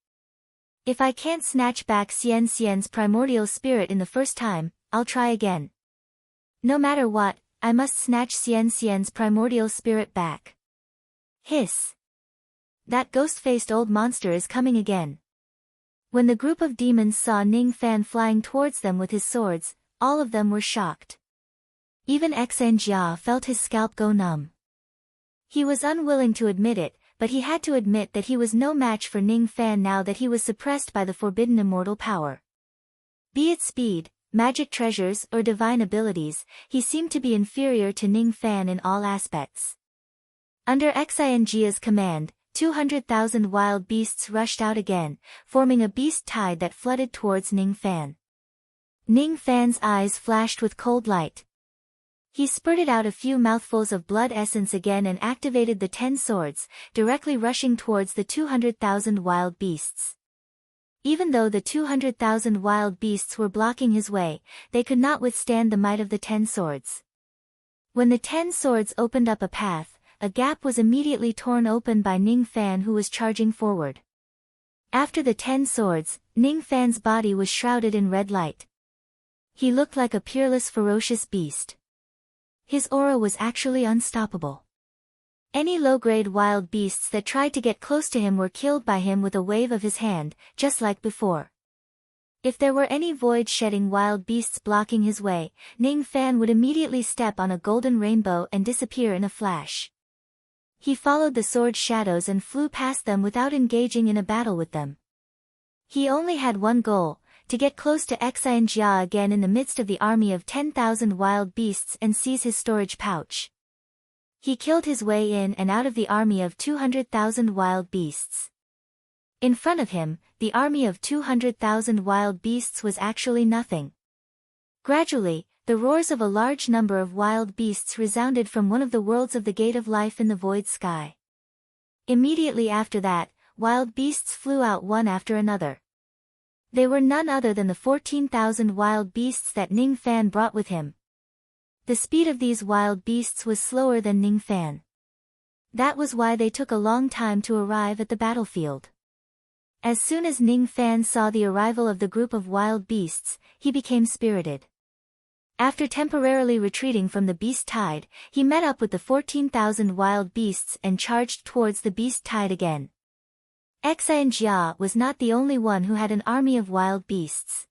If I can't snatch back Xian's primordial spirit in the first time, I'll try again. No matter what, I must snatch Xian's primordial spirit back. Hiss. That ghost-faced old monster is coming again. When the group of demons saw Ning Fan flying towards them with his swords, all of them were shocked. Even Xianjia felt his scalp go numb. He was unwilling to admit it, but he had to admit that he was no match for Ning Fan now that he was suppressed by the forbidden immortal power. Be it speed, magic treasures, or divine abilities, he seemed to be inferior to Ning Fan in all aspects. Under Xianjia's command, 200,000 wild beasts rushed out again, forming a beast tide that flooded towards Ning Fan. Ning Fan's eyes flashed with cold light. He spurted out a few mouthfuls of blood essence again and activated the 10 swords, directly rushing towards the 200,000 wild beasts. Even though the 200,000 wild beasts were blocking his way, they could not withstand the might of the 10 swords. When the 10 swords opened up a path, a gap was immediately torn open by Ning Fan, who was charging forward. After the 10 swords, Ning Fan's body was shrouded in red light. He looked like a peerless, ferocious beast. His aura was actually unstoppable. Any low-grade wild beasts that tried to get close to him were killed by him with a wave of his hand, just like before. If there were any void-shedding wild beasts blocking his way, Ning Fan would immediately step on a golden rainbow and disappear in a flash. He followed the sword shadows and flew past them without engaging in a battle with them. He only had one goal: to get close to Xianjia again in the midst of the army of 10,000 wild beasts and seize his storage pouch. He killed his way in and out of the army of 200,000 wild beasts. In front of him, the army of 200,000 wild beasts was actually nothing. Gradually, the roars of a large number of wild beasts resounded from one of the worlds of the Gate of Life in the void sky. Immediately after that, wild beasts flew out one after another. They were none other than the 14,000 wild beasts that Ning Fan brought with him. The speed of these wild beasts was slower than Ning Fan. That was why they took a long time to arrive at the battlefield. As soon as Ning Fan saw the arrival of the group of wild beasts, he became spirited. After temporarily retreating from the beast tide, he met up with the 14,000 wild beasts and charged towards the beast tide again. Xianjia was not the only one who had an army of wild beasts.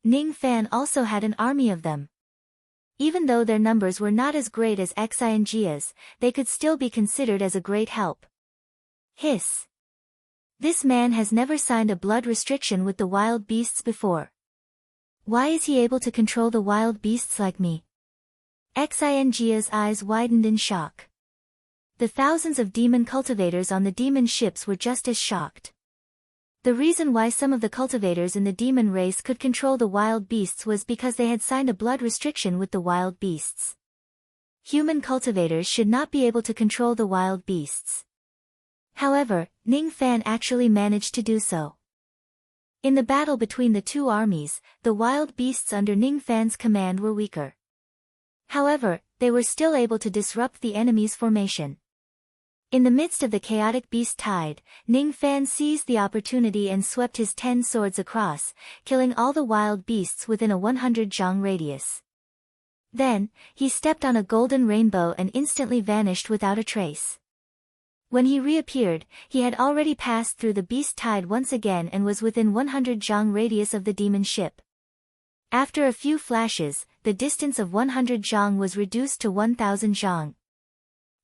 Ning Fan also had an army of them. Even though their numbers were not as great as Xianjia's, they could still be considered as a great help. Hiss! This man has never signed a blood restriction with the wild beasts before. Why is he able to control the wild beasts like me? Xianjia's eyes widened in shock. The thousands of demon cultivators on the demon ships were just as shocked. The reason why some of the cultivators in the demon race could control the wild beasts was because they had signed a blood restriction with the wild beasts. Human cultivators should not be able to control the wild beasts. However, Ning Fan actually managed to do so. In the battle between the two armies, the wild beasts under Ning Fan's command were weaker. However, they were still able to disrupt the enemy's formation. In the midst of the chaotic beast tide, Ning Fan seized the opportunity and swept his 10 swords across, killing all the wild beasts within a 100 zhang radius. Then, he stepped on a golden rainbow and instantly vanished without a trace. When he reappeared, he had already passed through the beast tide once again and was within 100 zhang radius of the demon ship. After a few flashes, the distance of 100 zhang was reduced to 1,000 zhang.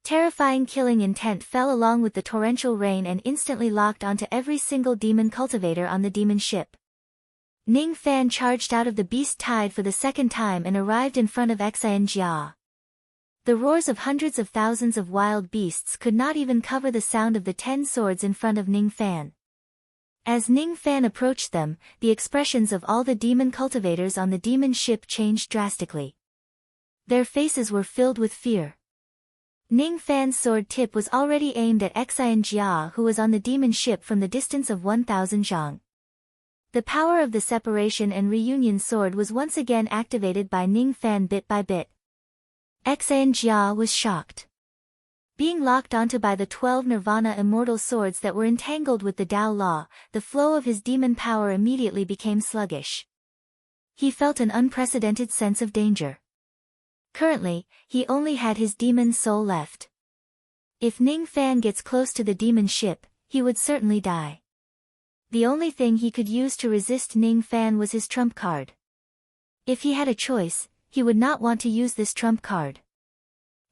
Terrifying killing intent fell along with the torrential rain and instantly locked onto every single demon cultivator on the demon ship. Ning Fan charged out of the beast tide for the second time and arrived in front of Xianjia. The roars of hundreds of thousands of wild beasts could not even cover the sound of the 10 swords in front of Ning Fan. As Ning Fan approached them, the expressions of all the demon cultivators on the demon ship changed drastically. Their faces were filled with fear. Ning Fan's sword tip was already aimed at Xianjia, who was on the demon ship from the distance of 1,000 zhang. The power of the separation and reunion sword was once again activated by Ning Fan bit by bit. Xianjia was shocked. Being locked onto by the 12 Nirvana immortal swords that were entangled with the Tao Law, the flow of his demon power immediately became sluggish. He felt an unprecedented sense of danger. Currently, he only had his demon soul left. If Ning Fan gets close to the demon ship, he would certainly die. The only thing he could use to resist Ning Fan was his trump card. If he had a choice, he would not want to use this trump card.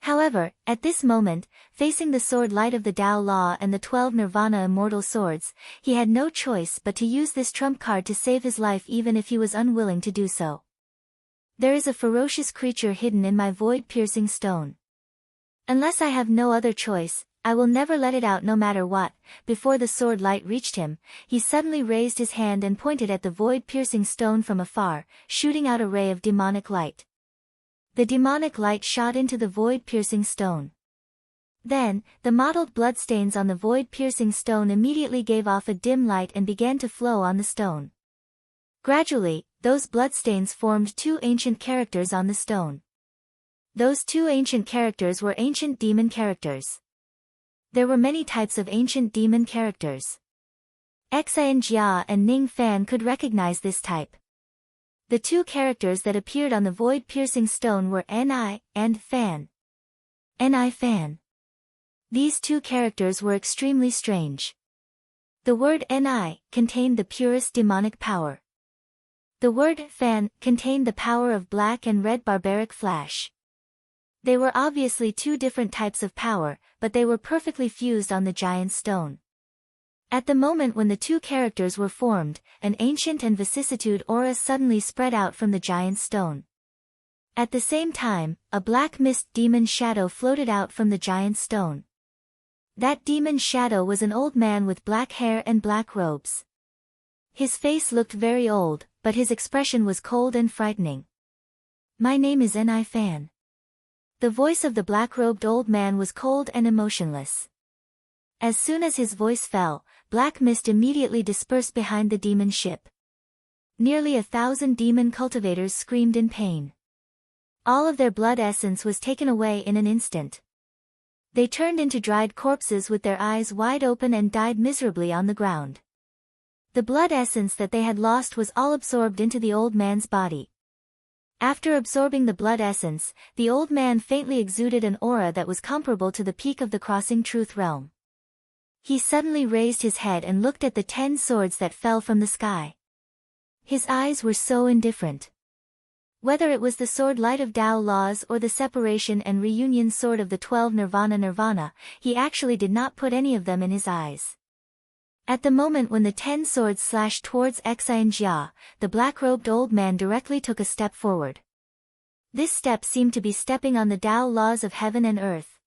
However, at this moment, facing the sword light of the Tao Law and the 12 Nirvana immortal swords, he had no choice but to use this trump card to save his life even if he was unwilling to do so. There is a ferocious creature hidden in my void-piercing stone. Unless I have no other choice, I will never let it out no matter what. Before the sword light reached him, he suddenly raised his hand and pointed at the void-piercing stone from afar, shooting out a ray of demonic light. The demonic light shot into the void-piercing stone. Then, the mottled bloodstains on the void-piercing stone immediately gave off a dim light and began to flow on the stone. Gradually, those bloodstains formed 2 ancient characters on the stone. Those 2 ancient characters were ancient demon characters. There were many types of ancient demon characters. Xian Jia and Ning Fan could recognize this type. The 2 characters that appeared on the void-piercing stone were Ni and Fan. Ni Fan. These 2 characters were extremely strange. The word Ni contained the purest demonic power. The word Fan contained the power of black and red barbaric flash. They were obviously 2 different types of power, but they were perfectly fused on the giant stone. At the moment when the 2 characters were formed, an ancient and vicissitude aura suddenly spread out from the giant stone. At the same time, a black mist demon shadow floated out from the giant stone. That demon shadow was an old man with black hair and black robes. His face looked very old, but his expression was cold and frightening. My name is Ni Fan. The voice of the black-robed old man was cold and emotionless. As soon as his voice fell, black mist immediately dispersed behind the demon ship. Nearly 1,000 demon cultivators screamed in pain. All of their blood essence was taken away in an instant. They turned into dried corpses with their eyes wide open and died miserably on the ground. The blood essence that they had lost was all absorbed into the old man's body. After absorbing the blood essence, the old man faintly exuded an aura that was comparable to the peak of the crossing truth realm. He suddenly raised his head and looked at the 10 swords that fell from the sky. His eyes were so indifferent. Whether it was the sword light of Tao laws or the separation and reunion sword of the 12 nirvana, he actually did not put any of them in his eyes. At the moment when the 10 swords slashed towards Xian Jia, the black-robed old man directly took a step forward. This step seemed to be stepping on the Tao laws of heaven and earth.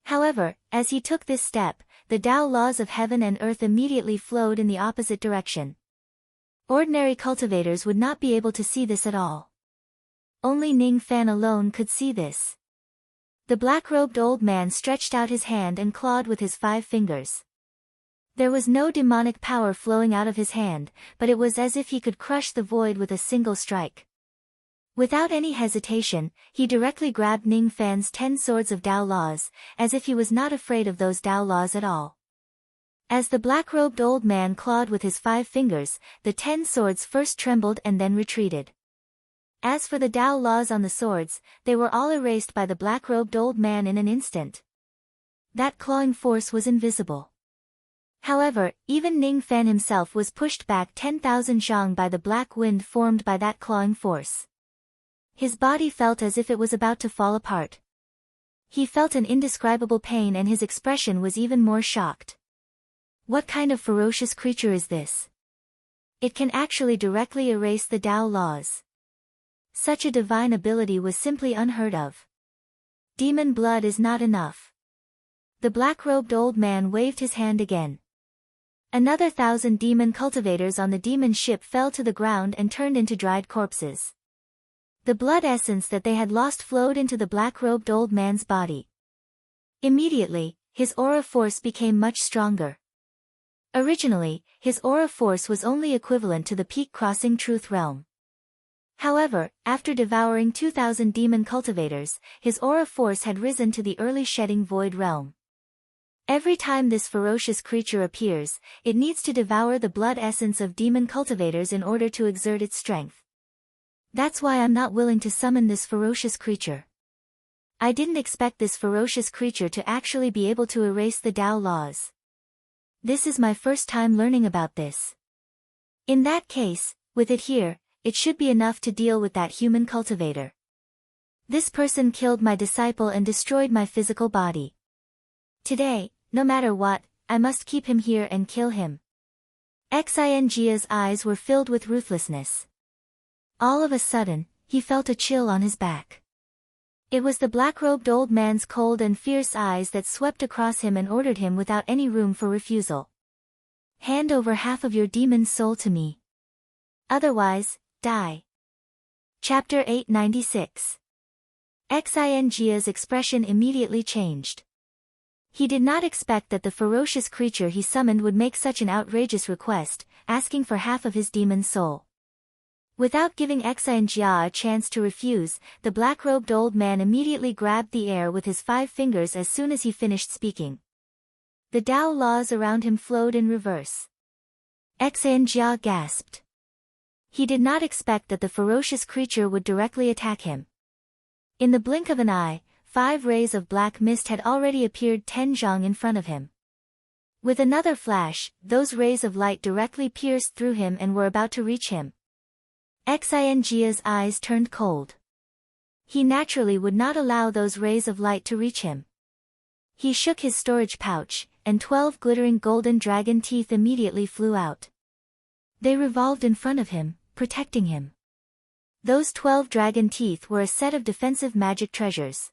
However, as he took this step, the Tao laws of heaven and earth immediately flowed in the opposite direction. Ordinary cultivators would not be able to see this at all. Only Ning Fan alone could see this. The black-robed old man stretched out his hand and clawed with his 5 fingers. There was no demonic power flowing out of his hand, but it was as if he could crush the void with a single strike. Without any hesitation, he directly grabbed Ning Fan's 10 swords of Tao laws, as if he was not afraid of those Tao laws at all. As the black-robed old man clawed with his 5 fingers, the 10 swords first trembled and then retreated. As for the Tao laws on the swords, they were all erased by the black-robed old man in an instant. That clawing force was invisible. However, even Ning Fan himself was pushed back 10,000 zhang by the black wind formed by that clawing force. His body felt as if it was about to fall apart. He felt an indescribable pain and his expression was even more shocked. What kind of ferocious creature is this? It can actually directly erase the Tao laws. Such a divine ability was simply unheard of. Demon blood is not enough. The black-robed old man waved his hand again. Another 1,000 demon cultivators on the demon ship fell to the ground and turned into dried corpses. The blood essence that they had lost flowed into the black-robed old man's body. Immediately, his aura force became much stronger. Originally, his aura force was only equivalent to the peak crossing truth realm. However, after devouring 2,000 demon cultivators, his aura force had risen to the early shedding void realm. Every time this ferocious creature appears, it needs to devour the blood essence of demon cultivators in order to exert its strength. That's why I'm not willing to summon this ferocious creature. I didn't expect this ferocious creature to actually be able to erase the Tao laws. This is my first time learning about this. In that case, with it here, it should be enough to deal with that human cultivator. This person killed my disciple and destroyed my physical body. Today, no matter what, I must keep him here and kill him. Xian Jia's eyes were filled with ruthlessness. All of a sudden, he felt a chill on his back. It was the black-robed old man's cold and fierce eyes that swept across him and ordered him without any room for refusal. Hand over half of your demon's soul to me. Otherwise, die. Chapter 896. Xinjia's expression immediately changed. He did not expect that the ferocious creature he summoned would make such an outrageous request, asking for half of his demon's soul. Without giving Xinjia a chance to refuse, the black-robed old man immediately grabbed the air with his 5 fingers as soon as he finished speaking. The Tao laws around him flowed in reverse. Xinjia gasped. He did not expect that the ferocious creature would directly attack him. In the blink of an eye, 5 rays of black mist had already appeared 10 zhang in front of him. With another flash, those rays of light directly pierced through him and were about to reach him. Xinjia's eyes turned cold. He naturally would not allow those rays of light to reach him. He shook his storage pouch, and 12 glittering golden dragon teeth immediately flew out. They revolved in front of him, protecting him. Those 12 dragon teeth were a set of defensive magic treasures.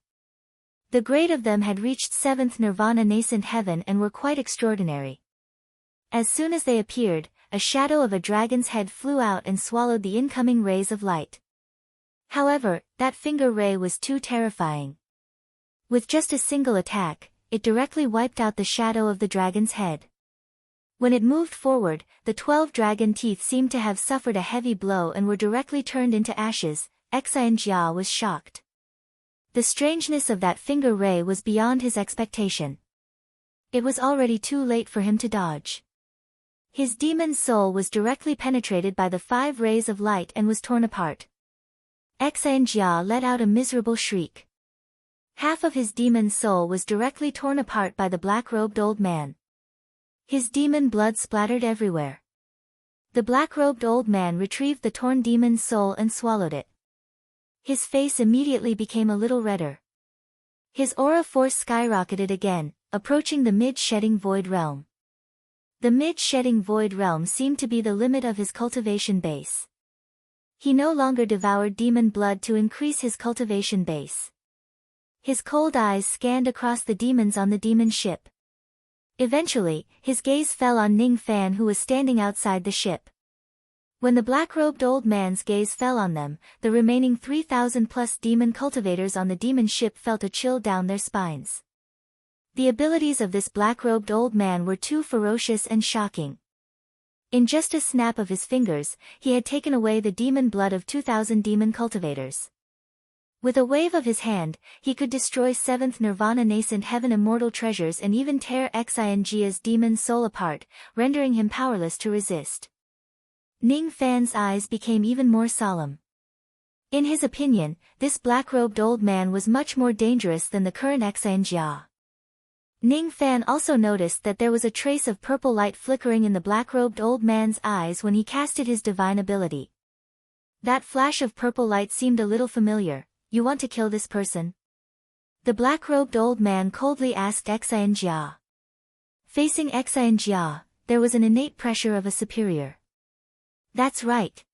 The grade of them had reached 7th nirvana nascent heaven and were quite extraordinary. As soon as they appeared, a shadow of a dragon's head flew out and swallowed the incoming rays of light. However, that finger ray was too terrifying. With just a single attack, it directly wiped out the shadow of the dragon's head. When it moved forward, the 12 dragon teeth seemed to have suffered a heavy blow and were directly turned into ashes. Xinjia was shocked. The strangeness of that finger ray was beyond his expectation. It was already too late for him to dodge. His demon's soul was directly penetrated by the 5 rays of light and was torn apart. Xinjia let out a miserable shriek. Half of his demon's soul was directly torn apart by the black-robed old man. His demon blood splattered everywhere. The black-robed old man retrieved the torn demon's soul and swallowed it. His face immediately became a little redder. His aura force skyrocketed again, approaching the mid-shedding void realm. The mid-shedding void realm seemed to be the limit of his cultivation base. He no longer devoured demon blood to increase his cultivation base. His cold eyes scanned across the demons on the demon ship. Eventually, his gaze fell on Ning Fan, who was standing outside the ship. When the black-robed old man's gaze fell on them, the remaining 3,000+ demon cultivators on the demon ship felt a chill down their spines. The abilities of this black-robed old man were too ferocious and shocking. In just a snap of his fingers, he had taken away the demon blood of 2,000 demon cultivators. With a wave of his hand, he could destroy 7th nirvana nascent heaven immortal treasures and even tear Xinjia's demon soul apart, rendering him powerless to resist. Ning Fan's eyes became even more solemn. In his opinion, this black-robed old man was much more dangerous than the current Xinjia. Ning Fan also noticed that there was a trace of purple light flickering in the black-robed old man's eyes when he casted his divine ability. That flash of purple light seemed a little familiar. You want to kill this person? The black-robed old man coldly asked Xinjia. Facing Xinjia, there was an innate pressure of a superior. That's right.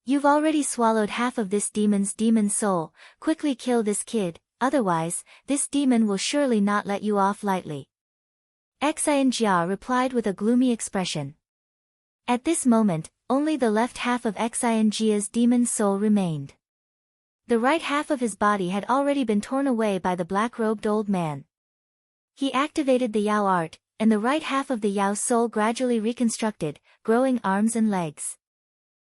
You've already swallowed half of this demon's demon soul, quickly kill this kid. Otherwise, this demon will surely not let you off lightly. Xinjia replied with a gloomy expression. At this moment, only the left half of Xinjia's demon soul remained. The right half of his body had already been torn away by the black-robed old man. He activated the Yao art, and the right half of the Yao soul gradually reconstructed, growing arms and legs.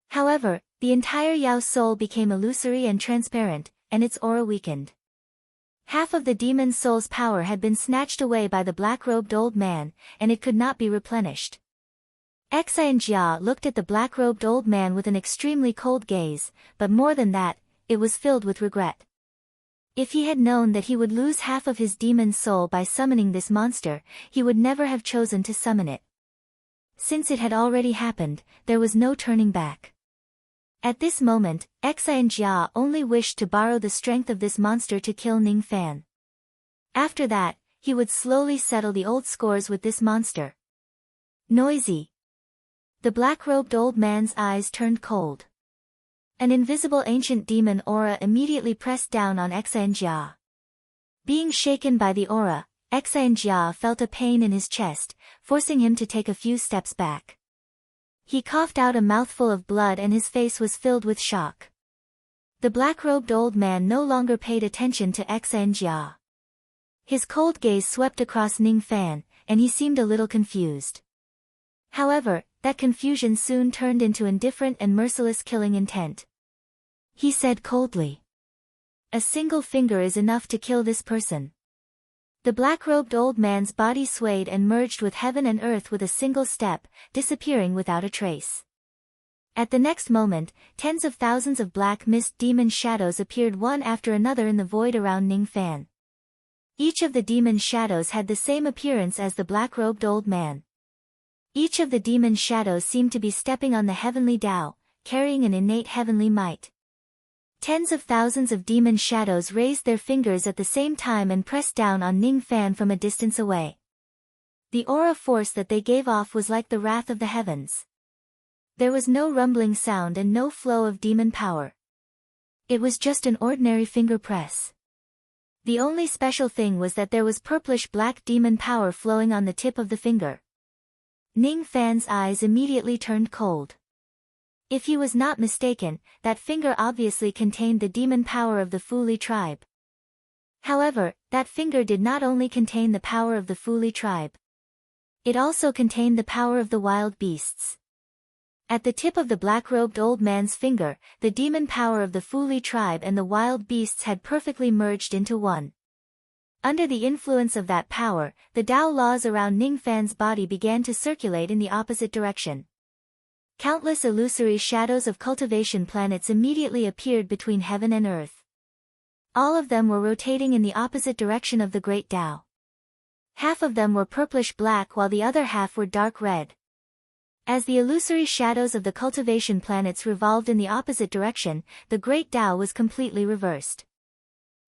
However, the entire Yao soul became illusory and transparent, and its aura weakened. Half of the demon soul's power had been snatched away by the black-robed old man, and it could not be replenished. Xinjia looked at the black-robed old man with an extremely cold gaze, but more than that, it was filled with regret. If he had known that he would lose half of his demon soul by summoning this monster, he would never have chosen to summon it. Since it had already happened, there was no turning back. At this moment, Xinjia only wished to borrow the strength of this monster to kill Ning Fan. After that, he would slowly settle the old scores with this monster. Noisy. The black-robed old man's eyes turned cold. An invisible ancient demon aura immediately pressed down on Exanjia. Being shaken by the aura, Exanjia felt a pain in his chest, forcing him to take a few steps back. He coughed out a mouthful of blood and his face was filled with shock. The black-robed old man no longer paid attention to Exanjia. His cold gaze swept across Ning Fan, and he seemed a little confused. However, that confusion soon turned into indifferent and merciless killing intent. He said coldly, "A single finger is enough to kill this person." The black-robed old man's body swayed and merged with heaven and earth with a single step, disappearing without a trace. At the next moment, tens of thousands of black mist demon shadows appeared one after another in the void around Ning Fan. Each of the demon shadows had the same appearance as the black-robed old man. Each of the demon shadows seemed to be stepping on the heavenly Tao, carrying an innate heavenly might. Tens of thousands of demon shadows raised their fingers at the same time and pressed down on Ning Fan from a distance away. The aura force that they gave off was like the wrath of the heavens. There was no rumbling sound and no flow of demon power. It was just an ordinary finger press. The only special thing was that there was purplish-black demon power flowing on the tip of the finger. Ning Fan's eyes immediately turned cold. If he was not mistaken, that finger obviously contained the demon power of the Fuli tribe. However, that finger did not only contain the power of the Fuli tribe. It also contained the power of the wild beasts. At the tip of the black-robed old man's finger, the demon power of the Fuli tribe and the wild beasts had perfectly merged into one. Under the influence of that power, the Tao laws around Ning Fan's body began to circulate in the opposite direction. Countless illusory shadows of cultivation planets immediately appeared between heaven and earth. All of them were rotating in the opposite direction of the great Tao. Half of them were purplish-black while the other half were dark red. As the illusory shadows of the cultivation planets revolved in the opposite direction, the great Tao was completely reversed.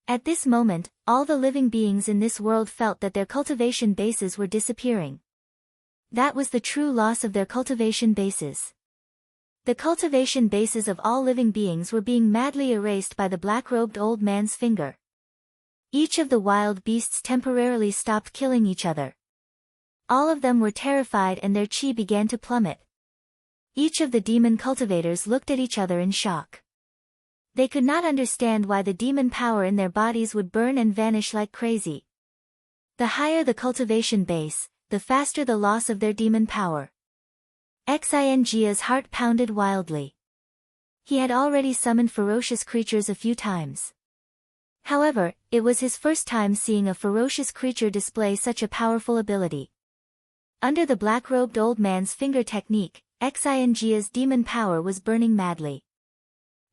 At this moment, all the living beings in this world felt that their cultivation bases were disappearing. That was the true loss of their cultivation bases. The cultivation bases of all living beings were being madly erased by the black-robed old man's finger. Each of the wild beasts temporarily stopped killing each other. All of them were terrified and their chi began to plummet. Each of the demon cultivators looked at each other in shock. They could not understand why the demon power in their bodies would burn and vanish like crazy. The higher the cultivation base, the faster the loss of their demon power. Xinjia's heart pounded wildly. He had already summoned ferocious creatures a few times. However, it was his first time seeing a ferocious creature display such a powerful ability. Under the black-robed old man's finger technique, Xinjia's demon power was burning madly.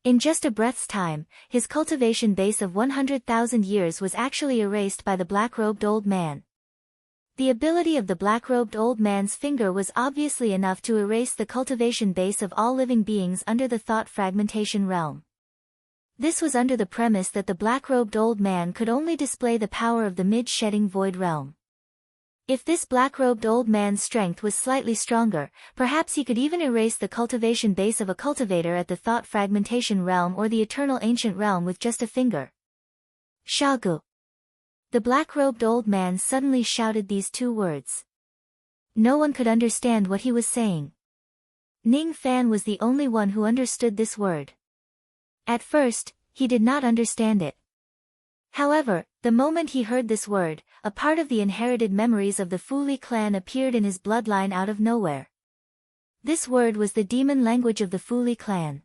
In just a breath's time, his cultivation base of 100,000 years was actually erased by the black-robed old man. The ability of the black-robed old man's finger was obviously enough to erase the cultivation base of all living beings under the thought fragmentation realm. This was under the premise that the black-robed old man could only display the power of the mid-shedding void realm. If this black-robed old man's strength was slightly stronger, perhaps he could even erase the cultivation base of a cultivator at the thought fragmentation realm or the eternal ancient realm with just a finger. Shagu. The black-robed old man suddenly shouted these two words. No one could understand what he was saying. Ning Fan was the only one who understood this word. At first, he did not understand it. However, the moment he heard this word, a part of the inherited memories of the Fuli clan appeared in his bloodline out of nowhere. This word was the demon language of the Fuli clan.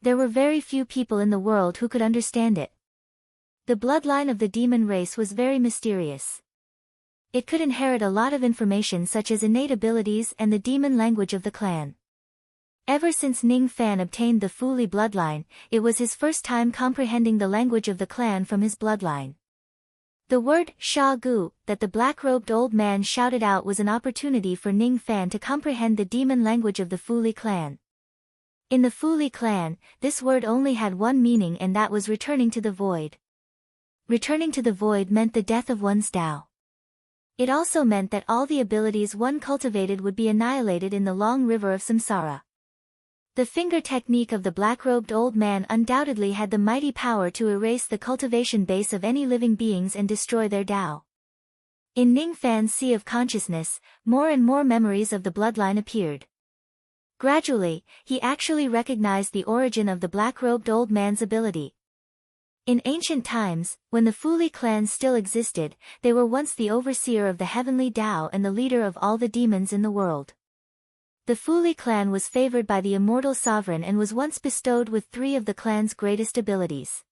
There were very few people in the world who could understand it. The bloodline of the demon race was very mysterious. It could inherit a lot of information such as innate abilities and the demon language of the clan. Ever since Ning Fan obtained the Fuli bloodline, it was his first time comprehending the language of the clan from his bloodline. The word Sha Gu that the black-robed old man shouted out was an opportunity for Ning Fan to comprehend the demon language of the Fuli clan. In the Fuli clan, this word only had one meaning, and that was returning to the void. Returning to the void meant the death of one's Tao. It also meant that all the abilities one cultivated would be annihilated in the long river of samsara. The finger technique of the black-robed old man undoubtedly had the mighty power to erase the cultivation base of any living beings and destroy their Tao. In Ning Fan's sea of consciousness, more and more memories of the bloodline appeared. Gradually, he actually recognized the origin of the black-robed old man's ability. In ancient times, when the Fu Li clan still existed, they were once the overseer of the heavenly Tao and the leader of all the demons in the world. The Fu Li clan was favored by the immortal sovereign and was once bestowed with 3 of the clan's greatest abilities.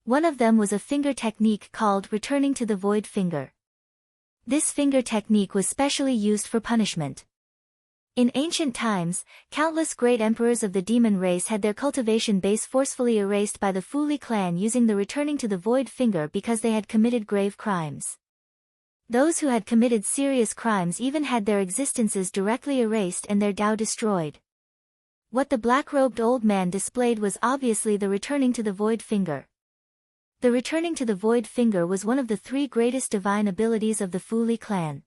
One of them was a finger technique called returning to the void finger. This finger technique was specially used for punishment. In ancient times, countless great emperors of the demon race had their cultivation base forcefully erased by the Fu Li clan using the returning to the void finger because they had committed grave crimes. Those who had committed serious crimes even had their existences directly erased and their Tao destroyed. What the black-robed old man displayed was obviously the returning to the void finger. The returning to the void finger was one of the 3 greatest divine abilities of the Fu Li clan.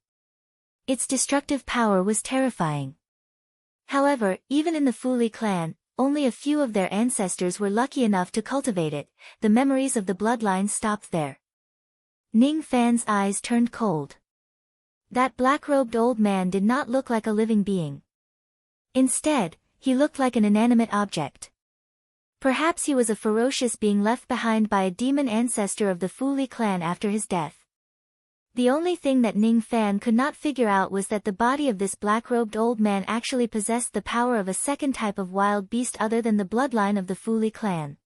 Its destructive power was terrifying. However, even in the Fu Li clan, only a few of their ancestors were lucky enough to cultivate it. The memories of the bloodline stopped there. Ning Fan's eyes turned cold. That black-robed old man did not look like a living being. Instead, he looked like an inanimate object. Perhaps he was a ferocious being left behind by a demon ancestor of the Fu Li clan after his death. The only thing that Ning Fan could not figure out was that the body of this black-robed old man actually possessed the power of a second type of wild beast other than the bloodline of the Fu Li clan.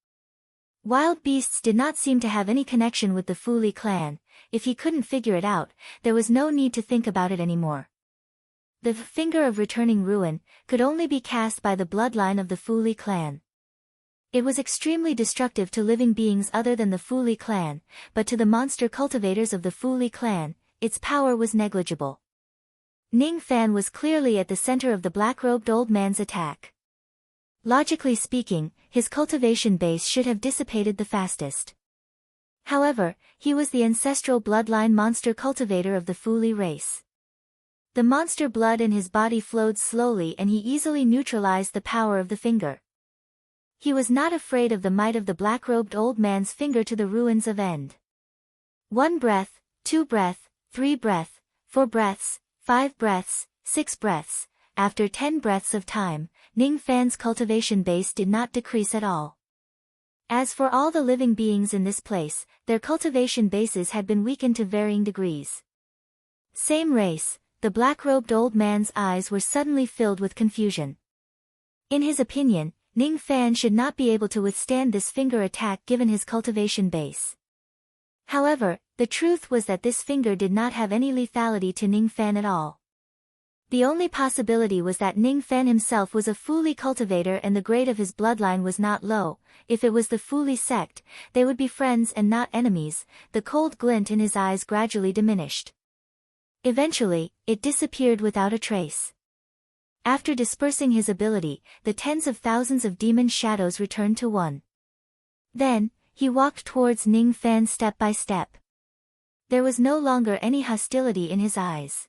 Wild beasts did not seem to have any connection with the Fu Li clan. If he couldn't figure it out, there was no need to think about it anymore. The finger of returning ruin could only be cast by the bloodline of the Fu Li clan. It was extremely destructive to living beings other than the Fu Li clan, but to the monster cultivators of the Fu Li clan, its power was negligible. Ning Fan was clearly at the center of the black-robed old man's attack. Logically speaking, his cultivation base should have dissipated the fastest. However, he was the ancestral bloodline monster cultivator of the Fu Li race. The monster blood in his body flowed slowly and he easily neutralized the power of the finger. He was not afraid of the might of the black-robed old man's finger to the ruins of end. 1 breath, 2 breath, 3 breath, 4 breaths, 5 breaths, 6 breaths. After 10 breaths of time, Ning Fan's cultivation base did not decrease at all. As for all the living beings in this place, their cultivation bases had been weakened to varying degrees. Same race, the black-robed old man's eyes were suddenly filled with confusion. In his opinion, Ning Fan should not be able to withstand this finger attack given his cultivation base. However, the truth was that this finger did not have any lethality to Ning Fan at all. The only possibility was that Ning Fan himself was a Fu Li cultivator and the grade of his bloodline was not low. If it was the Fu Li sect, they would be friends and not enemies. The cold glint in his eyes gradually diminished. Eventually, it disappeared without a trace. After dispersing his ability, the tens of thousands of demon shadows returned to one. Then, he walked towards Ning Fan step by step. There was no longer any hostility in his eyes.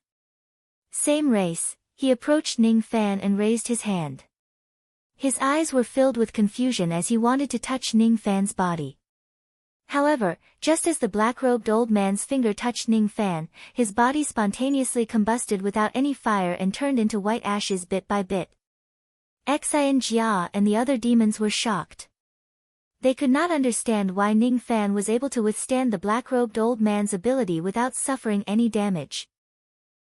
Same race, he approached Ning Fan and raised his hand. His eyes were filled with confusion as he wanted to touch Ning Fan's body. However, just as the black-robed old man's finger touched Ning Fan, his body spontaneously combusted without any fire and turned into white ashes bit by bit. Xian Jia and the other demons were shocked. They could not understand why Ning Fan was able to withstand the black-robed old man's ability without suffering any damage.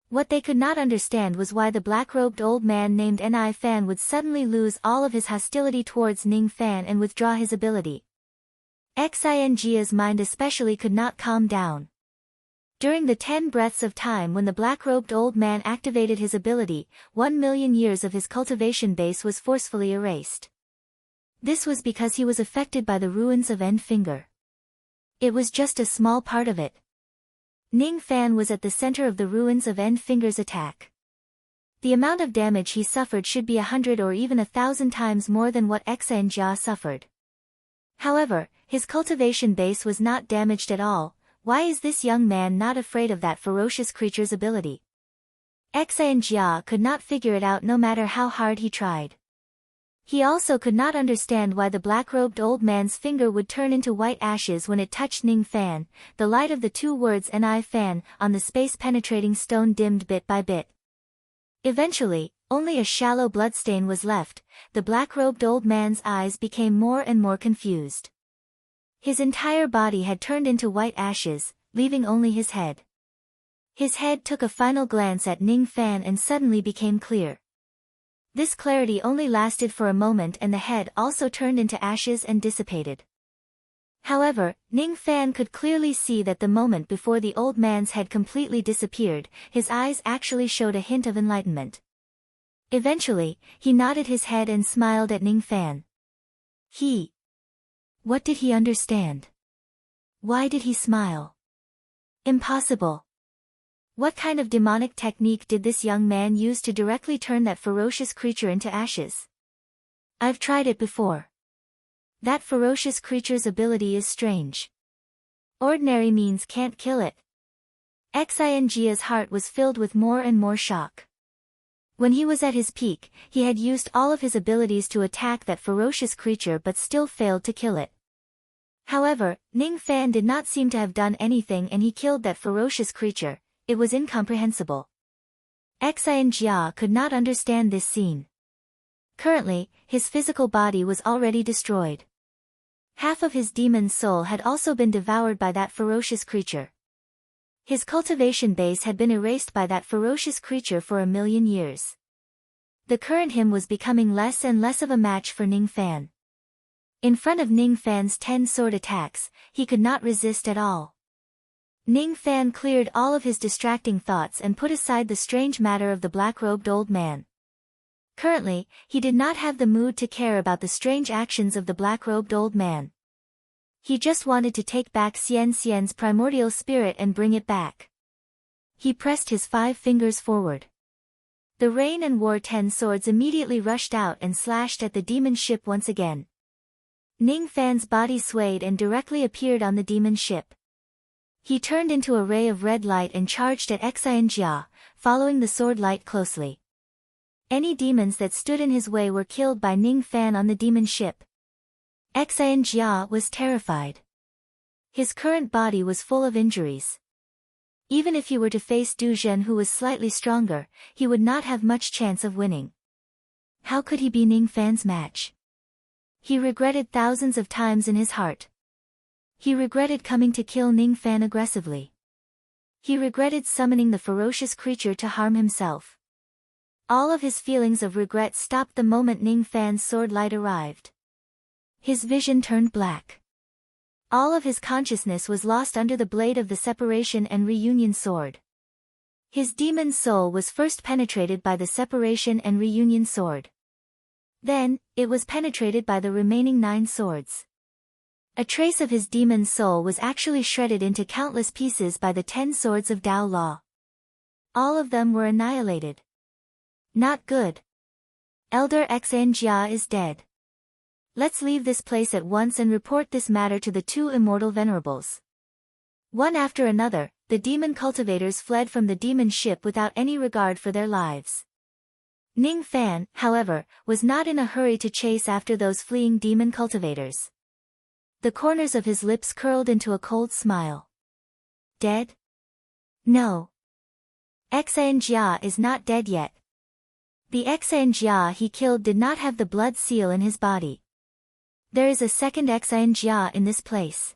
What they could not understand was why the black-robed old man named Ni Fan would suddenly lose all of his hostility towards Ning Fan and withdraw his ability. Xian Jia's mind especially could not calm down. During the 10 breaths of time when the black-robed old man activated his ability, 1,000,000 years of his cultivation base was forcefully erased. This was because he was affected by the ruins of End Finger. It was just a small part of it. Ning Fan was at the center of the ruins of End Finger's attack. The amount of damage he suffered should be 100 or even 1,000 times more than what Xian Jia suffered. However, his cultivation base was not damaged at all. Why is this young man not afraid of that ferocious creature's ability? Xian Jia could not figure it out no matter how hard he tried. He also could not understand why the black-robed old man's finger would turn into white ashes when it touched Ning Fan. The light of the two words "Ni Fan" on the space-penetrating stone dimmed bit by bit. Eventually, only a shallow bloodstain was left. The black-robed old man's eyes became more and more confused. His entire body had turned into white ashes, leaving only his head. His head took a final glance at Ning Fan and suddenly became clear. This clarity only lasted for a moment, and the head also turned into ashes and dissipated. However, Ning Fan could clearly see that the moment before the old man's head completely disappeared, his eyes actually showed a hint of enlightenment. Eventually, he nodded his head and smiled at Ning Fan. What did he understand? Why did he smile? Impossible. What kind of demonic technique did this young man use to directly turn that ferocious creature into ashes? I've tried it before. That ferocious creature's ability is strange. Ordinary means can't kill it. Xinjia's heart was filled with more and more shock. When he was at his peak, he had used all of his abilities to attack that ferocious creature but still failed to kill it. However, Ning Fan did not seem to have done anything and he killed that ferocious creature. It was incomprehensible. Xinjia could not understand this scene. Currently, his physical body was already destroyed. Half of his demon soul had also been devoured by that ferocious creature. His cultivation base had been erased by that ferocious creature for 1,000,000 years. The current him was becoming less and less of a match for Ning Fan. In front of Ning Fan's 10 sword attacks, he could not resist at all. Ning Fan cleared all of his distracting thoughts and put aside the strange matter of the black-robed old man. Currently, he did not have the mood to care about the strange actions of the black-robed old man. He just wanted to take back Xian's primordial spirit and bring it back. He pressed his 5 fingers forward. The Rain and War 10 swords immediately rushed out and slashed at the demon ship once again. Ning Fan's body swayed and directly appeared on the demon ship. He turned into a ray of red light and charged at Xinjia, following the sword light closely. Any demons that stood in his way were killed by Ning Fan on the demon ship. Xinjia was terrified. His current body was full of injuries. Even if he were to face Du Zhen, who was slightly stronger, he would not have much chance of winning. How could he be Ning Fan's match? He regretted thousands of times in his heart. He regretted coming to kill Ning Fan aggressively. He regretted summoning the ferocious creature to harm himself. All of his feelings of regret stopped the moment Ning Fan's sword light arrived. His vision turned black. All of his consciousness was lost under the blade of the separation and reunion sword. His demon soul was first penetrated by the separation and reunion sword. Then, it was penetrated by the remaining 9 swords. A trace of his demon soul was actually shredded into countless pieces by the 10 swords of Dao Law. All of them were annihilated. Not good. Elder Xinjia is dead. Let's leave this place at once and report this matter to the 2 immortal venerables. One after another, the demon cultivators fled from the demon ship without any regard for their lives. Ning Fan, however, was not in a hurry to chase after those fleeing demon cultivators. The corners of his lips curled into a cold smile. Dead? No. Xinjia is not dead yet. The Xinjia he killed did not have the blood seal in his body. There is a second Xinjia in this place.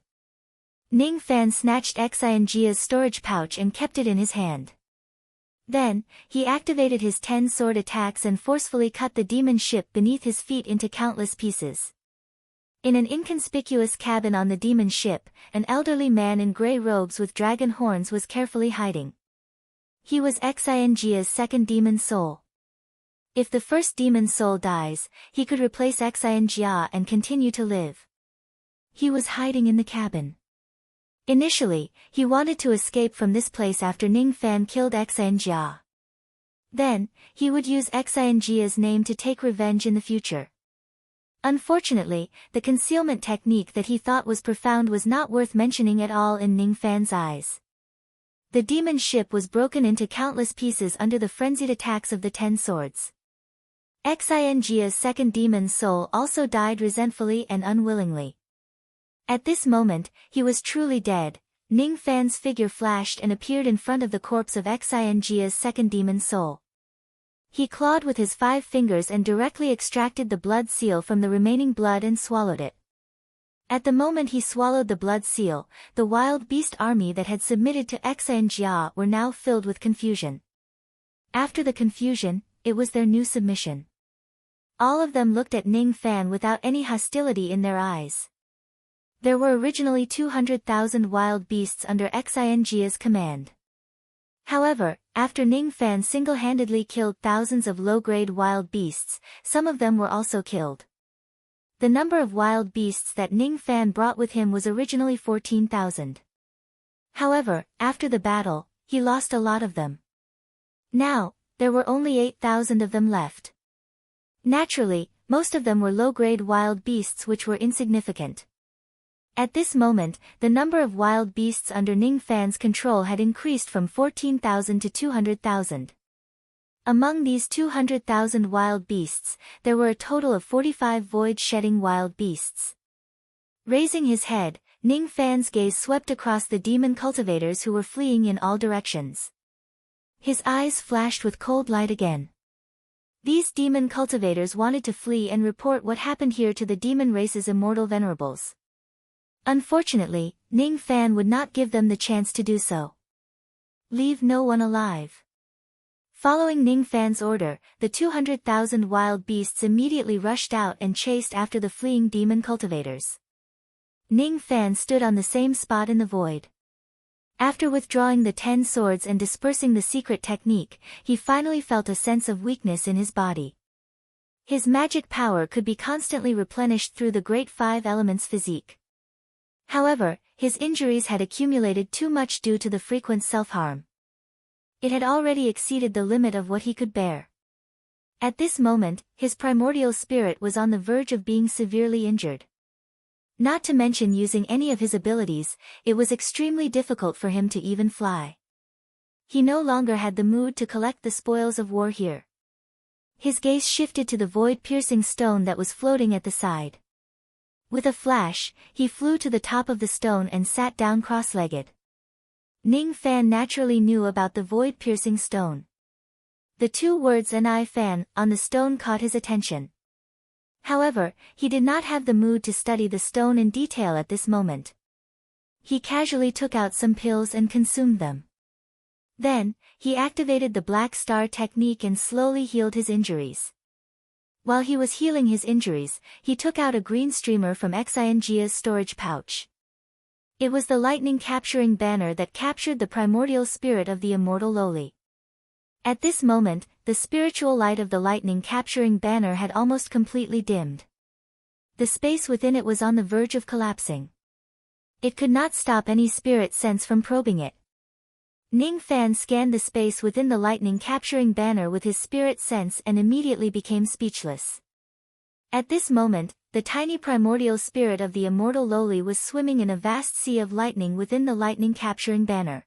Ning Fan snatched Xinjia's storage pouch and kept it in his hand. Then, he activated his 10 sword attacks and forcefully cut the demon ship beneath his feet into countless pieces. In an inconspicuous cabin on the demon ship, an elderly man in gray robes with dragon horns was carefully hiding. He was Xinjia's second demon soul. If the first demon soul dies, he could replace Xinjia and continue to live. He was hiding in the cabin. Initially, he wanted to escape from this place after Ning Fan killed Xinjia. Then, he would use Xinjia's name to take revenge in the future. Unfortunately, the concealment technique that he thought was profound was not worth mentioning at all in Ning Fan's eyes. The demon ship was broken into countless pieces under the frenzied attacks of the 10 swords. Xinjia's second demon soul also died resentfully and unwillingly. At this moment, he was truly dead. Ning Fan's figure flashed and appeared in front of the corpse of Xinjia's second demon soul. He clawed with his 5 fingers and directly extracted the blood seal from the remaining blood and swallowed it. At the moment he swallowed the blood seal, the wild beast army that had submitted to Xinjia were now filled with confusion. After the confusion, it was their new submission. All of them looked at Ning Fan without any hostility in their eyes. There were originally 200,000 wild beasts under Xinjia's command. However, after Ning Fan single-handedly killed thousands of low-grade wild beasts, some of them were also killed. The number of wild beasts that Ning Fan brought with him was originally 14,000. However, after the battle, he lost a lot of them. Now, there were only 8,000 of them left. Naturally, most of them were low-grade wild beasts which were insignificant. At this moment, the number of wild beasts under Ning Fan's control had increased from 14,000 to 200,000. Among these 200,000 wild beasts, there were a total of 45 void-shedding wild beasts. Raising his head, Ning Fan's gaze swept across the demon cultivators who were fleeing in all directions. His eyes flashed with cold light again. These demon cultivators wanted to flee and report what happened here to the demon race's immortal venerables. Unfortunately, Ning Fan would not give them the chance to do so. Leave no one alive. Following Ning Fan's order, the 200,000 wild beasts immediately rushed out and chased after the fleeing demon cultivators. Ning Fan stood on the same spot in the void. After withdrawing the 10 swords and dispersing the secret technique, he finally felt a sense of weakness in his body. His magic power could be constantly replenished through the Great 5 Elements physique. However, his injuries had accumulated too much due to the frequent self-harm. It had already exceeded the limit of what he could bear. At this moment, his primordial spirit was on the verge of being severely injured. Not to mention using any of his abilities, it was extremely difficult for him to even fly. He no longer had the mood to collect the spoils of war here. His gaze shifted to the void-piercing stone that was floating at the side. With a flash, he flew to the top of the stone and sat down cross-legged. Ning Fan naturally knew about the void-piercing stone. The 2 words "Ni Fan" on the stone caught his attention. However, he did not have the mood to study the stone in detail at this moment. He casually took out some pills and consumed them. Then, he activated the Black Star technique and slowly healed his injuries. While he was healing his injuries, he took out a green streamer from Xinjia's storage pouch. It was the lightning-capturing banner that captured the primordial spirit of the immortal Loli. At this moment, the spiritual light of the lightning-capturing banner had almost completely dimmed. The space within it was on the verge of collapsing. It could not stop any spirit sense from probing it. Ning Fan scanned the space within the lightning-capturing banner with his spirit sense and immediately became speechless. At this moment, the tiny primordial spirit of the immortal Loli was swimming in a vast sea of lightning within the lightning-capturing banner.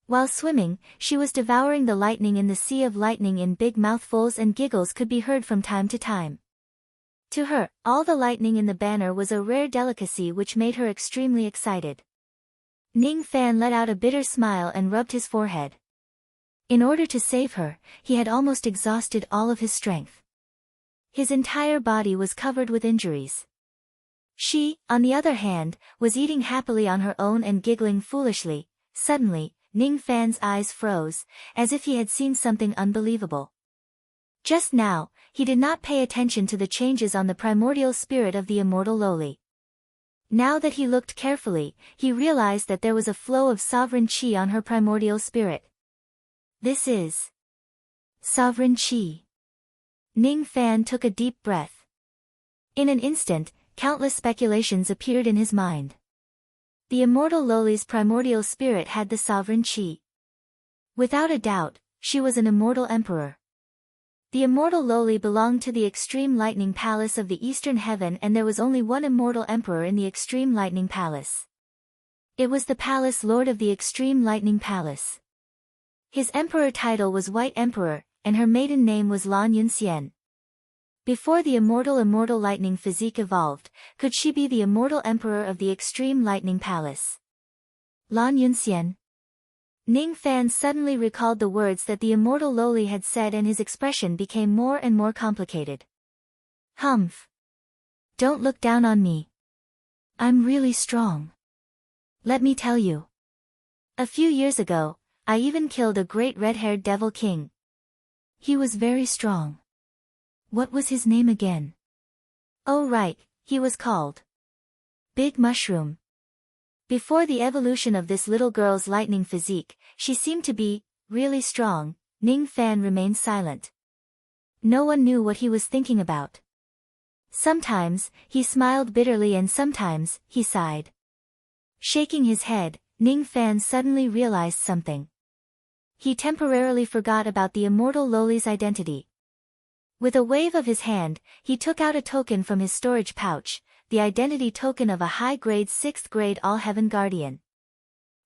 While swimming, she was devouring the lightning in the sea of lightning in big mouthfuls, and giggles could be heard from time to time. To her, all the lightning in the banner was a rare delicacy which made her extremely excited. Ning Fan let out a bitter smile and rubbed his forehead. In order to save her, he had almost exhausted all of his strength. His entire body was covered with injuries. She, on the other hand, was eating happily on her own and giggling foolishly. Suddenly, Ning Fan's eyes froze, as if he had seen something unbelievable. Just now, he did not pay attention to the changes on the primordial spirit of the immortal Loli. Now that he looked carefully, he realized that there was a flow of sovereign chi on her primordial spirit. This is sovereign chi. Ning Fan took a deep breath. In an instant, countless speculations appeared in his mind. The immortal Loli's primordial spirit had the sovereign chi. Without a doubt, she was an immortal emperor. The immortal Loli belonged to the Extreme Lightning Palace of the Eastern Heaven, and there was only one immortal emperor in the Extreme Lightning Palace. It was the Palace Lord of the Extreme Lightning Palace. His emperor title was White Emperor, and her maiden name was Lan Yunxian. Before the immortal lightning physique evolved, could she be the immortal emperor of the extreme lightning palace? Lan Yunxian. Ning Fan suddenly recalled the words that the immortal Loli had said, and his expression became more and more complicated. Humph. Don't look down on me. I'm really strong. Let me tell you. A few years ago, I even killed a great red-haired devil king. He was very strong. What was his name again? Oh right, he was called Big Mushroom. Before the evolution of this little girl's lightning physique, she seemed to be really strong. Ning Fan remained silent. No one knew what he was thinking about. Sometimes, he smiled bitterly and sometimes, he sighed. Shaking his head, Ning Fan suddenly realized something. He temporarily forgot about the immortal Loli's identity. With a wave of his hand, he took out a token from his storage pouch, the identity token of a high-grade 6th grade All-Heaven Guardian.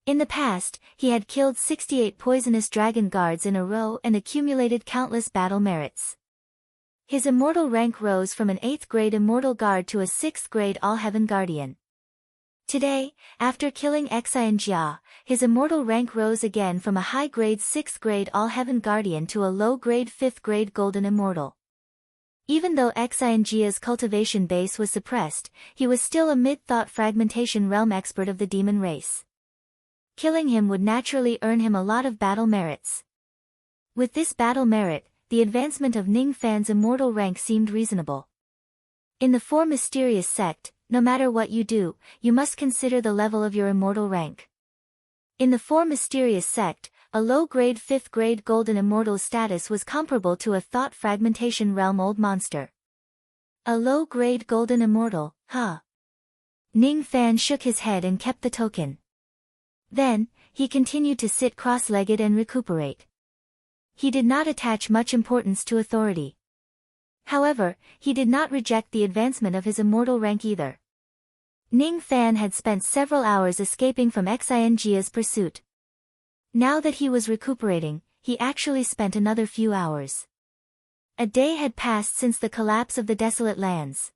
In the past, he had killed 68 poisonous dragon guards in a row and accumulated countless battle merits. His immortal rank rose from an 8th grade immortal guard to a 6th grade All-Heaven Guardian. Today, after killing Xi and Jia, his immortal rank rose again from a high-grade 6th grade All-Heaven Guardian to a low-grade 5th grade Golden Immortal. Even though Xi and Jia's cultivation base was suppressed, he was still a mid-thought fragmentation realm expert of the demon race. Killing him would naturally earn him a lot of battle merits. With this battle merit, the advancement of Ning Fan's immortal rank seemed reasonable. In the Four Mysterious Sect, no matter what you do, you must consider the level of your immortal rank. In the Four Mysterious Sect, a low-grade 5th grade Golden Immortal status was comparable to a thought fragmentation realm old monster. A low-grade Golden Immortal, huh? Ning Fan shook his head and kept the token. Then, he continued to sit cross-legged and recuperate. He did not attach much importance to authority. However, he did not reject the advancement of his immortal rank either. Ning Fan had spent several hours escaping from Xianjia's pursuit. Now that he was recuperating, he actually spent another few hours. A day had passed since the collapse of the desolate lands.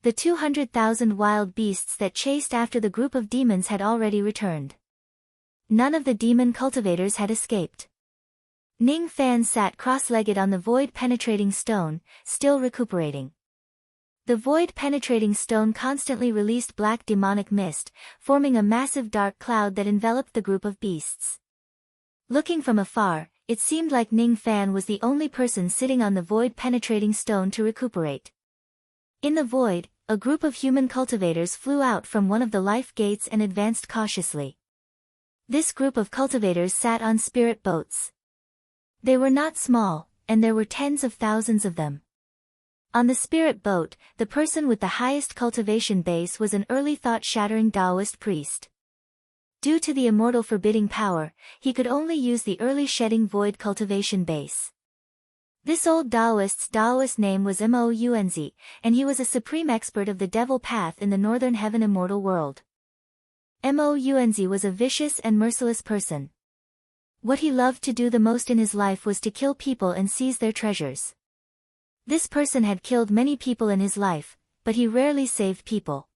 The 200,000 wild beasts that chased after the group of demons had already returned. None of the demon cultivators had escaped. Ning Fan sat cross-legged on the void-penetrating stone, still recuperating. The void-penetrating stone constantly released black demonic mist, forming a massive dark cloud that enveloped the group of beasts. Looking from afar, it seemed like Ning Fan was the only person sitting on the void-penetrating stone to recuperate. In the void, a group of human cultivators flew out from one of the life gates and advanced cautiously. This group of cultivators sat on spirit boats. They were not small, and there were tens of thousands of them. On the spirit boat, the person with the highest cultivation base was an early thought-shattering Taoist priest. Due to the immortal forbidding power, he could only use the early shedding void cultivation base. This old Taoist's Taoist name was Mo Yuanzi, and he was a supreme expert of the devil path in the northern heaven immortal world. Mo Yuanzi was a vicious and merciless person. What he loved to do the most in his life was to kill people and seize their treasures. This person had killed many people in his life, but he rarely saved people.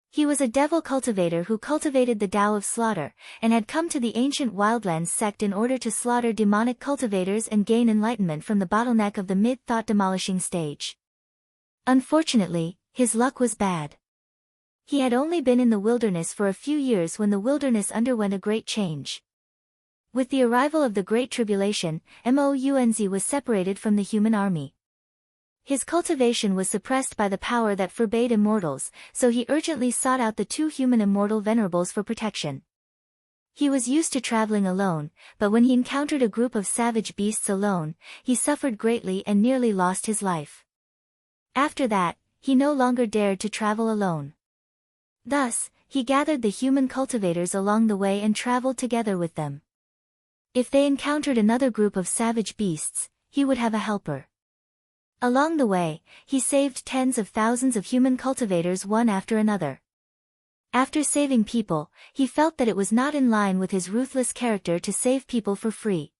He was a devil cultivator who cultivated the Tao of slaughter, and had come to the ancient Wildlands sect in order to slaughter demonic cultivators and gain enlightenment from the bottleneck of the mid-thought demolishing stage. Unfortunately, his luck was bad. He had only been in the wilderness for a few years when the wilderness underwent a great change. With the arrival of the Great Tribulation, Mo Yuanzi was separated from the human army. His cultivation was suppressed by the power that forbade immortals, so he urgently sought out the two human immortal venerables for protection. He was used to traveling alone, but when he encountered a group of savage beasts alone, he suffered greatly and nearly lost his life. After that, he no longer dared to travel alone. Thus, he gathered the human cultivators along the way and traveled together with them. If they encountered another group of savage beasts, he would have a helper. Along the way, he saved tens of thousands of human cultivators one after another. After saving people, he felt that it was not in line with his ruthless character to save people for free.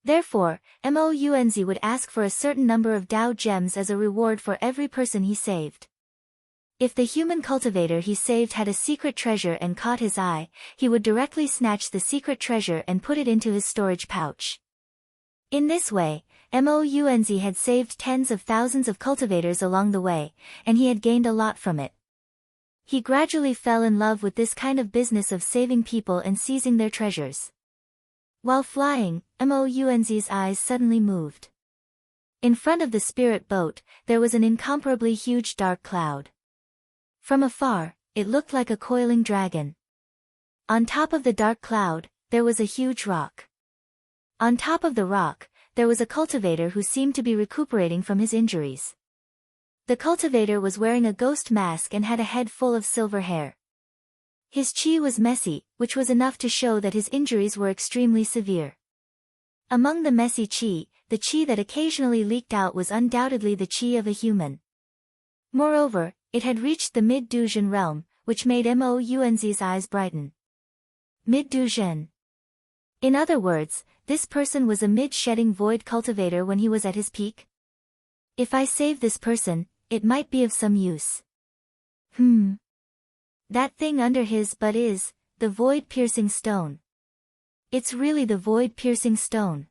Therefore, Mounz would ask for a certain number of Dao gems as a reward for every person he saved. If the human cultivator he saved had a secret treasure and caught his eye, he would directly snatch the secret treasure and put it into his storage pouch. In this way, Mounz had saved tens of thousands of cultivators along the way, and he had gained a lot from it. He gradually fell in love with this kind of business of saving people and seizing their treasures. While flying, Mounz's eyes suddenly moved. In front of the spirit boat, there was an incomparably huge dark cloud. From afar, it looked like a coiling dragon. On top of the dark cloud, there was a huge rock. On top of the rock, there was a cultivator who seemed to be recuperating from his injuries. The cultivator was wearing a ghost mask and had a head full of silver hair. His chi was messy, which was enough to show that his injuries were extremely severe. Among the messy chi, the chi that occasionally leaked out was undoubtedly the chi of a human. Moreover, it had reached the mid-duzhen realm, which made Mounz's eyes brighten. Mid-duzhen. In other words, this person was a mid-shedding void cultivator when he was at his peak. If I save this person, it might be of some use. That thing under his butt is the void-piercing stone. It's really the void-piercing stone.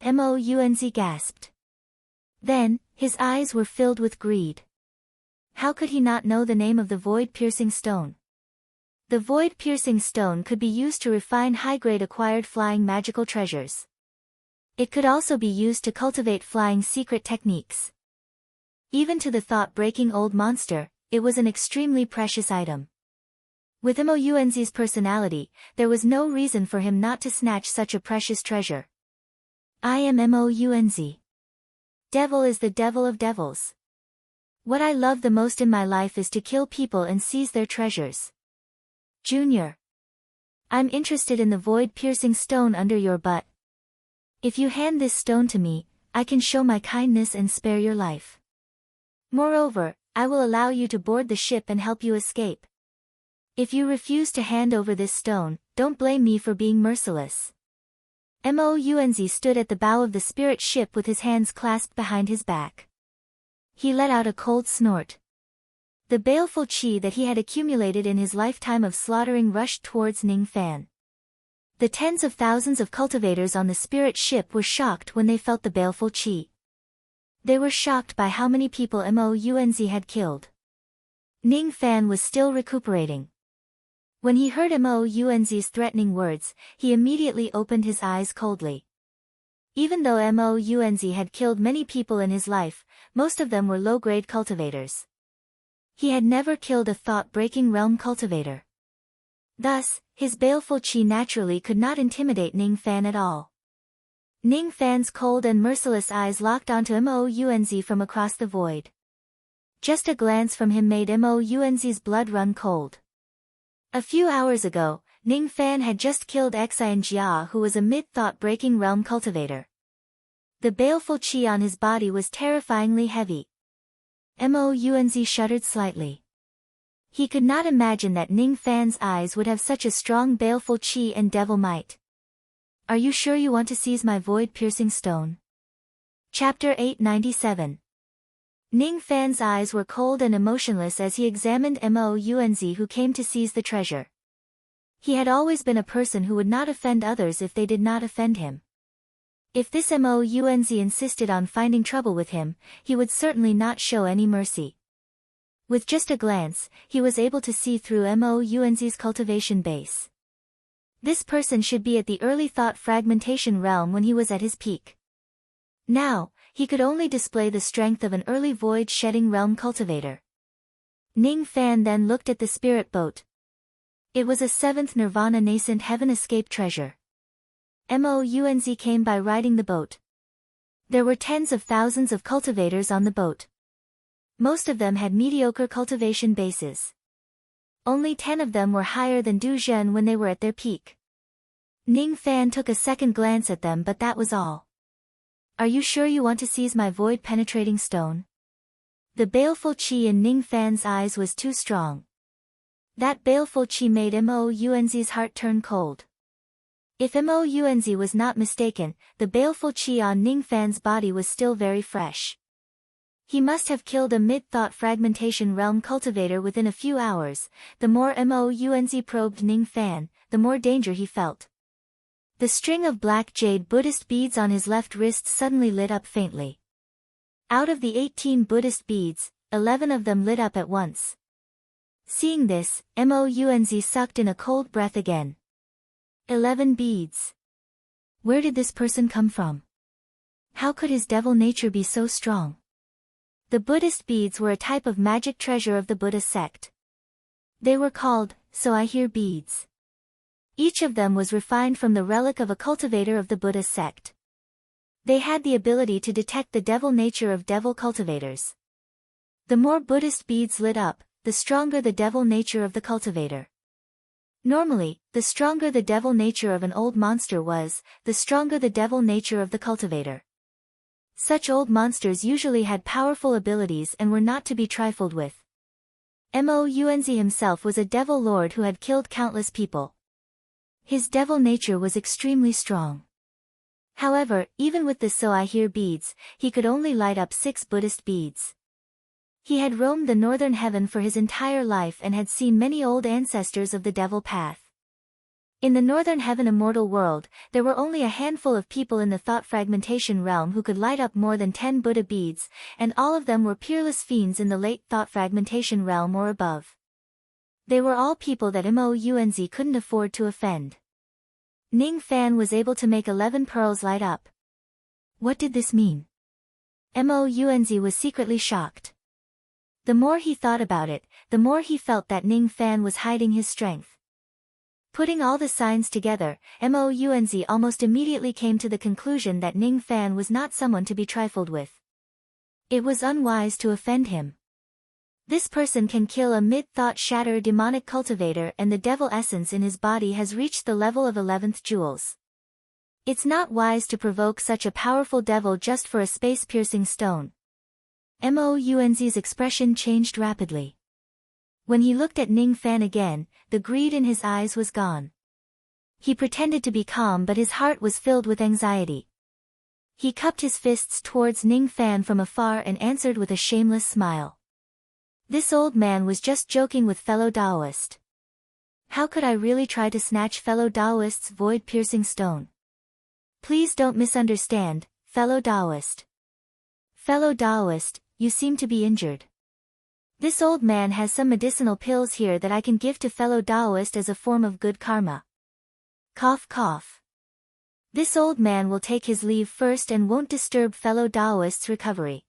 Mounz gasped. Then, his eyes were filled with greed. How could he not know the name of the void-piercing stone? The void-piercing stone could be used to refine high-grade acquired flying magical treasures. It could also be used to cultivate flying secret techniques. Even to the thought-breaking old monster, it was an extremely precious item. With Mounz's personality, there was no reason for him not to snatch such a precious treasure. I am Mounz. Devil is the devil of devils. What I love the most in my life is to kill people and seize their treasures. Junior. I'm interested in the void-piercing stone under your butt. If you hand this stone to me, I can show my kindness and spare your life. Moreover, I will allow you to board the ship and help you escape. If you refuse to hand over this stone, don't blame me for being merciless. Mounz stood at the bow of the spirit ship with his hands clasped behind his back. He let out a cold snort. The baleful chi that he had accumulated in his lifetime of slaughtering rushed towards Ning Fan. The tens of thousands of cultivators on the spirit ship were shocked when they felt the baleful chi. They were shocked by how many people Mounz had killed. Ning Fan was still recuperating. When he heard Mounz's threatening words, he immediately opened his eyes coldly. Even though Mounz had killed many people in his life, most of them were low-grade cultivators. He had never killed a thought-breaking realm cultivator. Thus, his baleful chi naturally could not intimidate Ning Fan at all. Ning Fan's cold and merciless eyes locked onto Mounz from across the void. Just a glance from him made Mounz's blood run cold. A few hours ago, Ning Fan had just killed Xian Jia, who was a mid-thought-breaking realm cultivator. The baleful chi on his body was terrifyingly heavy. Mounz shuddered slightly. He could not imagine that Ning Fan's eyes would have such a strong baleful chi and devil might. Are you sure you want to seize my void-piercing stone? Chapter 897. Ning Fan's eyes were cold and emotionless as he examined Mounz, who came to seize the treasure. He had always been a person who would not offend others if they did not offend him. If this Mounz insisted on finding trouble with him, he would certainly not show any mercy. With just a glance, he was able to see through Mounz's cultivation base. This person should be at the early thought fragmentation realm when he was at his peak. Now, he could only display the strength of an early void-shedding realm cultivator. Ning Fan then looked at the spirit boat. It was a 7th Nirvana nascent heaven escape treasure. Mounz came by riding the boat. There were tens of thousands of cultivators on the boat. Most of them had mediocre cultivation bases. Only 10 of them were higher than Duzhen when they were at their peak. Ning Fan took a second glance at them, but that was all. Are you sure you want to seize my void-penetrating stone? The baleful chi in Ning Fan's eyes was too strong. That baleful chi made Mounz's heart turn cold. If Mounz was not mistaken, the baleful qi on Ning Fan's body was still very fresh. He must have killed a mid-thought fragmentation realm cultivator within a few hours. The more Mounz probed Ning Fan, the more danger he felt. The string of black jade Buddhist beads on his left wrist suddenly lit up faintly. Out of the 18 Buddhist beads, 11 of them lit up at once. Seeing this, Mounz sucked in a cold breath again. 11 beads. Where did this person come from? How could his devil nature be so strong? The Buddhist beads were a type of magic treasure of the Buddha sect. They were called, so I hear, beads. Each of them was refined from the relic of a cultivator of the Buddha sect. They had the ability to detect the devil nature of devil cultivators. The more Buddhist beads lit up, the stronger the devil nature of the cultivator. Normally, the stronger the devil nature of an old monster was, the stronger the devil nature of the cultivator. Such old monsters usually had powerful abilities and were not to be trifled with. Mounz himself was a devil lord who had killed countless people. His devil nature was extremely strong. However, even with the so I hear beads, he could only light up 6 Buddhist beads. He had roamed the northern heaven for his entire life and had seen many old ancestors of the devil path. In the northern heaven immortal world, there were only a handful of people in the thought fragmentation realm who could light up more than 10 Buddha beads, and all of them were peerless fiends in the late thought fragmentation realm or above. They were all people that Mounz couldn't afford to offend. Ning Fan was able to make 11 pearls light up. What did this mean? Mounz was secretly shocked. The more he thought about it, the more he felt that Ning Fan was hiding his strength. Putting all the signs together, Mounz almost immediately came to the conclusion that Ning Fan was not someone to be trifled with. It was unwise to offend him. This person can kill a mid-thought shatter demonic cultivator and the devil essence in his body has reached the level of 11th jewels. It's not wise to provoke such a powerful devil just for a space-piercing stone. Mounz's expression changed rapidly. When he looked at Ning Fan again, the greed in his eyes was gone. He pretended to be calm but his heart was filled with anxiety. He cupped his fists towards Ning Fan from afar and answered with a shameless smile. This old man was just joking with fellow Taoist. How could I really try to snatch fellow Taoist's void-piercing stone? Please don't misunderstand, fellow Taoist. Fellow Taoist, you seem to be injured. This old man has some medicinal pills here that I can give to fellow Taoist as a form of good karma. Cough cough. This old man will take his leave first and won't disturb fellow Taoist's recovery.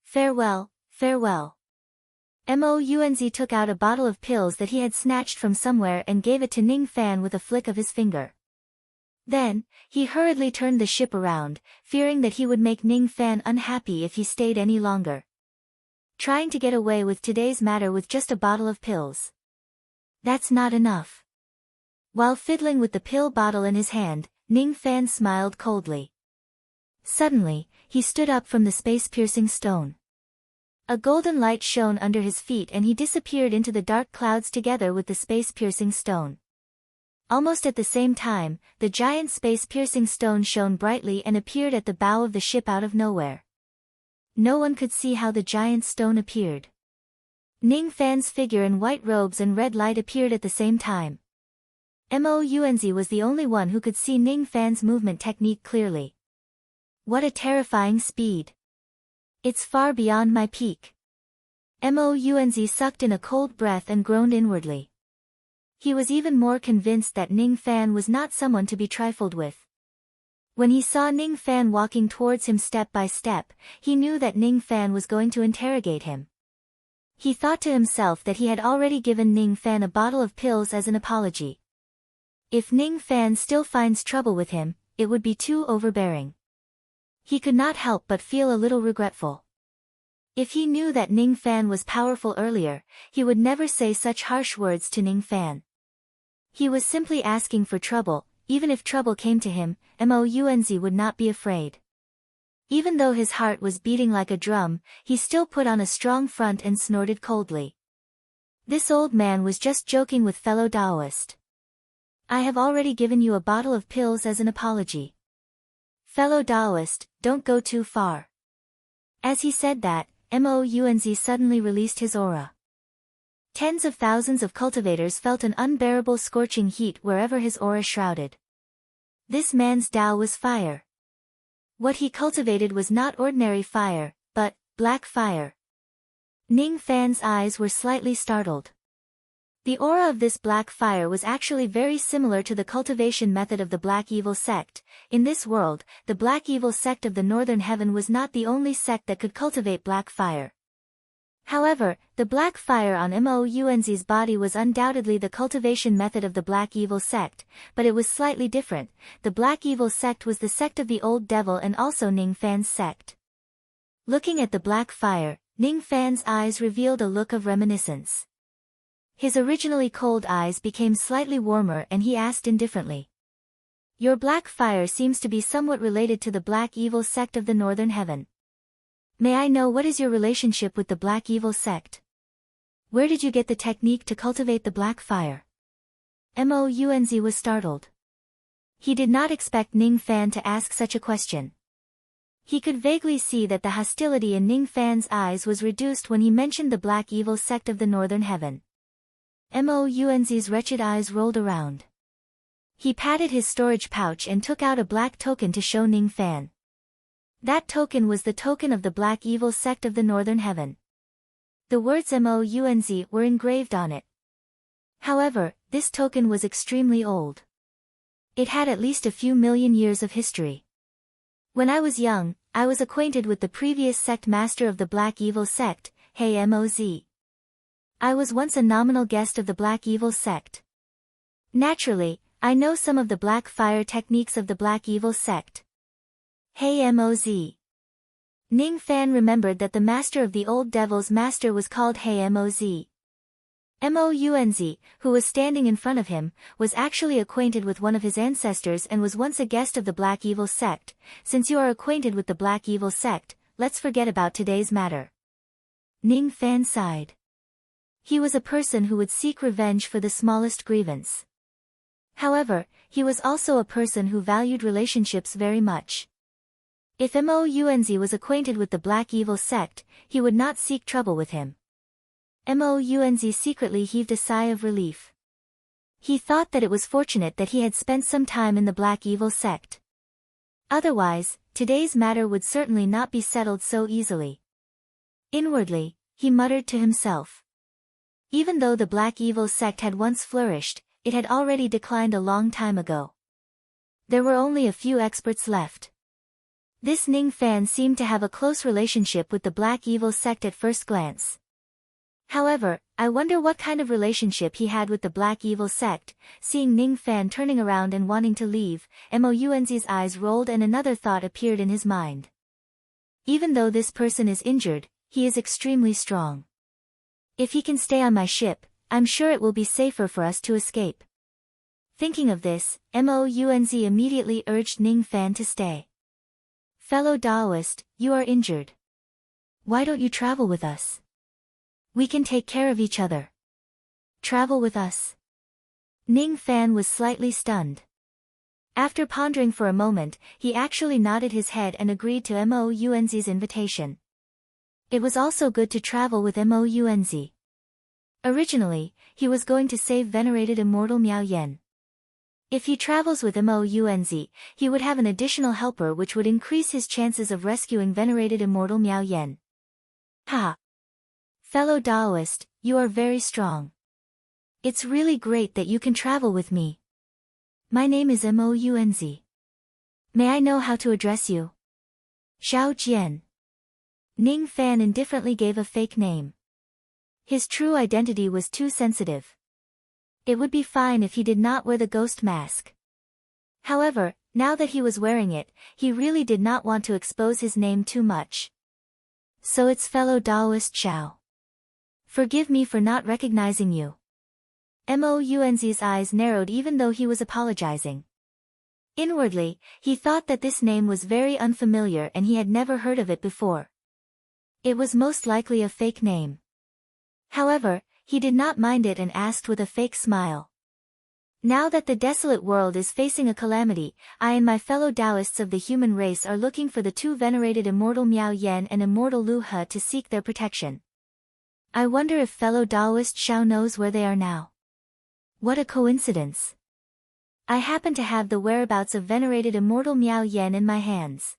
Farewell, farewell. Mounz took out a bottle of pills that he had snatched from somewhere and gave it to Ning Fan with a flick of his finger. Then, he hurriedly turned the ship around, fearing that he would make Ning Fan unhappy if he stayed any longer. Trying to get away with today's matter with just a bottle of pills. That's not enough. While fiddling with the pill bottle in his hand, Ning Fan smiled coldly. Suddenly, he stood up from the space-piercing stone. A golden light shone under his feet and he disappeared into the dark clouds together with the space-piercing stone. Almost at the same time, the giant space-piercing stone shone brightly and appeared at the bow of the ship out of nowhere. No one could see how the giant stone appeared. Ning Fan's figure in white robes and red light appeared at the same time. Mounz was the only one who could see Ning Fan's movement technique clearly. What a terrifying speed! It's far beyond my peak. Mounz sucked in a cold breath and groaned inwardly. He was even more convinced that Ning Fan was not someone to be trifled with. When he saw Ning Fan walking towards him step by step, he knew that Ning Fan was going to interrogate him. He thought to himself that he had already given Ning Fan a bottle of pills as an apology. If Ning Fan still finds trouble with him, it would be too overbearing. He could not help but feel a little regretful. If he knew that Ning Fan was powerful earlier, he would never say such harsh words to Ning Fan. He was simply asking for trouble. Even if trouble came to him, Mounz would not be afraid. Even though his heart was beating like a drum, he still put on a strong front and snorted coldly. This old man was just joking with fellow Taoist. I have already given you a bottle of pills as an apology. Fellow Taoist, don't go too far. As he said that, Mounz suddenly released his aura. Tens of thousands of cultivators felt an unbearable scorching heat wherever his aura shrouded. This man's Tao was fire. What he cultivated was not ordinary fire, but black fire. Ning Fan's eyes were slightly startled. The aura of this black fire was actually very similar to the cultivation method of the Black Evil sect. In this world, the Black Evil sect of the Northern Heaven was not the only sect that could cultivate black fire. However, the black fire on Mounz's body was undoubtedly the cultivation method of the Black Evil sect, but it was slightly different. The Black Evil sect was the sect of the Old Devil and also Ning Fan's sect. Looking at the black fire, Ning Fan's eyes revealed a look of reminiscence. His originally cold eyes became slightly warmer and he asked indifferently. Your black fire seems to be somewhat related to the Black Evil sect of the Northern Heaven. May I know what is your relationship with the Black Evil sect? Where did you get the technique to cultivate the black fire? Mounz was startled. He did not expect Ning Fan to ask such a question. He could vaguely see that the hostility in Ning Fan's eyes was reduced when he mentioned the Black Evil sect of the Northern Heaven. Mounz's wretched eyes rolled around. He patted his storage pouch and took out a black token to show Ning Fan. That token was the token of the Black Evil sect of the Northern Heaven. The words Mounz were engraved on it. However, this token was extremely old. It had at least a few million years of history. When I was young, I was acquainted with the previous sect master of the Black Evil sect, Moz. I was once a nominal guest of the Black Evil sect. Naturally, I know some of the black fire techniques of the Black Evil sect. Moz. Ning Fan remembered that the master of the Old Devil's master was called Moz. Mounz, who was standing in front of him, was actually acquainted with one of his ancestors and was once a guest of the Black Evil sect. Since you are acquainted with the Black Evil sect, let's forget about today's matter. Ning Fan sighed. He was a person who would seek revenge for the smallest grievance. However, he was also a person who valued relationships very much. If Mounz was acquainted with the Black Evil sect, he would not seek trouble with him. Mounz secretly heaved a sigh of relief. He thought that it was fortunate that he had spent some time in the Black Evil sect. Otherwise, today's matter would certainly not be settled so easily. Inwardly, he muttered to himself. Even though the Black Evil sect had once flourished, it had already declined a long time ago. There were only a few experts left. This Ning Fan seemed to have a close relationship with the Black Evil sect at first glance. However, I wonder what kind of relationship he had with the Black Evil sect. Seeing Ning Fan turning around and wanting to leave, Mounz's eyes rolled and another thought appeared in his mind. Even though this person is injured, he is extremely strong. If he can stay on my ship, I'm sure it will be safer for us to escape. Thinking of this, Mounz immediately urged Ning Fan to stay. Fellow Taoist, you are injured. Why don't you travel with us? We can take care of each other. Travel with us. Ning Fan was slightly stunned. After pondering for a moment, he actually nodded his head and agreed to Mounz's invitation. It was also good to travel with Mounz. Originally, he was going to save venerated immortal Miao Yan. If he travels with Mounz, he would have an additional helper which would increase his chances of rescuing venerated immortal Miao Yan. Ha! Fellow Taoist, you are very strong. It's really great that you can travel with me. My name is Mounz. May I know how to address you? Xiao Jian. Ning Fan indifferently gave a fake name. His true identity was too sensitive. It would be fine if he did not wear the ghost mask. However, now that he was wearing it, he really did not want to expose his name too much. So it's fellow Taoist Xiao. Forgive me for not recognizing you. Mounz's eyes narrowed even though he was apologizing. Inwardly, he thought that this name was very unfamiliar and he had never heard of it before. It was most likely a fake name. However, he did not mind it and asked with a fake smile. Now that the desolate world is facing a calamity, I and my fellow Taoists of the human race are looking for the two venerated immortal Miao Yan and immortal Lu He to seek their protection. I wonder if fellow Taoist Xiao knows where they are now. What a coincidence. I happen to have the whereabouts of venerated immortal Miao Yan in my hands.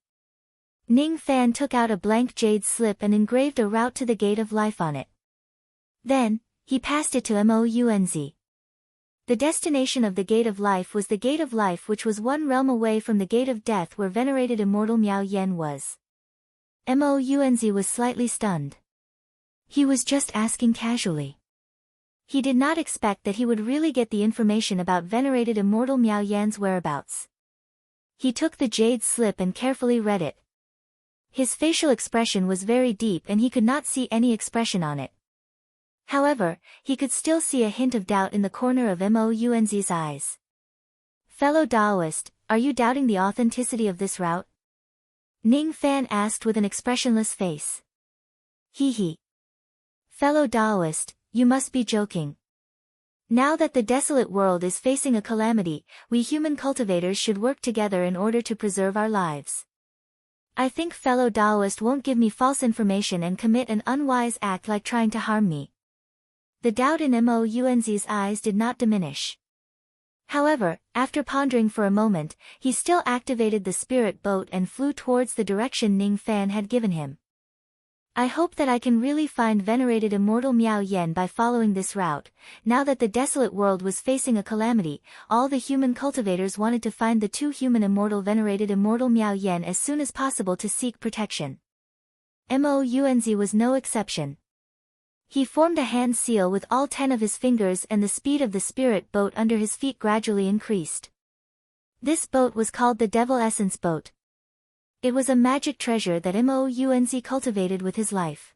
Ning Fan took out a blank jade slip and engraved a route to the Gate of Life on it. Then, he passed it to Mounz. The destination of the Gate of Life was the Gate of Life, which was one realm away from the Gate of Death where venerated immortal Miao Yan was. Mounz was slightly stunned. He was just asking casually. He did not expect that he would really get the information about venerated immortal Miao Yan's whereabouts. He took the jade slip and carefully read it. His facial expression was very deep and he could not see any expression on it. However, he could still see a hint of doubt in the corner of Mounz's eyes. Fellow Taoist, are you doubting the authenticity of this route? Ning Fan asked with an expressionless face. He. Fellow Taoist, you must be joking. Now that the desolate world is facing a calamity, we human cultivators should work together in order to preserve our lives. I think fellow Taoist won't give me false information and commit an unwise act like trying to harm me. The doubt in Mounz's eyes did not diminish. However, after pondering for a moment, he still activated the spirit boat and flew towards the direction Ning Fan had given him. I hope that I can really find venerated immortal Miao Yan by following this route. Now that the desolate world was facing a calamity, all the human cultivators wanted to find the two human immortal venerated immortal Miao Yan as soon as possible to seek protection. Mounz was no exception. He formed a hand seal with all 10 of his fingers and the speed of the spirit boat under his feet gradually increased. This boat was called the Devil Essence Boat. It was a magic treasure that Mounz cultivated with his life.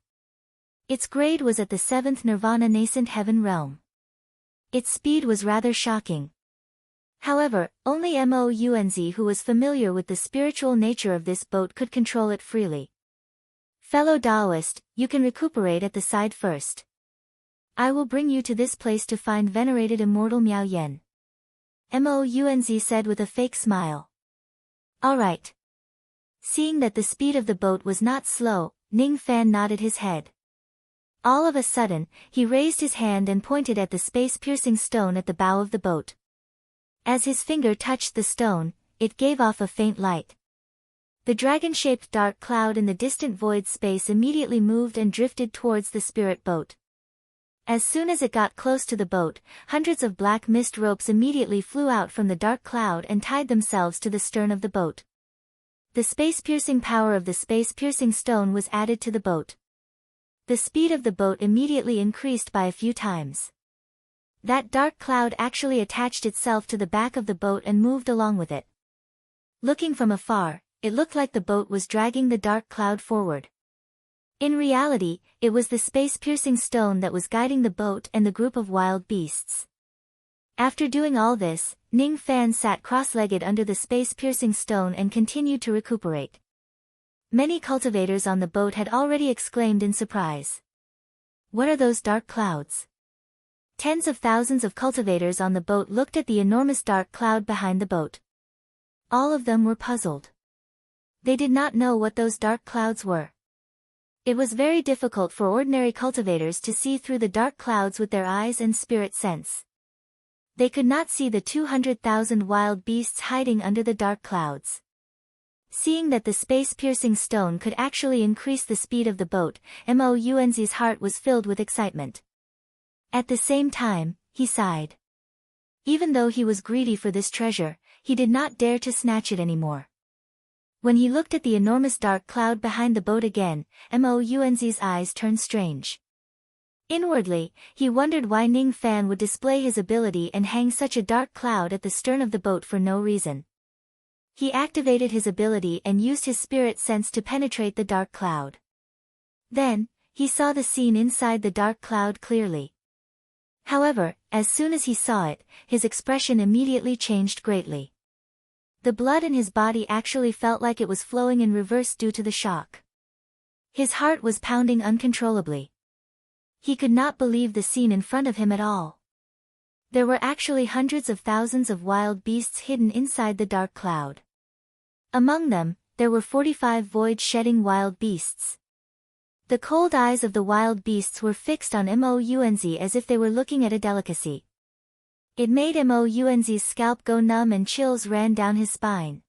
Its grade was at the 7th Nirvana Nascent Heaven realm. Its speed was rather shocking. However, only Mounz, who was familiar with the spiritual nature of this boat, could control it freely. Fellow Taoist, you can recuperate at the side first. I will bring you to this place to find venerated immortal Miao Yan. Mounz said with a fake smile. Alright. Seeing that the speed of the boat was not slow, Ning Fan nodded his head. All of a sudden, he raised his hand and pointed at the space-piercing stone at the bow of the boat. As his finger touched the stone, it gave off a faint light. The dragon-shaped dark cloud in the distant void space immediately moved and drifted towards the spirit boat. As soon as it got close to the boat, hundreds of black mist ropes immediately flew out from the dark cloud and tied themselves to the stern of the boat. The space-piercing power of the space-piercing stone was added to the boat. The speed of the boat immediately increased by a few times. That dark cloud actually attached itself to the back of the boat and moved along with it. Looking from afar, it looked like the boat was dragging the dark cloud forward. In reality, it was the space-piercing stone that was guiding the boat and the group of wild beasts. After doing all this, Ning Fan sat cross-legged under the space-piercing stone and continued to recuperate. Many cultivators on the boat had already exclaimed in surprise. What are those dark clouds? Tens of thousands of cultivators on the boat looked at the enormous dark cloud behind the boat. All of them were puzzled. They did not know what those dark clouds were. It was very difficult for ordinary cultivators to see through the dark clouds with their eyes and spirit sense. They could not see the 200,000 wild beasts hiding under the dark clouds. Seeing that the space-piercing stone could actually increase the speed of the boat, Mounz's heart was filled with excitement. At the same time, he sighed. Even though he was greedy for this treasure, he did not dare to snatch it anymore. When he looked at the enormous dark cloud behind the boat again, Mounz's eyes turned strange. Inwardly, he wondered why Ning Fan would display his ability and hang such a dark cloud at the stern of the boat for no reason. He activated his ability and used his spirit sense to penetrate the dark cloud. Then, he saw the scene inside the dark cloud clearly. However, as soon as he saw it, his expression immediately changed greatly. The blood in his body actually felt like it was flowing in reverse due to the shock. His heart was pounding uncontrollably. He could not believe the scene in front of him at all. There were actually hundreds of thousands of wild beasts hidden inside the dark cloud. Among them, there were 45 void-shedding wild beasts. The cold eyes of the wild beasts were fixed on Mounz as if they were looking at a delicacy. It made Mounz's scalp go numb and chills ran down his spine.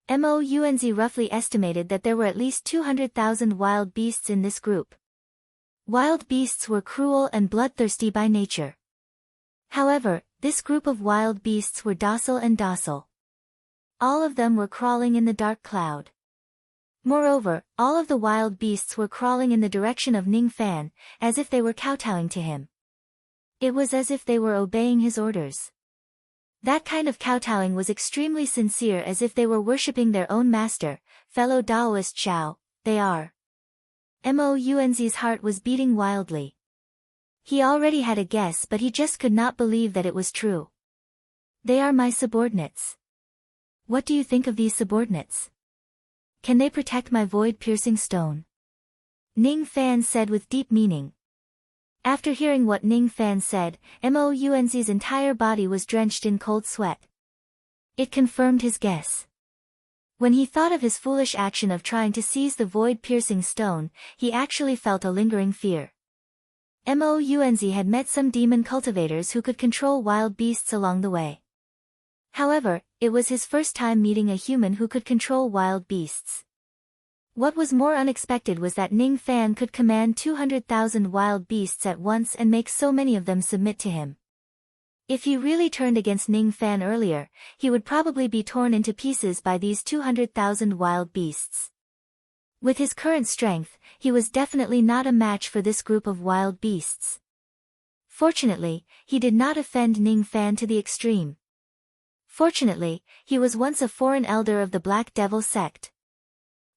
Mounz roughly estimated that there were at least 200,000 wild beasts in this group. Wild beasts were cruel and bloodthirsty by nature. However, this group of wild beasts were docile. All of them were crawling in the dark cloud. Moreover, all of the wild beasts were crawling in the direction of Ning Fan, as if they were kowtowing to him. It was as if they were obeying his orders. That kind of kowtowing was extremely sincere, as if they were worshipping their own master. Fellow Daoist Xiao, they are. Mounz's heart was beating wildly. He already had a guess, but he just could not believe that it was true. They are my subordinates. What do you think of these subordinates? Can they protect my void-piercing stone? Ning Fan said with deep meaning. After hearing what Ning Fan said, Mounz's entire body was drenched in cold sweat. It confirmed his guess. When he thought of his foolish action of trying to seize the void-piercing stone, he actually felt a lingering fear. Mounz had met some demon cultivators who could control wild beasts along the way. However, it was his first time meeting a human who could control wild beasts. What was more unexpected was that Ning Fan could command 200,000 wild beasts at once and make so many of them submit to him. If he really turned against Ning Fan earlier, he would probably be torn into pieces by these 200,000 wild beasts. With his current strength, he was definitely not a match for this group of wild beasts. Fortunately, he did not offend Ning Fan to the extreme. Fortunately, he was once a foreign elder of the Black Devil sect.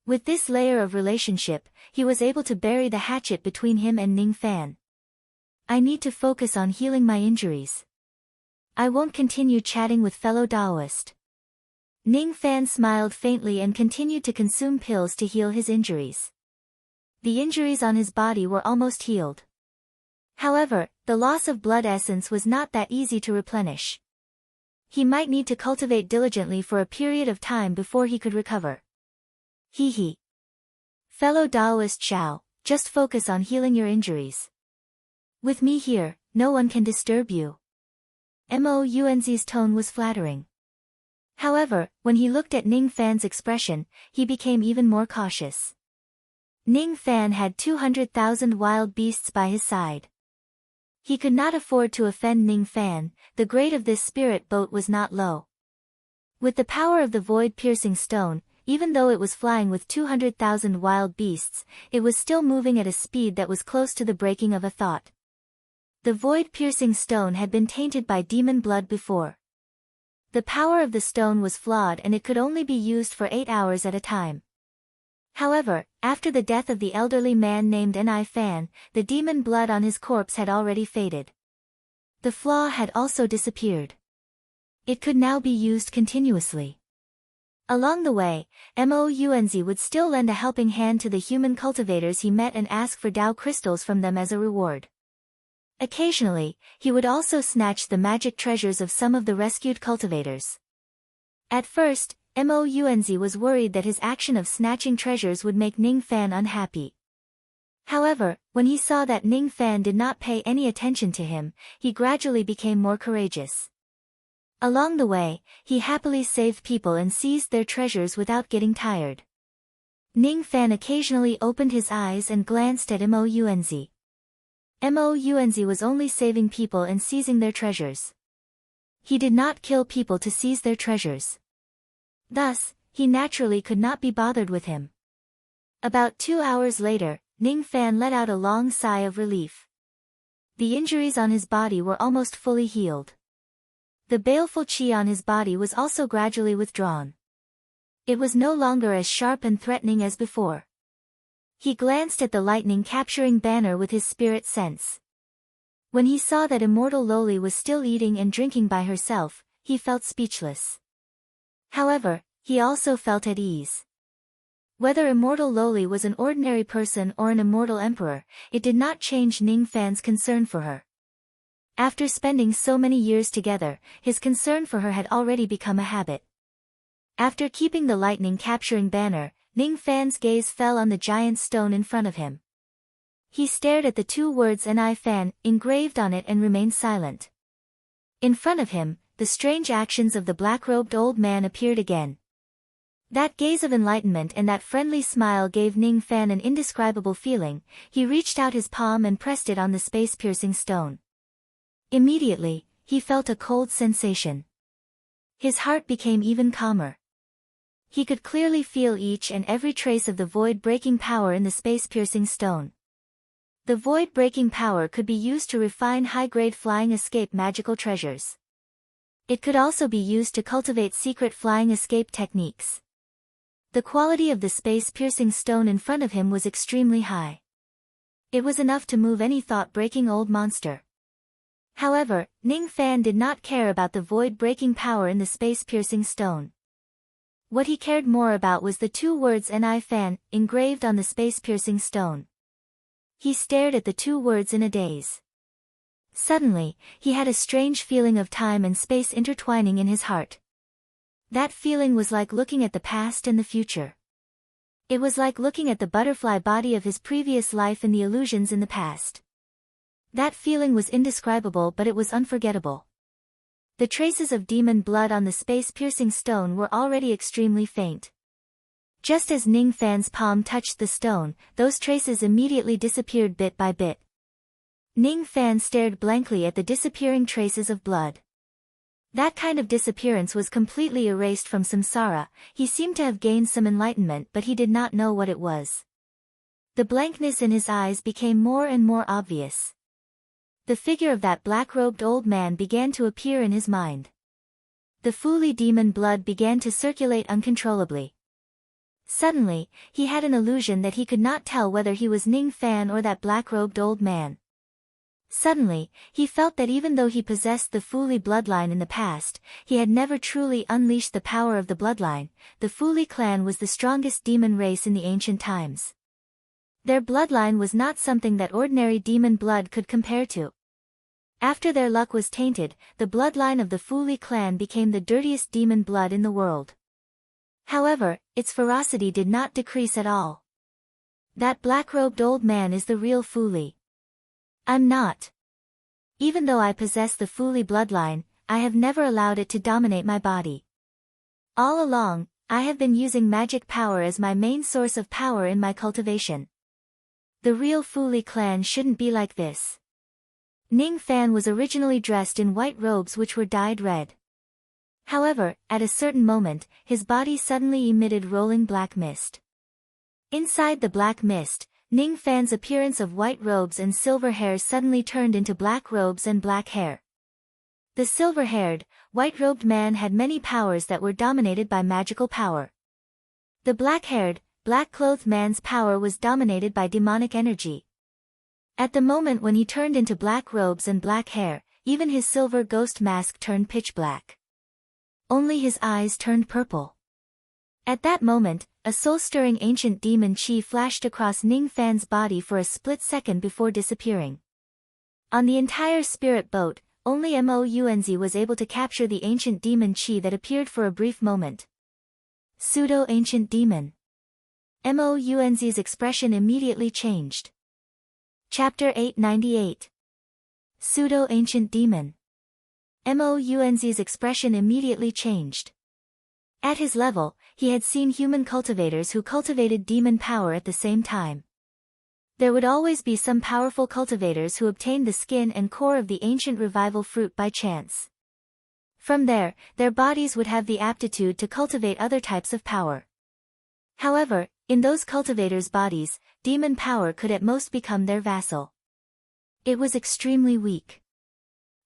With this layer of relationship, he was able to bury the hatchet between him and Ning Fan. I need to focus on healing my injuries. I won't continue chatting with fellow Daoist. Ning Fan smiled faintly and continued to consume pills to heal his injuries. The injuries on his body were almost healed. However, the loss of blood essence was not that easy to replenish. He might need to cultivate diligently for a period of time before he could recover. He. Fellow Daoist Xiao, just focus on healing your injuries. With me here, no one can disturb you. Mounz's tone was flattering. However, when he looked at Ning Fan's expression, he became even more cautious. Ning Fan had 200,000 wild beasts by his side. He could not afford to offend Ning Fan. The grade of this spirit boat was not low. With the power of the void-piercing stone, even though it was flying with 200,000 wild beasts, it was still moving at a speed that was close to the breaking of a thought. The void-piercing stone had been tainted by demon blood before. The power of the stone was flawed and it could only be used for 8 hours at a time. However, after the death of the elderly man named Ni Fan, the demon blood on his corpse had already faded. The flaw had also disappeared. It could now be used continuously. Along the way, Mounz would still lend a helping hand to the human cultivators he met and ask for Dao crystals from them as a reward. Occasionally, he would also snatch the magic treasures of some of the rescued cultivators. At first, Mounz was worried that his action of snatching treasures would make Ning Fan unhappy. However, when he saw that Ning Fan did not pay any attention to him, he gradually became more courageous. Along the way, he happily saved people and seized their treasures without getting tired. Ning Fan occasionally opened his eyes and glanced at Mounz. Mounz was only saving people and seizing their treasures. He did not kill people to seize their treasures. Thus, he naturally could not be bothered with him. About 2 hours later, Ning Fan let out a long sigh of relief. The injuries on his body were almost fully healed. The baleful qi on his body was also gradually withdrawn. It was no longer as sharp and threatening as before. He glanced at the lightning-capturing banner with his spirit sense. When he saw that Immortal Loli was still eating and drinking by herself, he felt speechless. However, he also felt at ease. Whether Immortal Loli was an ordinary person or an immortal emperor, it did not change Ning Fan's concern for her. After spending so many years together, his concern for her had already become a habit. After keeping the lightning-capturing banner, Ning Fan's gaze fell on the giant stone in front of him. He stared at the two words "An I Fan" engraved on it and remained silent. In front of him, the strange actions of the black-robed old man appeared again. That gaze of enlightenment and that friendly smile gave Ning Fan an indescribable feeling. He reached out his palm and pressed it on the space-piercing stone. Immediately, he felt a cold sensation. His heart became even calmer. He could clearly feel each and every trace of the void-breaking power in the space-piercing stone. The void-breaking power could be used to refine high-grade flying escape magical treasures. It could also be used to cultivate secret flying escape techniques. The quality of the space-piercing stone in front of him was extremely high. It was enough to move any thought-breaking old monster. However, Ning Fan did not care about the void-breaking power in the space-piercing stone. What he cared more about was the two words "An I Fan" engraved on the space-piercing stone. He stared at the two words in a daze. Suddenly, he had a strange feeling of time and space intertwining in his heart. That feeling was like looking at the past and the future. It was like looking at the butterfly body of his previous life and the illusions in the past. That feeling was indescribable, but it was unforgettable. The traces of demon blood on the space-piercing stone were already extremely faint. Just as Ning Fan's palm touched the stone, those traces immediately disappeared bit by bit. Ning Fan stared blankly at the disappearing traces of blood. That kind of disappearance was completely erased from samsara. He seemed to have gained some enlightenment, but he did not know what it was. The blankness in his eyes became more and more obvious. The figure of that black-robed old man began to appear in his mind. The Fuli demon blood began to circulate uncontrollably. Suddenly, he had an illusion that he could not tell whether he was Ning Fan or that black-robed old man. Suddenly, he felt that even though he possessed the Fuli bloodline in the past, he had never truly unleashed the power of the bloodline. The Fuli clan was the strongest demon race in the ancient times. Their bloodline was not something that ordinary demon blood could compare to. After their luck was tainted, the bloodline of the Fuli clan became the dirtiest demon blood in the world. However, its ferocity did not decrease at all. That black-robed old man is the real Fuli. I'm not. Even though I possess the Fuli bloodline, I have never allowed it to dominate my body. All along, I have been using magic power as my main source of power in my cultivation. The real Fuli clan shouldn't be like this. Ning Fan was originally dressed in white robes which were dyed red. However, at a certain moment, his body suddenly emitted rolling black mist. Inside the black mist, Ning Fan's appearance of white robes and silver hair suddenly turned into black robes and black hair. The silver-haired, white-robed man had many powers that were dominated by magical power. The black-haired, black-clothed man's power was dominated by demonic energy. At the moment when he turned into black robes and black hair, even his silver ghost mask turned pitch black. Only his eyes turned purple. At that moment, a soul-stirring ancient demon chi flashed across Ning Fan's body for a split second before disappearing. On the entire spirit boat, only Mounz was able to capture the ancient demon chi that appeared for a brief moment. Pseudo-ancient demon. Mounz's expression immediately changed. Chapter 898. Pseudo-ancient demon. Mounz's expression immediately changed. At his level, he had seen human cultivators who cultivated demon power at the same time. There would always be some powerful cultivators who obtained the skin and core of the ancient revival fruit by chance. From there, their bodies would have the aptitude to cultivate other types of power. However, in those cultivators' bodies, demon power could at most become their vassal. It was extremely weak.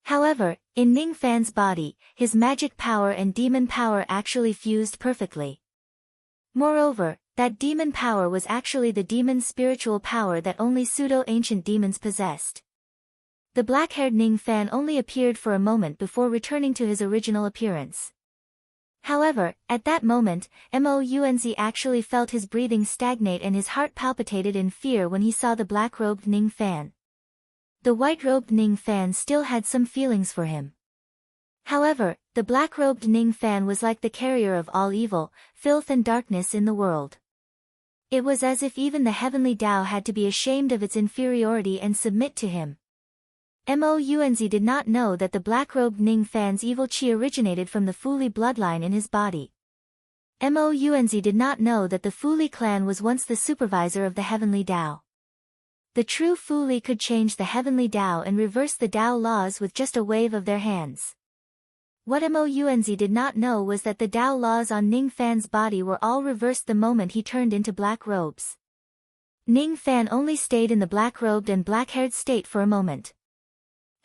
However, in Ning Fan's body, his magic power and demon power actually fused perfectly. Moreover, that demon power was actually the demon's spiritual power that only pseudo-ancient demons possessed. The black-haired Ning Fan only appeared for a moment before returning to his original appearance. However, at that moment, Mounz actually felt his breathing stagnate and his heart palpitated in fear when he saw the black-robed Ning Fan. The white-robed Ning Fan still had some feelings for him. However, the black-robed Ning Fan was like the carrier of all evil, filth and darkness in the world. It was as if even the heavenly Tao had to be ashamed of its inferiority and submit to him. Mounz did not know that the black-robed Ning Fan's evil qi originated from the Fu Li bloodline in his body. Mounz did not know that the Fu Li clan was once the supervisor of the heavenly Tao. The true Fu Li could change the heavenly Tao and reverse the Tao laws with just a wave of their hands. What Mounz did not know was that the Tao laws on Ning Fan's body were all reversed the moment he turned into black robes. Ning Fan only stayed in the black-robed and black-haired state for a moment.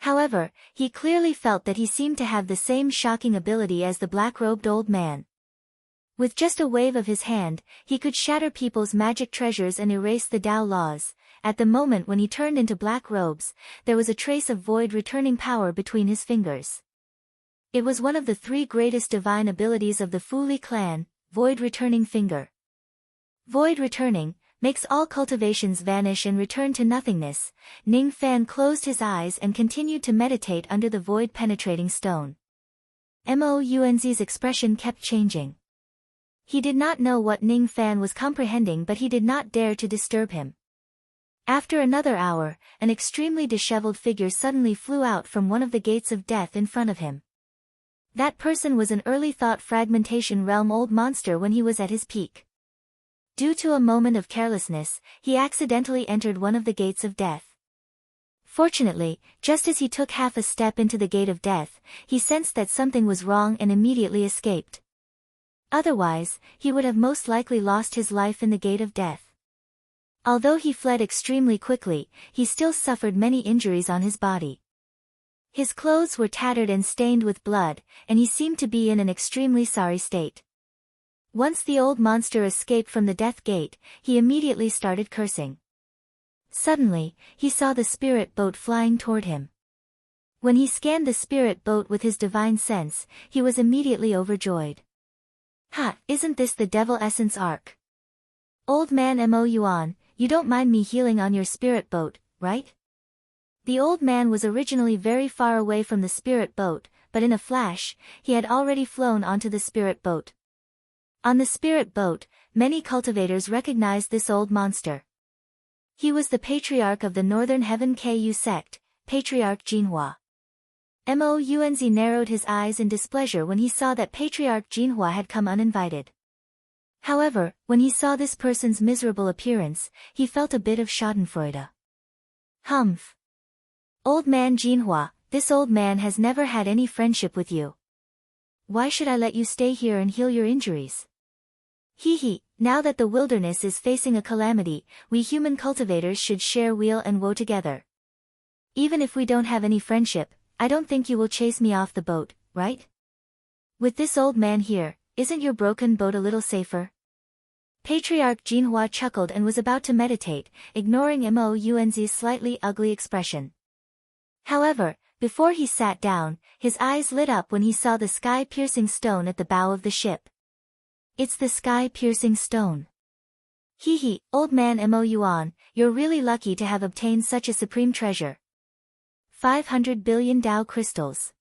However, he clearly felt that he seemed to have the same shocking ability as the black-robed old man. With just a wave of his hand, he could shatter people's magic treasures and erase the Tao laws. At the moment when he turned into black robes, there was a trace of void returning power between his fingers. It was one of the 3 greatest divine abilities of the Fu Li clan, Void Returning Finger. Void Returning makes all cultivations vanish and return to nothingness. Ning Fan closed his eyes and continued to meditate under the void-penetrating stone. Mounz's expression kept changing. He did not know what Ning Fan was comprehending, but he did not dare to disturb him. After another hour, an extremely disheveled figure suddenly flew out from one of the gates of death in front of him. That person was an early thought fragmentation realm old monster when he was at his peak. Due to a moment of carelessness, he accidentally entered one of the gates of death. Fortunately, just as he took half a step into the gate of death, he sensed that something was wrong and immediately escaped. Otherwise, he would have most likely lost his life in the gate of death. Although he fled extremely quickly, he still suffered many injuries on his body. His clothes were tattered and stained with blood, and he seemed to be in an extremely sorry state. Once the old monster escaped from the death gate, he immediately started cursing. Suddenly, he saw the spirit boat flying toward him. When he scanned the spirit boat with his divine sense, he was immediately overjoyed. Ha, isn't this the Devil Essence Arc? Old man Mounz, you don't mind me healing on your spirit boat, right? The old man was originally very far away from the spirit boat, but in a flash, he had already flown onto the spirit boat. On the spirit boat, many cultivators recognized this old monster. He was the patriarch of the Northern Heaven Ku sect, Patriarch Jinhua. Mounz narrowed his eyes in displeasure when he saw that Patriarch Jinhua had come uninvited. However, when he saw this person's miserable appearance, he felt a bit of schadenfreude. Humph. Old man Jinhua, this old man has never had any friendship with you. Why should I let you stay here and heal your injuries? Hee, now that the wilderness is facing a calamity, we human cultivators should share weal and woe together. Even if we don't have any friendship, I don't think you will chase me off the boat, right? With this old man here, isn't your broken boat a little safer? Patriarch Jinhua chuckled and was about to meditate, ignoring Mounz's slightly ugly expression. However, before he sat down, his eyes lit up when he saw the sky-piercing stone at the bow of the ship. It's the sky-piercing stone. Hee, old man Mounz, you're really lucky to have obtained such a supreme treasure. 500 billion Tao crystals.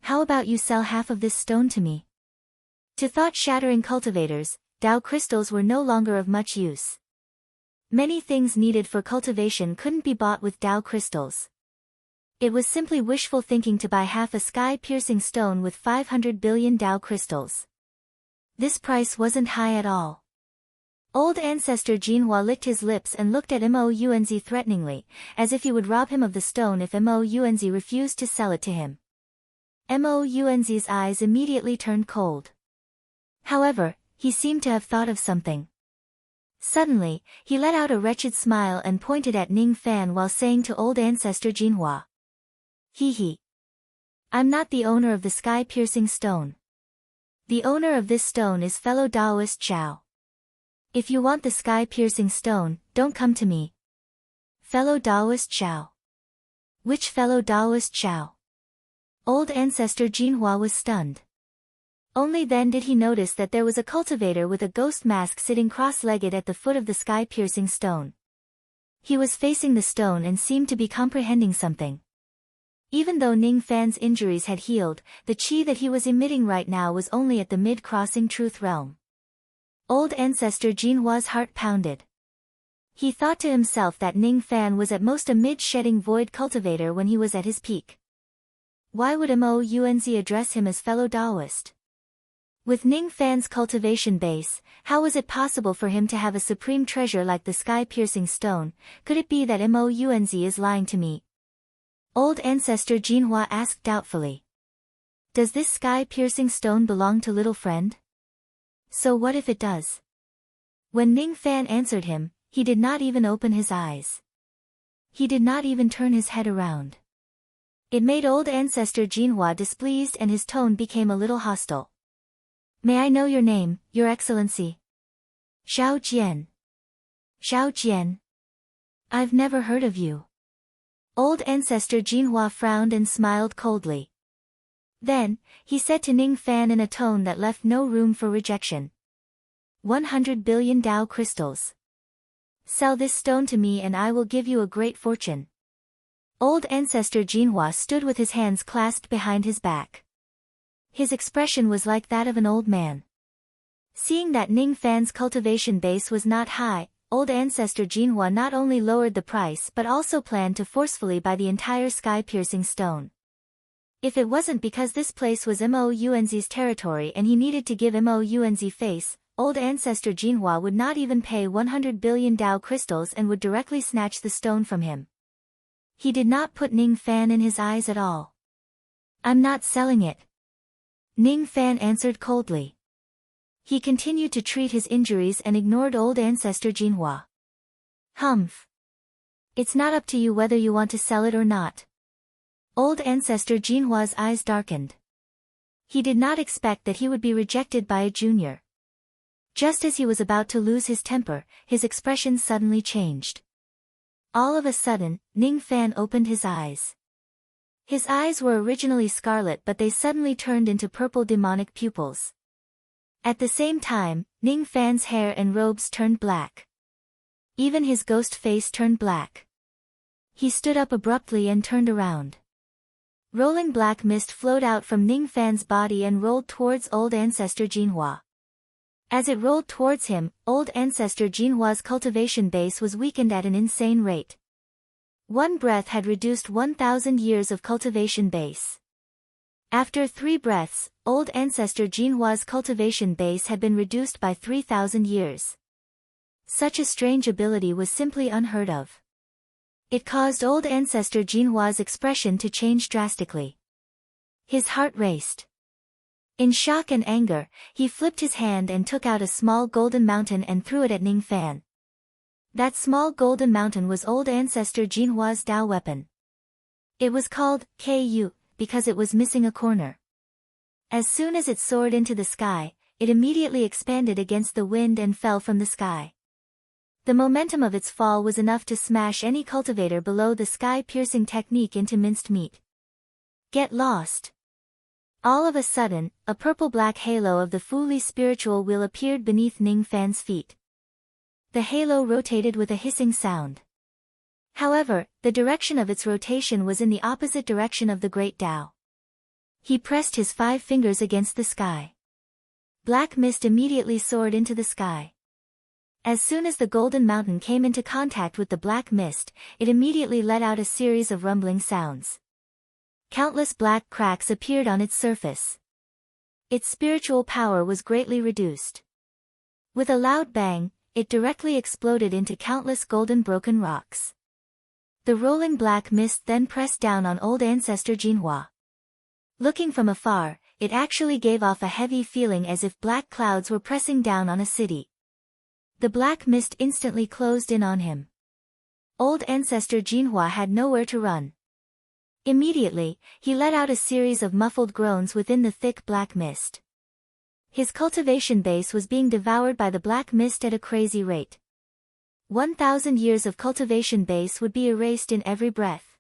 How about you sell half of this stone to me? To thought-shattering cultivators, Tao crystals were no longer of much use. Many things needed for cultivation couldn't be bought with Tao crystals. It was simply wishful thinking to buy half a sky-piercing stone with 500 billion Tao crystals. This price wasn't high at all. Old ancestor Jinhua licked his lips and looked at Mounz threateningly, as if he would rob him of the stone if Mounz refused to sell it to him. Mounz's eyes immediately turned cold. However, he seemed to have thought of something. Suddenly, he let out a wretched smile and pointed at Ning Fan while saying to old ancestor Jinhua. Hee. I'm not the owner of the sky-piercing stone. The owner of this stone is fellow Taoist Zhao. If you want the sky-piercing stone, don't come to me. Fellow Taoist Zhao. Which fellow Taoist Zhao? Old ancestor Jinhua was stunned. Only then did he notice that there was a cultivator with a ghost mask sitting cross-legged at the foot of the sky-piercing stone. He was facing the stone and seemed to be comprehending something. Even though Ning Fan's injuries had healed, the chi that he was emitting right now was only at the mid-crossing truth realm. Old ancestor Jinhua's heart pounded. He thought to himself that Ning Fan was at most a mid-shedding void cultivator when he was at his peak. Why would Mo Yuanzi address him as fellow Taoist? With Ning Fan's cultivation base, how was it possible for him to have a supreme treasure like the sky-piercing stone? Could it be that Mo Yuanzi is lying to me? Old ancestor Jinhua asked doubtfully. Does this sky-piercing stone belong to little friend? So what if it does? When Ning Fan answered him, he did not even open his eyes. He did not even turn his head around. It made old ancestor Jinhua displeased and his tone became a little hostile. May I know your name, Your Excellency? Xiao Jian. Xiao Jian. I've never heard of you. Old ancestor Jinhua frowned and smiled coldly. Then, he said to Ning Fan in a tone that left no room for rejection. 100 billion Dao crystals. Sell this stone to me and I will give you a great fortune. Old ancestor Jinhua stood with his hands clasped behind his back. His expression was like that of an old man. Seeing that Ning Fan's cultivation base was not high, old ancestor Jinhua not only lowered the price but also planned to forcefully buy the entire sky-piercing stone. If it wasn't because this place was Mo Yuanzi's territory and he needed to give Mo Yuanzi face, old ancestor Jinhua would not even pay 100 billion Dao crystals and would directly snatch the stone from him. He did not put Ning Fan in his eyes at all. I'm not selling it. Ning Fan answered coldly. He continued to treat his injuries and ignored old ancestor Jinhua. Humph. It's not up to you whether you want to sell it or not. Old ancestor Jinhua's eyes darkened. He did not expect that he would be rejected by a junior. Just as he was about to lose his temper, his expression suddenly changed. All of a sudden, Ning Fan opened his eyes. His eyes were originally scarlet but they suddenly turned into purple demonic pupils. At the same time, Ning Fan's hair and robes turned black. Even his ghost face turned black. He stood up abruptly and turned around. Rolling black mist flowed out from Ning Fan's body and rolled towards old ancestor Jinhua. As it rolled towards him, old ancestor Jinhua's cultivation base was weakened at an insane rate. One breath had reduced 1,000 years of cultivation base. After 3 breaths, old ancestor Jinhua's cultivation base had been reduced by 3,000 years. Such a strange ability was simply unheard of. It caused old ancestor Jinhua's expression to change drastically. His heart raced. In shock and anger, he flipped his hand and took out a small golden mountain and threw it at Ning Fan. That small golden mountain was old ancestor Jinhua's Dao weapon. It was called Ku because it was missing a corner. As soon as it soared into the sky, it immediately expanded against the wind and fell from the sky. The momentum of its fall was enough to smash any cultivator below the sky-piercing technique into minced meat. Get lost. All of a sudden, a purple-black halo of the Fuli spiritual wheel appeared beneath Ning Fan's feet. The halo rotated with a hissing sound. However, the direction of its rotation was in the opposite direction of the Great Tao. He pressed his 5 fingers against the sky. Black mist immediately soared into the sky. As soon as the golden mountain came into contact with the black mist, it immediately let out a series of rumbling sounds. Countless black cracks appeared on its surface. Its spiritual power was greatly reduced. With a loud bang, it directly exploded into countless golden broken rocks. The rolling black mist then pressed down on old ancestor Jinhua. Looking from afar, it actually gave off a heavy feeling as if black clouds were pressing down on a city. The black mist instantly closed in on him. Old ancestor Jinhua had nowhere to run. Immediately, he let out a series of muffled groans within the thick black mist. His cultivation base was being devoured by the black mist at a crazy rate. 1,000 years of cultivation base would be erased in every breath.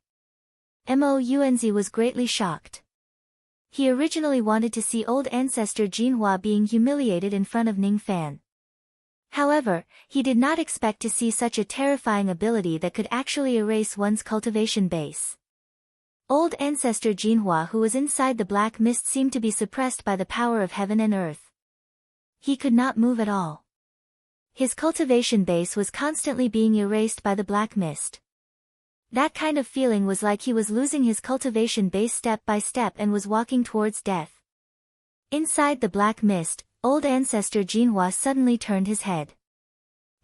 Mo Yuanzi was greatly shocked. He originally wanted to see old ancestor Jinhua being humiliated in front of Ning Fan. However, he did not expect to see such a terrifying ability that could actually erase one's cultivation base. Old ancestor Jinhua, who was inside the black mist, seemed to be suppressed by the power of heaven and earth. He could not move at all. His cultivation base was constantly being erased by the black mist. That kind of feeling was like he was losing his cultivation base step by step and was walking towards death. Inside the black mist, old ancestor Jinhua suddenly turned his head.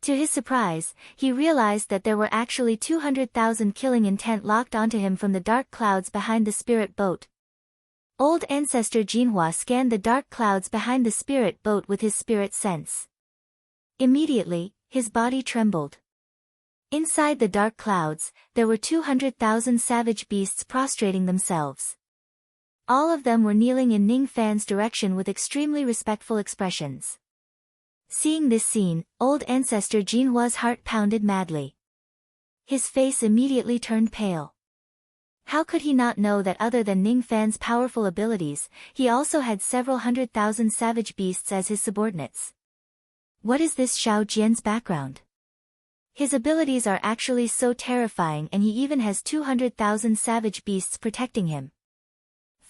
To his surprise, he realized that there were actually 200,000 killing intent locked onto him from the dark clouds behind the spirit boat. Old ancestor Jinhua scanned the dark clouds behind the spirit boat with his spirit sense. Immediately, his body trembled. Inside the dark clouds, there were 200,000 savage beasts prostrating themselves. All of them were kneeling in Ning Fan's direction with extremely respectful expressions. Seeing this scene, old ancestor Jinhua's heart pounded madly. His face immediately turned pale. How could he not know that other than Ning Fan's powerful abilities, he also had several 100,000 savage beasts as his subordinates? What is this Xiao Jian's background? His abilities are actually so terrifying, and he even has 200,000 savage beasts protecting him.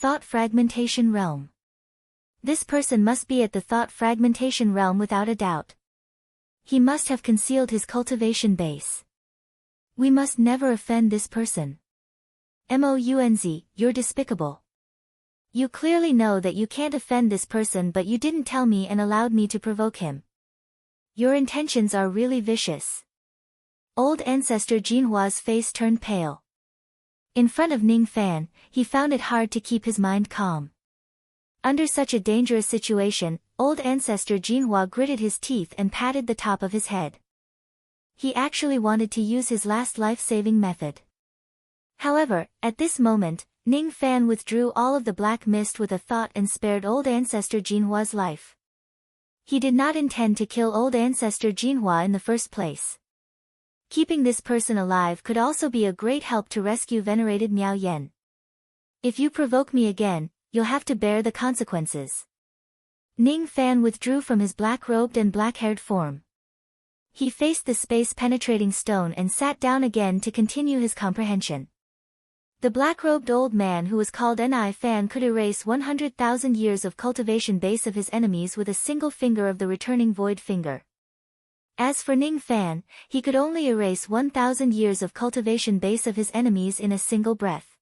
Thought Fragmentation Realm. This person must be at the Thought Fragmentation Realm without a doubt. He must have concealed his cultivation base. We must never offend this person. Mounz, you're despicable. You clearly know that you can't offend this person, but you didn't tell me and allowed me to provoke him. Your intentions are really vicious. Old ancestor Jinhua's face turned pale. In front of Ning Fan, he found it hard to keep his mind calm. Under such a dangerous situation, old ancestor Jinhua gritted his teeth and patted the top of his head. He actually wanted to use his last life-saving method. However, at this moment, Ning Fan withdrew all of the black mist with a thought and spared old ancestor Jinhua's life. He did not intend to kill old ancestor Jinhua in the first place. Keeping this person alive could also be a great help to rescue venerated Miao Yan. If you provoke me again, you'll have to bear the consequences. Ning Fan withdrew from his black-robed and black-haired form. He faced the space-penetrating stone and sat down again to continue his comprehension. The black-robed old man who was called Ni Fan could erase 100,000 years of cultivation base of his enemies with a single finger of the returning void finger. As for Ning Fan, he could only erase 1,000 years of cultivation base of his enemies in a single breath.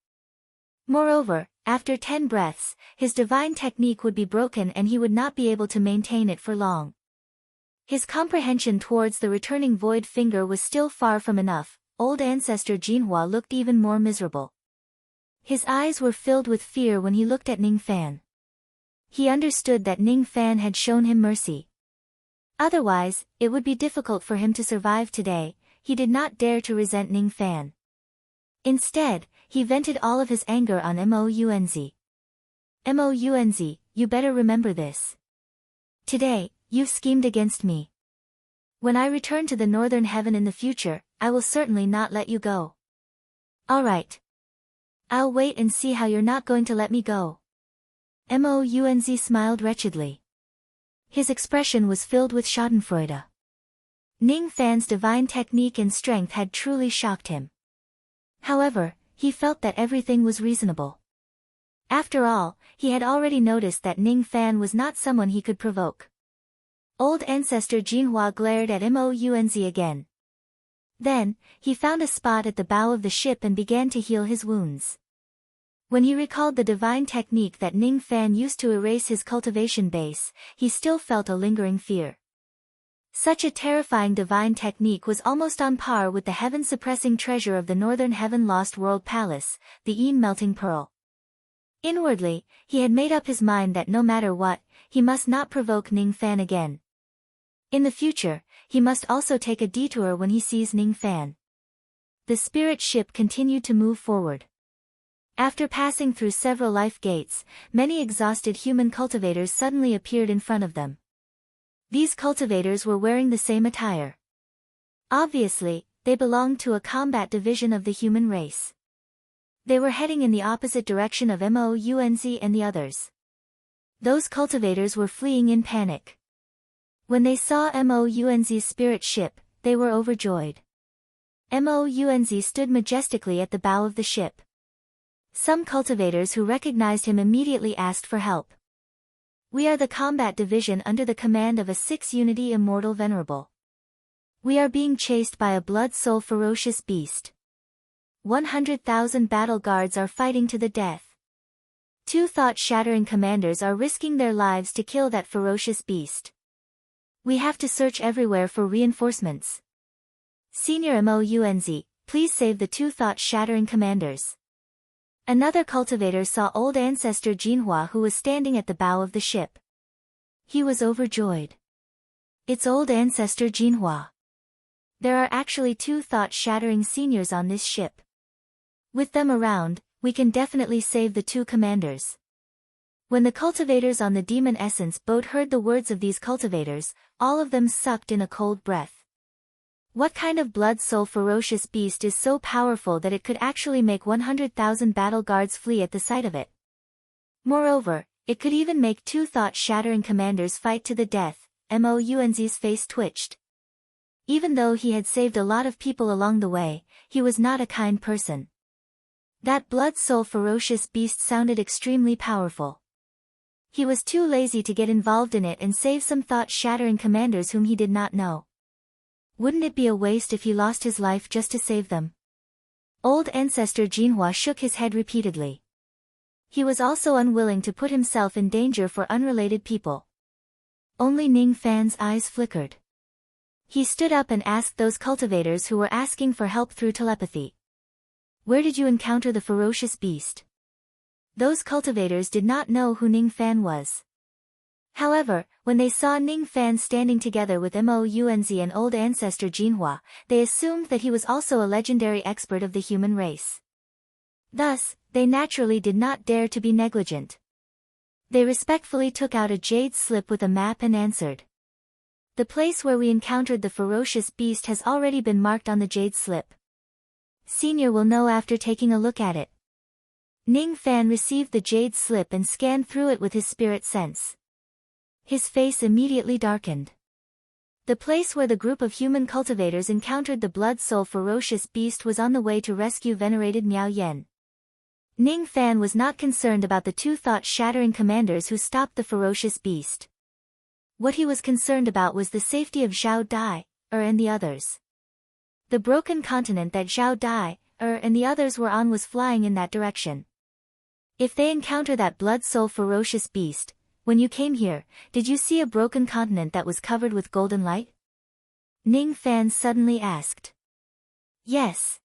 Moreover, after 10 breaths, his divine technique would be broken and he would not be able to maintain it for long. His comprehension towards the returning void finger was still far from enough. Old ancestor Jinhua looked even more miserable. His eyes were filled with fear when he looked at Ning Fan. He understood that Ning Fan had shown him mercy. Otherwise, it would be difficult for him to survive today. He did not dare to resent Ning Fan. Instead, he vented all of his anger on Mounz. Mounz, you better remember this. Today, you've schemed against me. When I return to the Northern Heaven in the future, I will certainly not let you go. Alright. I'll wait and see how you're not going to let me go. Mounz smiled wretchedly. His expression was filled with schadenfreude. Ning Fan's divine technique and strength had truly shocked him. However, he felt that everything was reasonable. After all, he had already noticed that Ning Fan was not someone he could provoke. Old ancestor Jinhua glared at Mounz again. Then, he found a spot at the bow of the ship and began to heal his wounds. When he recalled the divine technique that Ning Fan used to erase his cultivation base, he still felt a lingering fear. Such a terrifying divine technique was almost on par with the heaven-suppressing treasure of the Northern Heaven Lost World Palace, the Een Melting Pearl. Inwardly, he had made up his mind that no matter what, he must not provoke Ning Fan again. In the future, he must also take a detour when he sees Ning Fan. The spirit ship continued to move forward. After passing through several life gates, many exhausted human cultivators suddenly appeared in front of them. These cultivators were wearing the same attire. Obviously, they belonged to a combat division of the human race. They were heading in the opposite direction of Mounz and the others. Those cultivators were fleeing in panic. When they saw Mounz's spirit ship, they were overjoyed. Mounz stood majestically at the bow of the ship. Some cultivators who recognized him immediately asked for help. "We are the combat division under the command of a 6-unity immortal venerable. We are being chased by a blood-soul ferocious beast. 100,000 battle guards are fighting to the death. 2 thought-shattering commanders are risking their lives to kill that ferocious beast. We have to search everywhere for reinforcements. Senior Mounz, please save the 2 thought-shattering commanders." Another cultivator saw old ancestor Jinhua, who was standing at the bow of the ship. He was overjoyed. "It's old ancestor Jinhua. There are actually 2 thought-shattering seniors on this ship. With them around, we can definitely save the 2 commanders." When the cultivators on the Demon Essence boat heard the words of these cultivators, all of them sucked in a cold breath. What kind of blood-soul ferocious beast is so powerful that it could actually make 100,000 battle guards flee at the sight of it? Moreover, it could even make 2 thought-shattering commanders fight to the death. Mounz's face twitched. Even though he had saved a lot of people along the way, he was not a kind person. That blood-soul ferocious beast sounded extremely powerful. He was too lazy to get involved in it and save some thought-shattering commanders whom he did not know. Wouldn't it be a waste if he lost his life just to save them? Old ancestor Jinhua shook his head repeatedly. He was also unwilling to put himself in danger for unrelated people. Only Ning Fan's eyes flickered. He stood up and asked those cultivators who were asking for help through telepathy. "Where did you encounter the ferocious beast?" Those cultivators did not know who Ning Fan was. However, when they saw Ning Fan standing together with Mounz and old ancestor Jinhua, they assumed that he was also a legendary expert of the human race. Thus, they naturally did not dare to be negligent. They respectfully took out a jade slip with a map and answered. "The place where we encountered the ferocious beast has already been marked on the jade slip. Senior will know after taking a look at it." Ning Fan received the jade slip and scanned through it with his spirit sense. His face immediately darkened. The place where the group of human cultivators encountered the blood-soul ferocious beast was on the way to rescue venerated Miao Yan. Ning Fan was not concerned about the 2 thought-shattering commanders who stopped the ferocious beast. What he was concerned about was the safety of Zhao Dai, and the others. The broken continent that Zhao Dai, and the others were on was flying in that direction. If they encounter that blood-soul ferocious beast, "When you came here, did you see a broken continent that was covered with golden light?" Ning Fan suddenly asked. "Yes."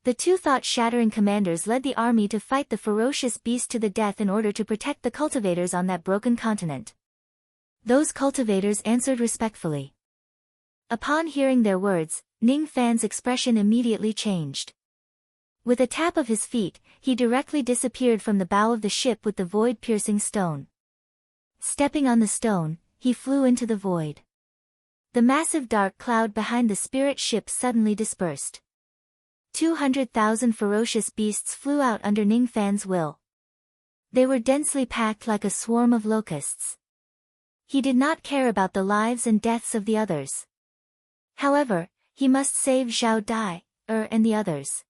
The 2 thought-shattering commanders led the army to fight the ferocious beast to the death in order to protect the cultivators on that broken continent. Those cultivators answered respectfully. Upon hearing their words, Ning Fan's expression immediately changed. With a tap of his feet, he directly disappeared from the bow of the ship with the void-piercing stone. Stepping on the stone, he flew into the void. The massive dark cloud behind the spirit ship suddenly dispersed. 200,000 ferocious beasts flew out under Ning Fan's will. They were densely packed like a swarm of locusts. He did not care about the lives and deaths of the others. However, he must save Zhao Dai, and the others.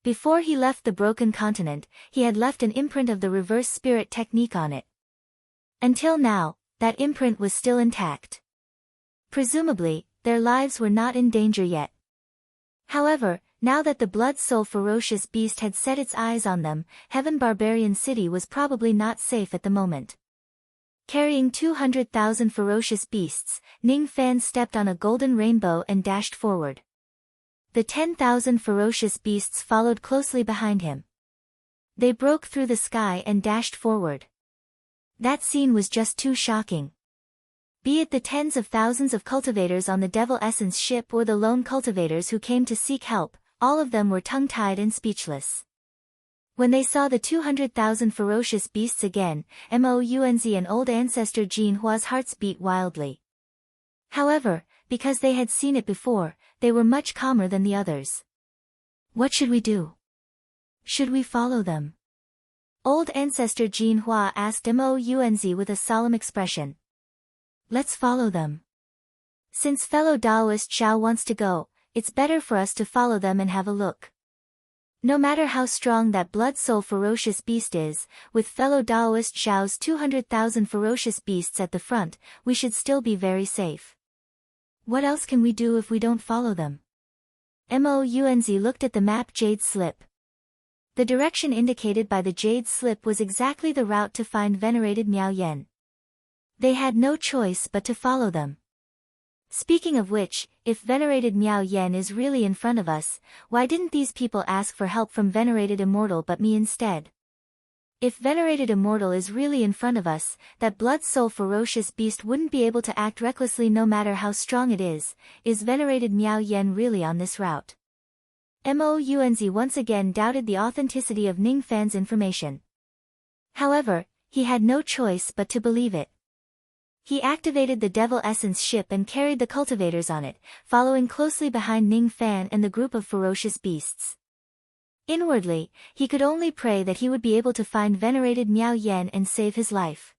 Before he left the broken continent, he had left an imprint of the reverse spirit technique on it. Until now, that imprint was still intact. Presumably, their lives were not in danger yet. However, now that the blood-soul ferocious beast had set its eyes on them, Heaven Barbarian City was probably not safe at the moment. Carrying 200,000 ferocious beasts, Ning Fan stepped on a golden rainbow and dashed forward. The 10,000 ferocious beasts followed closely behind him. They broke through the sky and dashed forward. That scene was just too shocking. Be it the tens of thousands of cultivators on the Devil Essence ship or the lone cultivators who came to seek help, all of them were tongue-tied and speechless. When they saw the 200,000 ferocious beasts again, Mounz and old ancestor Jinhua's hearts beat wildly. However, because they had seen it before, they were much calmer than the others. What should we do? Should we follow them? Old ancestor Jinhua asked Mounz with a solemn expression. Let's follow them. Since fellow Daoist Xiao wants to go, it's better for us to follow them and have a look. No matter how strong that blood-soul ferocious beast is, with fellow Daoist Xiao's 200,000 ferocious beasts at the front, we should still be very safe. What else can we do if we don't follow them? Mounz looked at the map Jade Slip. The direction indicated by the Jade Slip was exactly the route to find venerated Miao Yan. They had no choice but to follow them. Speaking of which, if venerated Miao Yan is really in front of us, why didn't these people ask for help from venerated Immortal but me instead? If venerated Immortal is really in front of us, that blood-soul ferocious beast wouldn't be able to act recklessly no matter how strong it is. Is venerated Miao Yan really on this route? Mounz once again doubted the authenticity of Ning Fan's information. However, he had no choice but to believe it. He activated the Devil Essence ship and carried the cultivators on it, following closely behind Ning Fan and the group of ferocious beasts. Inwardly, he could only pray that he would be able to find venerated Miao Yan and save his life.